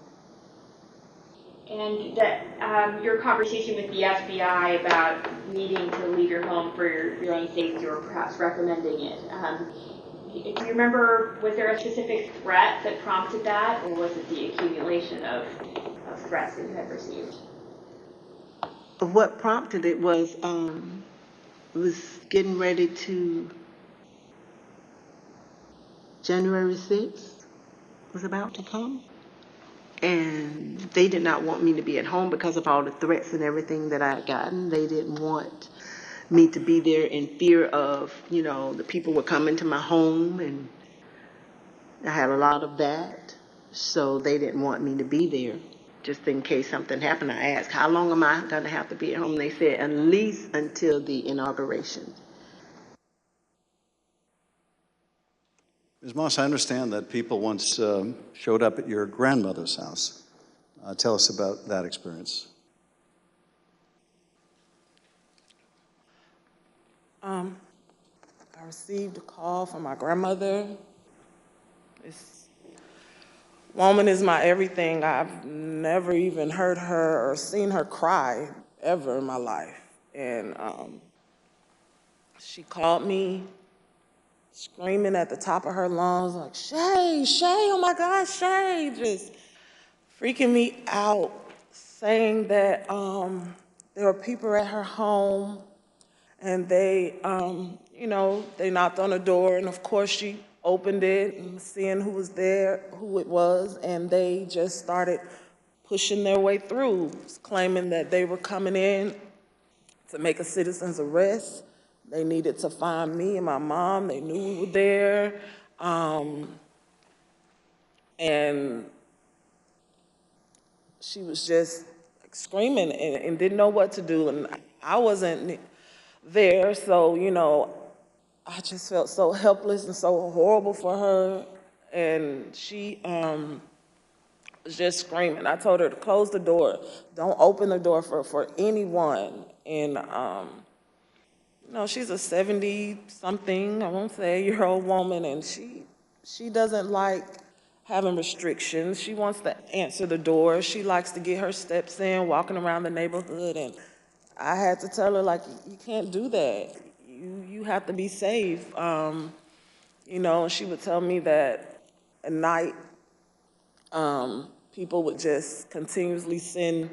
And that your conversation with the FBI about needing to leave your home for your own safety, or perhaps recommending it. Do you remember, was there a specific threat that prompted that, or was it the accumulation of threats that you had received? What prompted it was getting ready to January 6th was about to come. And they did not want me to be at home because of all the threats and everything that I had gotten. They didn't want me to be there in fear of, the people were coming to my home, and I had a lot of that. So they didn't want me to be there. Just in case something happened, I asked, how long am I going to have to be at home? They said, at least until the inauguration. Ms. Moss, I understand that people once showed up at your grandmother's house. Tell us about that experience. I received a call from my grandmother. This woman is my everything. I've never even heard her or seen her cry ever in my life. And she called me screaming at the top of her lungs, like, Shay, oh my God, Shay, just freaking me out, saying that there were people at her home, and they, they knocked on the door, and of course she opened it and seeing who was there, who it was, and they just started pushing their way through, claiming that they were coming in to make a citizen's arrest. They needed to find me and my mom. They knew we were there. And she was just screaming and didn't know what to do. And I wasn't there, so, I just felt so helpless and so horrible for her. And she was just screaming. I told her to close the door. Don't open the door for anyone. And, she's a 70-something, I won't say year-old woman, and she doesn't like having restrictions. She wants to answer the door. She likes to get her steps in, walking around the neighborhood, and I had to tell her, like, you can't do that. You have to be safe. You know, she would tell me that at night, people would just continuously send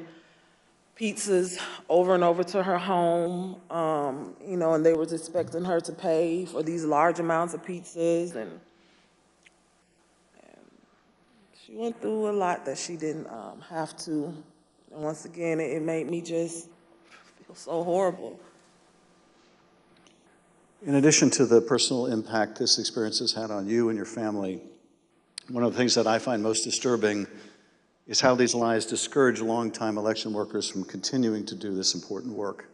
pizzas over and over to her home, you know, and they was expecting her to pay for these large amounts of pizzas, and she went through a lot that she didn't have to. And once again, it made me just feel so horrible. In addition to the personal impact this experience has had on you and your family, one of the things that I find most disturbing is how these lies discourage longtime election workers from continuing to do this important work.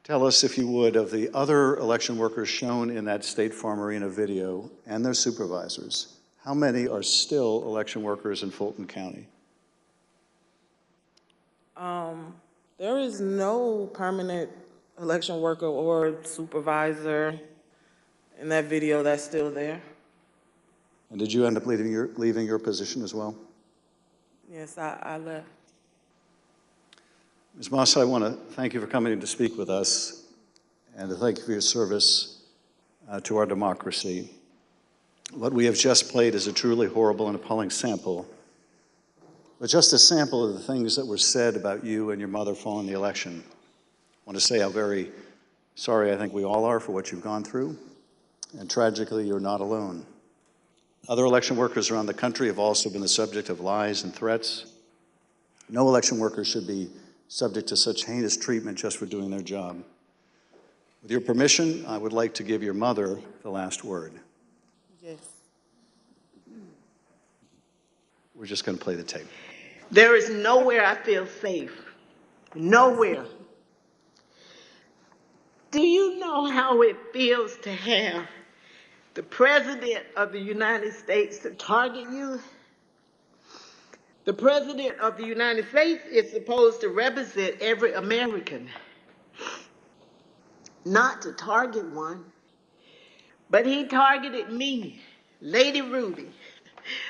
Tell us, if you would, of the other election workers shown in that State Farm Arena video and their supervisors. How many are still election workers in Fulton County? There is no permanent election worker or supervisor in that video that's still there. And did you end up leaving your position as well? Yes, I left. Ms. Moss, I want to thank you for coming in to speak with us and to thank you for your service to our democracy. What we have just played is a truly horrible and appalling sample, but just a sample of the things that were said about you and your mother following the election. I want to say how very sorry I think we all are for what you've gone through, and tragically, you're not alone. Other election workers around the country have also been the subject of lies and threats. No election worker should be subject to such heinous treatment just for doing their job. With your permission, I would like to give your mother the last word. Yes. We're just going to play the tape. There is nowhere I feel safe. Nowhere. Do you know how it feels to have the President of the United States to target you? The President of the United States is supposed to represent every American, not to target one. But he targeted me, Lady Ruby,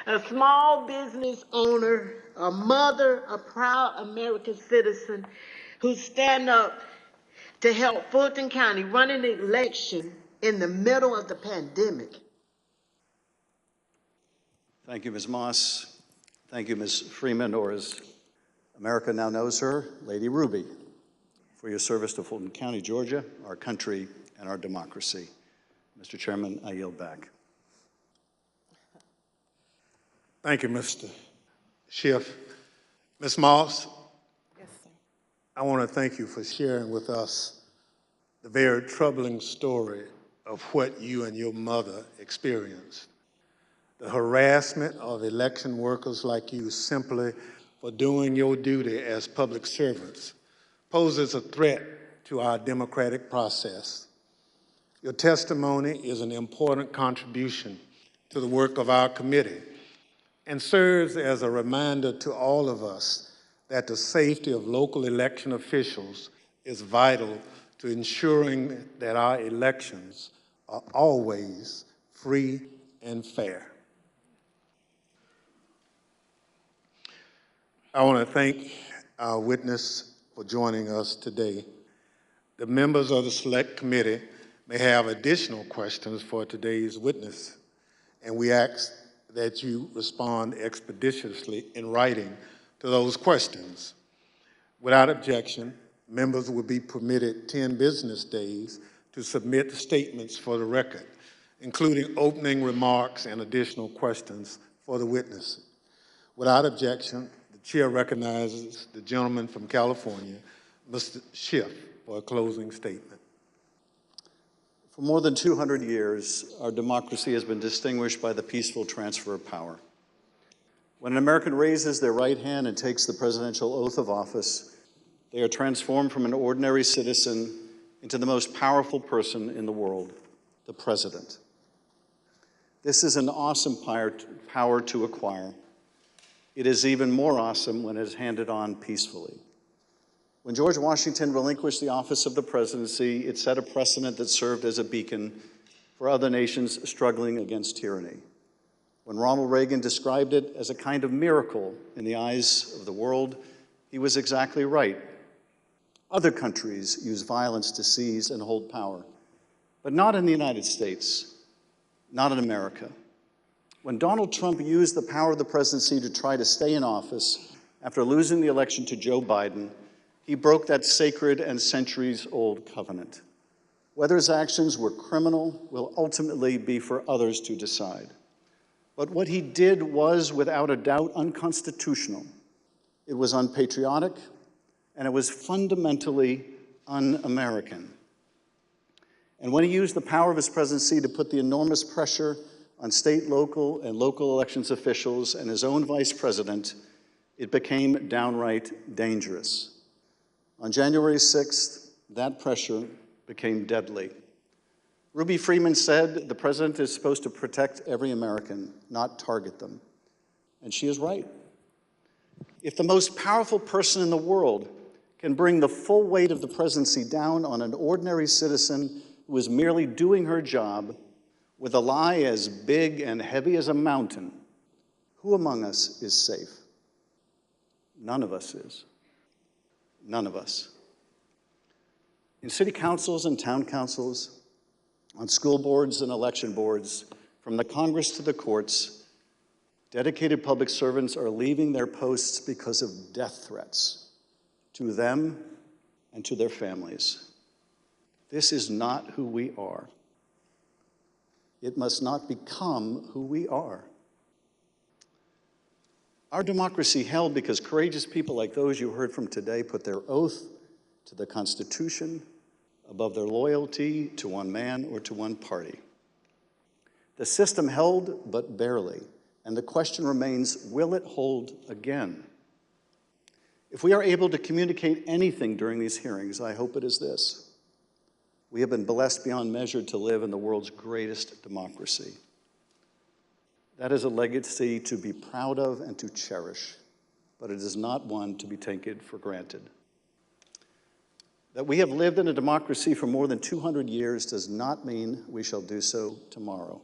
a small business owner, a mother, a proud American citizen who stand up to help Fulton County run an election in the middle of the pandemic. Thank you, Ms. Moss. Thank you, Ms. Freeman, or as America now knows her, Lady Ruby, for your service to Fulton County, Georgia, our country, and our democracy. Mr. Chairman, I yield back. Thank you, Mr. Schiff. Ms. Moss, Yes, sir. I want to thank you for sharing with us the very troubling story of what you and your mother experienced. The harassment of election workers like you simply for doing your duty as public servants poses a threat to our democratic process. Your testimony is an important contribution to the work of our committee and serves as a reminder to all of us that the safety of local election officials is vital to ensuring that our elections are always free and fair. I want to thank our witness for joining us today. The members of the Select Committee may have additional questions for today's witness, and we ask that you respond expeditiously in writing to those questions. Without objection, members will be permitted 10 business days to submit statements for the record, including opening remarks and additional questions for the witness. Without objection, the chair recognizes the gentleman from California, Mr. Schiff, for a closing statement. For more than 200 years, our democracy has been distinguished by the peaceful transfer of power. When an American raises their right hand and takes the presidential oath of office, they are transformed from an ordinary citizen into the most powerful person in the world, the president. This is an awesome power to acquire. It is even more awesome when it is handed on peacefully. When George Washington relinquished the office of the presidency, it set a precedent that served as a beacon for other nations struggling against tyranny. When Ronald Reagan described it as a kind of miracle in the eyes of the world, he was exactly right. Other countries use violence to seize and hold power, but not in the United States. not in America. When Donald Trump used the power of the presidency to try to stay in office after losing the election to Joe Biden, he broke that sacred and centuries-old covenant. Whether his actions were criminal will ultimately be for others to decide. But what he did was, without a doubt, unconstitutional. It was unpatriotic, and it was fundamentally un-American. And when he used the power of his presidency to put the enormous pressure on state, local, and local elections officials and his own vice president, it became downright dangerous. On January 6th, that pressure became deadly. Ruby Freeman said the president is supposed to protect every American, not target them. And she is right. If the most powerful person in the world can bring the full weight of the presidency down on an ordinary citizen who is merely doing her job with a lie as big and heavy as a mountain, who among us is safe? None of us is. None of us. In city councils and town councils, on school boards and election boards, from the Congress to the courts, dedicated public servants are leaving their posts because of death threats to them and to their families. This is not who we are. It must not become who we are. Our democracy held because courageous people like those you heard from today put their oath to the Constitution above their loyalty to one man or to one party. The system held, but barely, and the question remains, will it hold again? If we are able to communicate anything during these hearings, I hope it is this. We have been blessed beyond measure to live in the world's greatest democracy. That is a legacy to be proud of and to cherish, but it is not one to be taken for granted. That we have lived in a democracy for more than 200 years does not mean we shall do so tomorrow.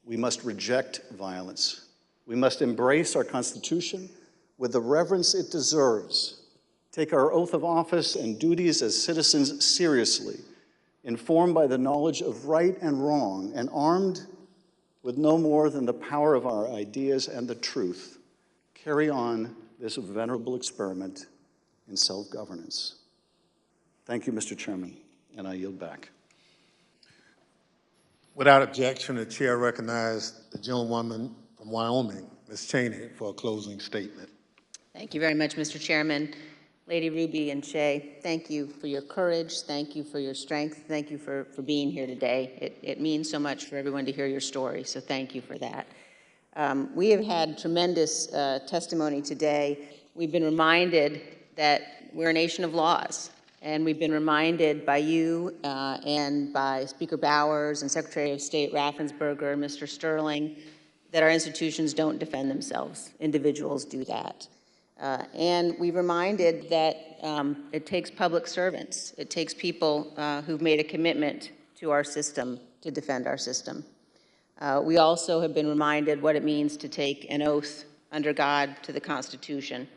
We must reject violence. We must embrace our Constitution with the reverence it deserves, take our oath of office and duties as citizens seriously, informed by the knowledge of right and wrong, and armed with no more than the power of our ideas and the truth, carry on this venerable experiment in self-governance. Thank you, Mr. Chairman, and I yield back. Without objection, the chair recognizes the gentlewoman from Wyoming, Ms. Cheney, for a closing statement. Thank you very much, Mr. Chairman. Lady Ruby and Shay, thank you for your courage. Thank you for your strength. Thank you for being here today. It means so much for everyone to hear your story, so thank you for that. We have had tremendous testimony today. We've been reminded that we're a nation of laws, and we've been reminded by you and by Speaker Bowers and Secretary of State Raffensperger and Mr. Sterling that our institutions don't defend themselves. Individuals do that. And we've reminded that it takes public servants. It takes people who've made a commitment to our system to defend our system. We also have been reminded what it means to take an oath under God to the Constitution,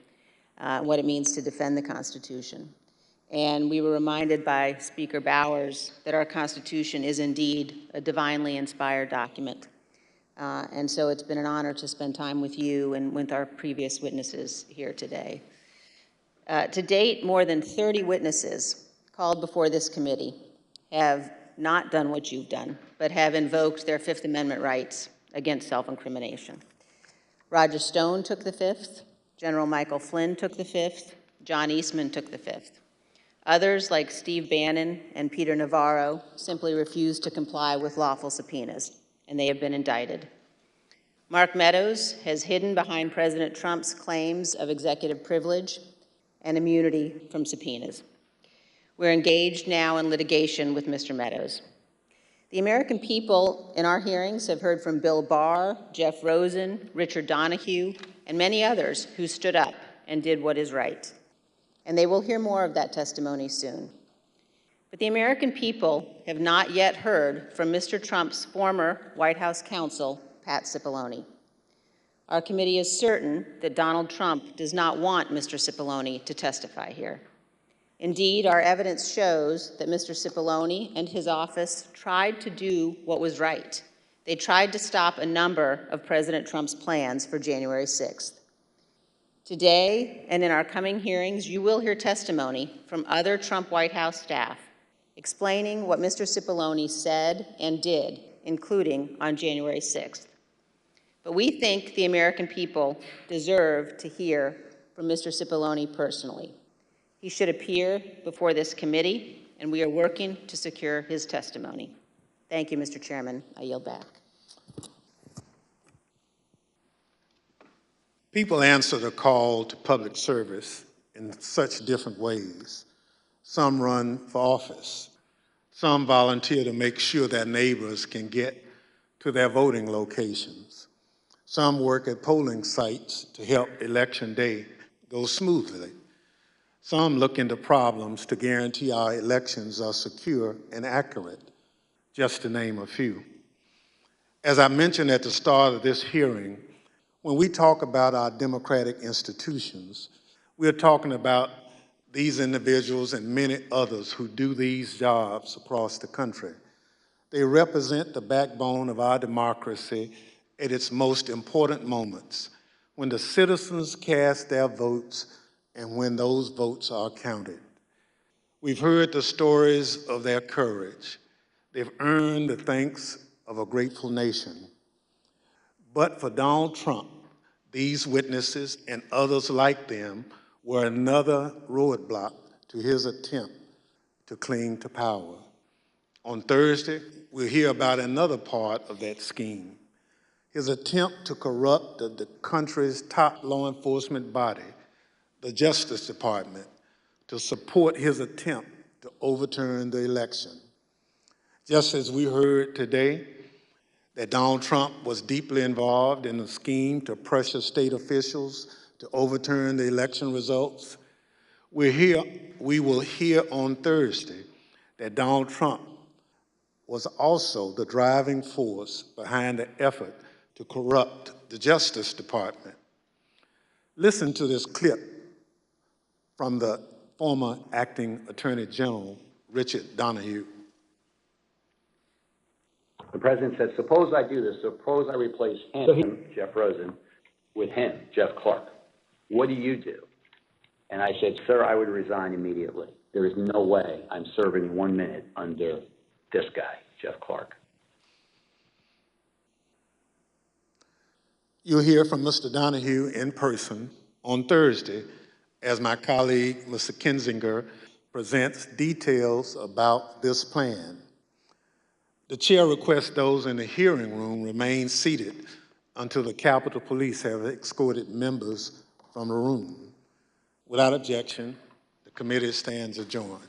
what it means to defend the Constitution. And we were reminded by Speaker Bowers that our Constitution is indeed a divinely inspired document. And so it's been an honor to spend time with you and with our previous witnesses here today. To date, more than 30 witnesses called before this committee have not done what you've done, but have invoked their Fifth Amendment rights against self-incrimination. Roger Stone took the Fifth, General Michael Flynn took the Fifth, John Eastman took the Fifth. Others, like Steve Bannon and Peter Navarro, simply refused to comply with lawful subpoenas, and they have been indicted. Mark Meadows has hidden behind President Trump's claims of executive privilege and immunity from subpoenas. We're engaged now in litigation with Mr. Meadows. The American people in our hearings have heard from Bill Barr, Jeff Rosen, Richard Donahue, and many others who stood up and did what is right. And they will hear more of that testimony soon. But the American people have not yet heard from Mr. Trump's former White House counsel, Pat Cipollone. Our committee is certain that Donald Trump does not want Mr. Cipollone to testify here. Indeed, our evidence shows that Mr. Cipollone and his office tried to do what was right. They tried to stop a number of President Trump's plans for January 6th. Today, and in our coming hearings, you will hear testimony from other Trump White House staff explaining what Mr. Cipollone said and did, including on January 6th. But we think the American people deserve to hear from Mr. Cipollone personally. He should appear before this committee, and we are working to secure his testimony. Thank you, Mr. Chairman. I yield back. People answer the call to public service in such different ways. Some run for office. Some volunteer to make sure their neighbors can get to their voting locations. Some work at polling sites to help election day go smoothly. Some look into problems to guarantee our elections are secure and accurate, just to name a few. As I mentioned at the start of this hearing, when we talk about our democratic institutions, we're talking about these individuals and many others who do these jobs across the country. They represent the backbone of our democracy at its most important moments, when the citizens cast their votes and when those votes are counted. We've heard the stories of their courage. They've earned the thanks of a grateful nation. But for Donald Trump, these witnesses and others like them were another roadblock to his attempt to cling to power. On Thursday, we'll hear about another part of that scheme, his attempt to corrupt the country's top law enforcement body, the Justice Department, to support his attempt to overturn the election. Just as we heard today that Donald Trump was deeply involved in a scheme to pressure state officials to overturn the election results, we will hear on Thursday that Donald Trump was also the driving force behind the effort to corrupt the Justice Department. Listen to this clip from the former acting Attorney General, Richard Donahue. The president said, suppose I do this, suppose I replace him, Jeff Rosen, with him, Jeff Clark. What do you do? And I said, sir, I would resign immediately. There is no way I'm serving 1 minute under this guy, Jeff Clark. You'll hear from Mr. Donahue in person on Thursday as my colleague, Mr. Kinzinger, presents details about this plan. The chair requests those in the hearing room remain seated until the Capitol Police have escorted members from the room. Without objection, the committee stands adjourned.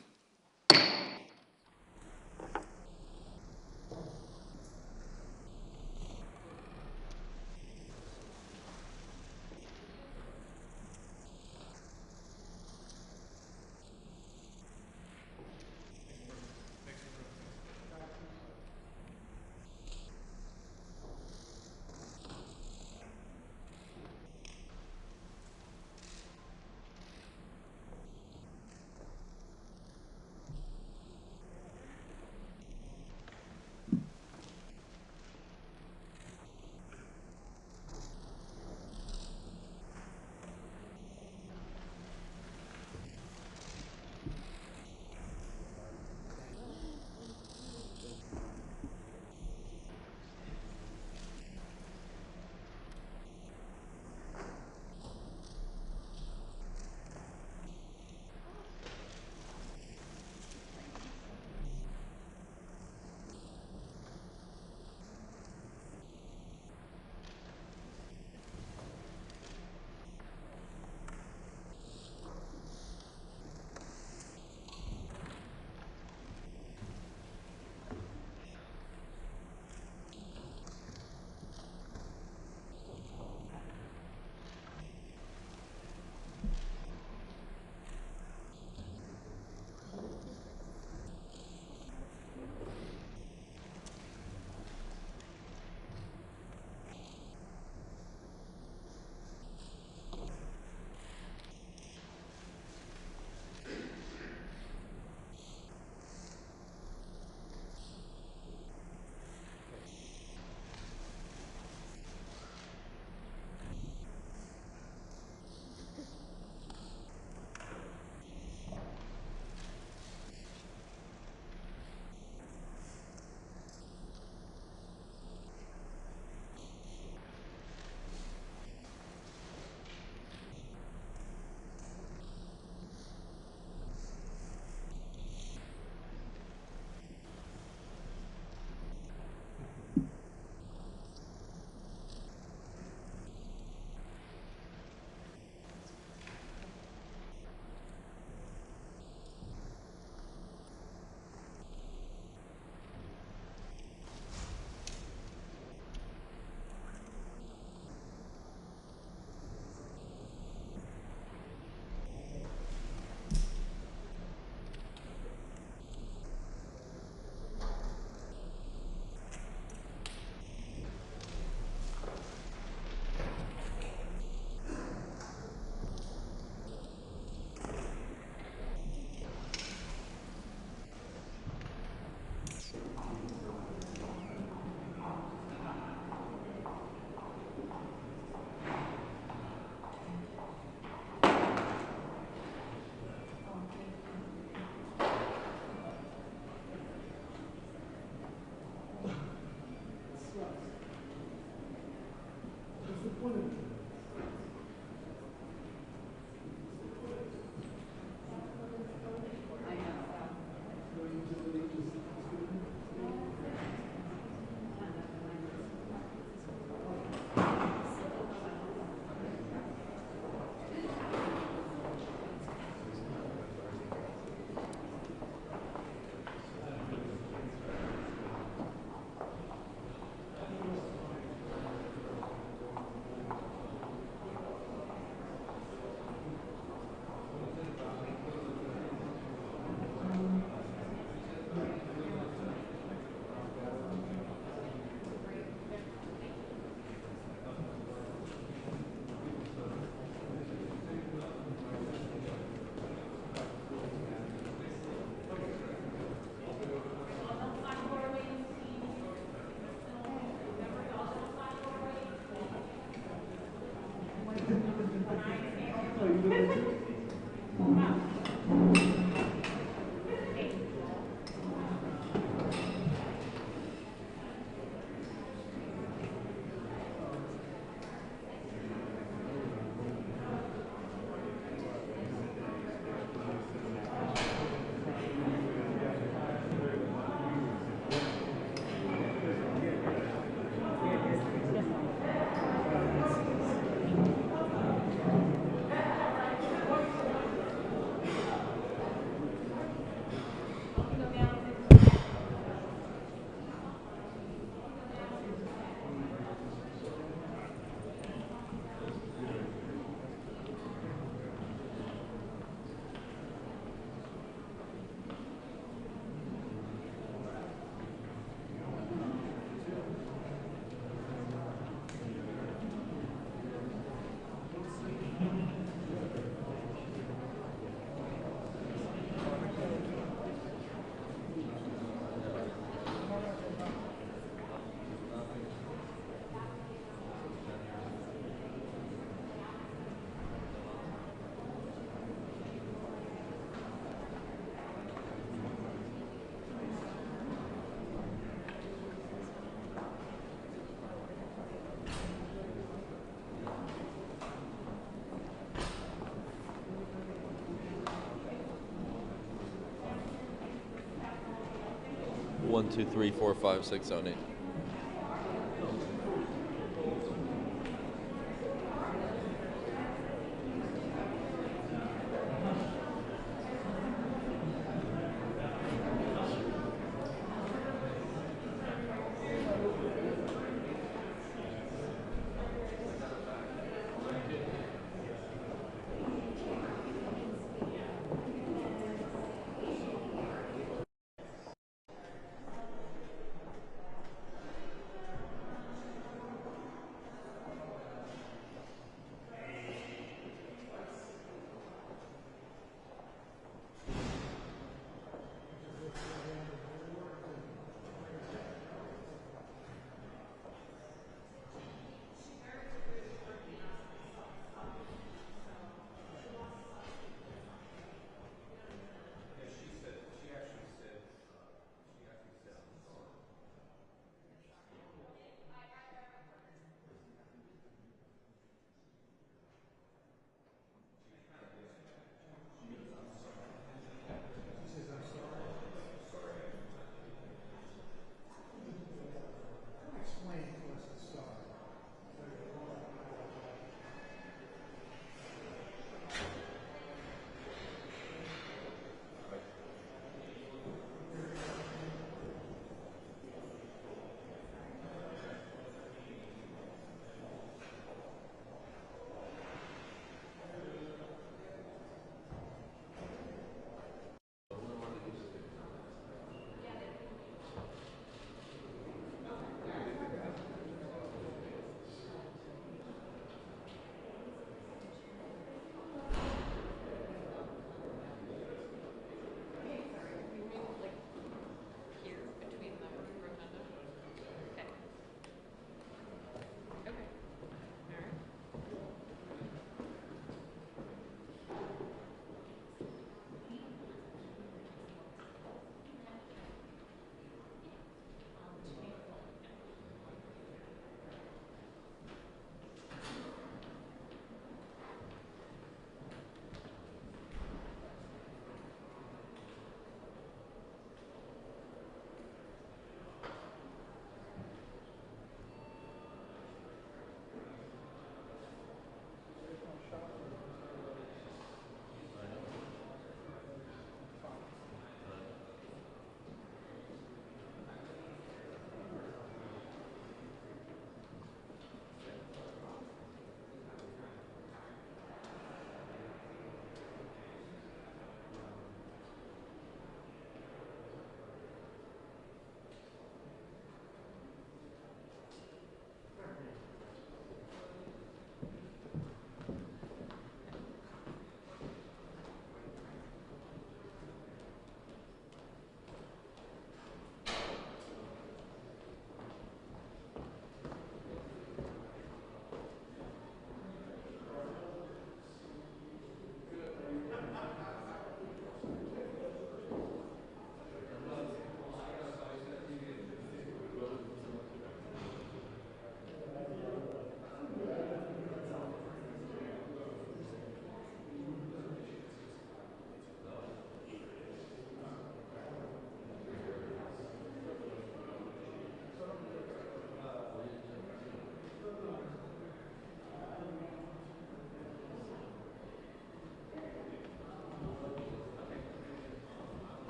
1, 2, 3, 4, 5, 6, 7, 8.